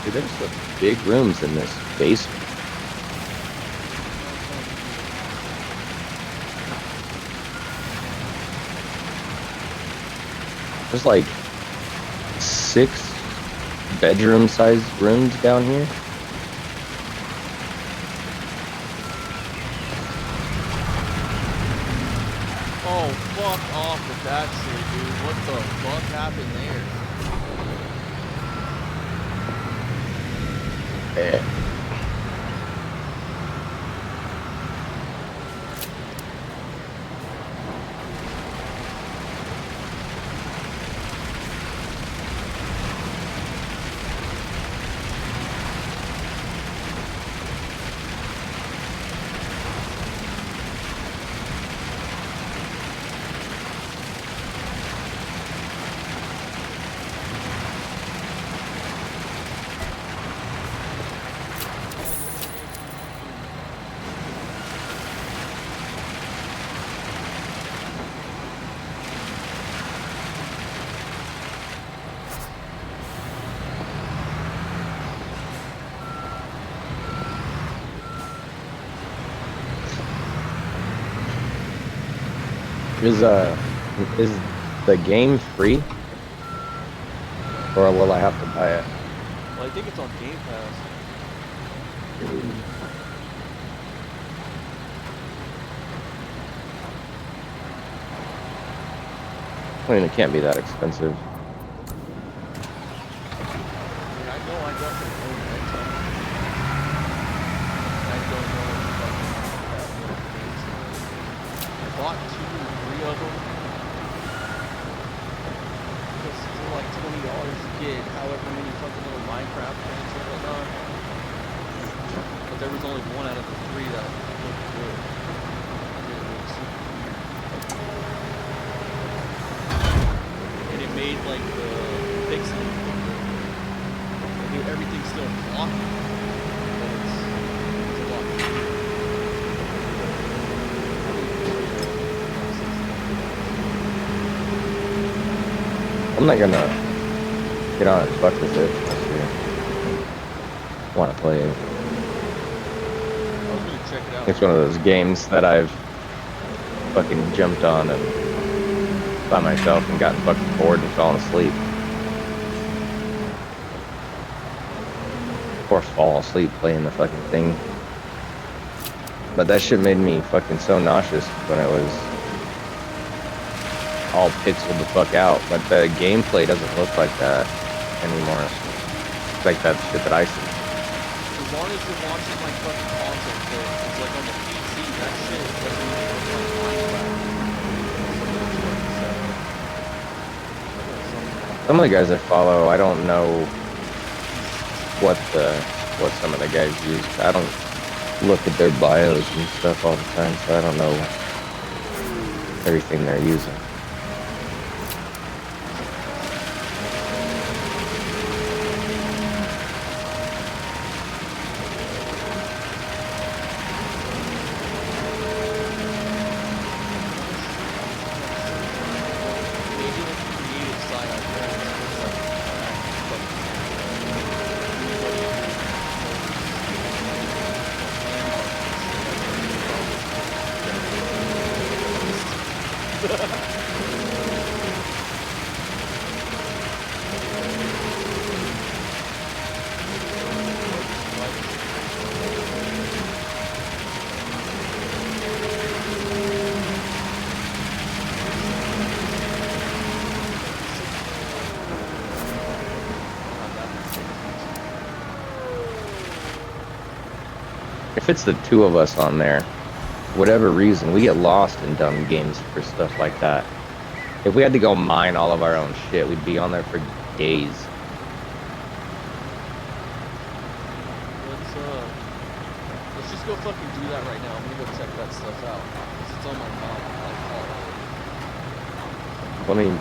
S1: Dude, there's some big rooms in this basement. There's like 6 bedroom-sized rooms down here.
S2: Oh, fuck off with that shit, dude. What the fuck happened there?
S1: Yeah. Is the game free? Or will I have to buy it?
S2: Well, I think it's on Game Pass.
S1: I mean, it can't be that expensive.
S2: I mean, I know I definitely own XCOM. I don't know what the fucking games are. I bought 2 or 3 of them. Because for like $20 to get however many fucking little Minecraft games and whatnot. But there was only one out of the 3 that looked good. It looked super weird. And it made like the pixeling look good. Like, everything's still blocky, but it's a lot cleaner.
S1: I'm not gonna get on and fuck with it. I want to play it.
S2: I was gonna check it out.
S1: It's one of those games that I've fucking jumped on and by myself and gotten fucking bored and fallen asleep. Or fall asleep playing the fucking thing. But that shit made me fucking so nauseous when it was all pixeled the fuck out. But the gameplay doesn't look like that anymore. It's like that shit that I see.
S2: As long as you're watching like fucking console clips, it's like on the PC, that shit doesn't even look like Minecraft.
S1: Some of the guys I follow, I don't know what some of the guys use. I don't look at their bios and stuff all the time, so I don't know everything they're using.
S2: Maybe like a creative side out there. It's like,
S1: If it's the two of us on there, whatever reason, we get lost in dumb games for stuff like that. If we had to go mine all of our own shit, we'd be on there for days.
S2: let's just go fucking do that right now. I'm gonna go check that stuff out. 'Cause it's on my mind. Like,
S1: Let me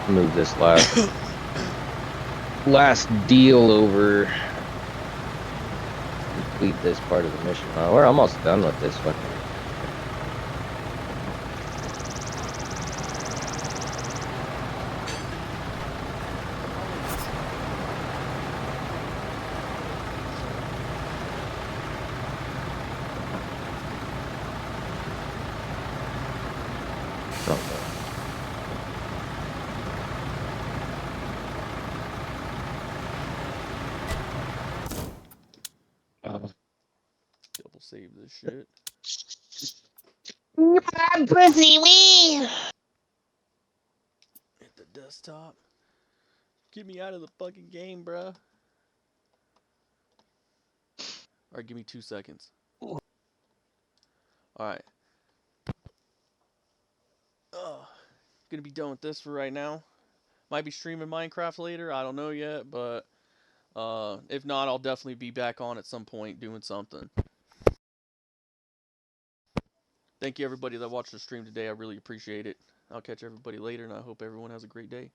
S1: move this last deal over. Complete this part of the mission. We're almost done with this fucking.
S2: double save this shit.
S1: Pussy wee.
S2: Hit the desktop. Get me out of the fucking game, bruh. Alright, give me 2 seconds. Alright. Gonna be done with this for right now. Might be streaming Minecraft later, I don't know yet, but if not, I'll definitely be back on at some point doing something. Thank you everybody that watched the stream today, I really appreciate it. I'll catch everybody later, and I hope everyone has a great day.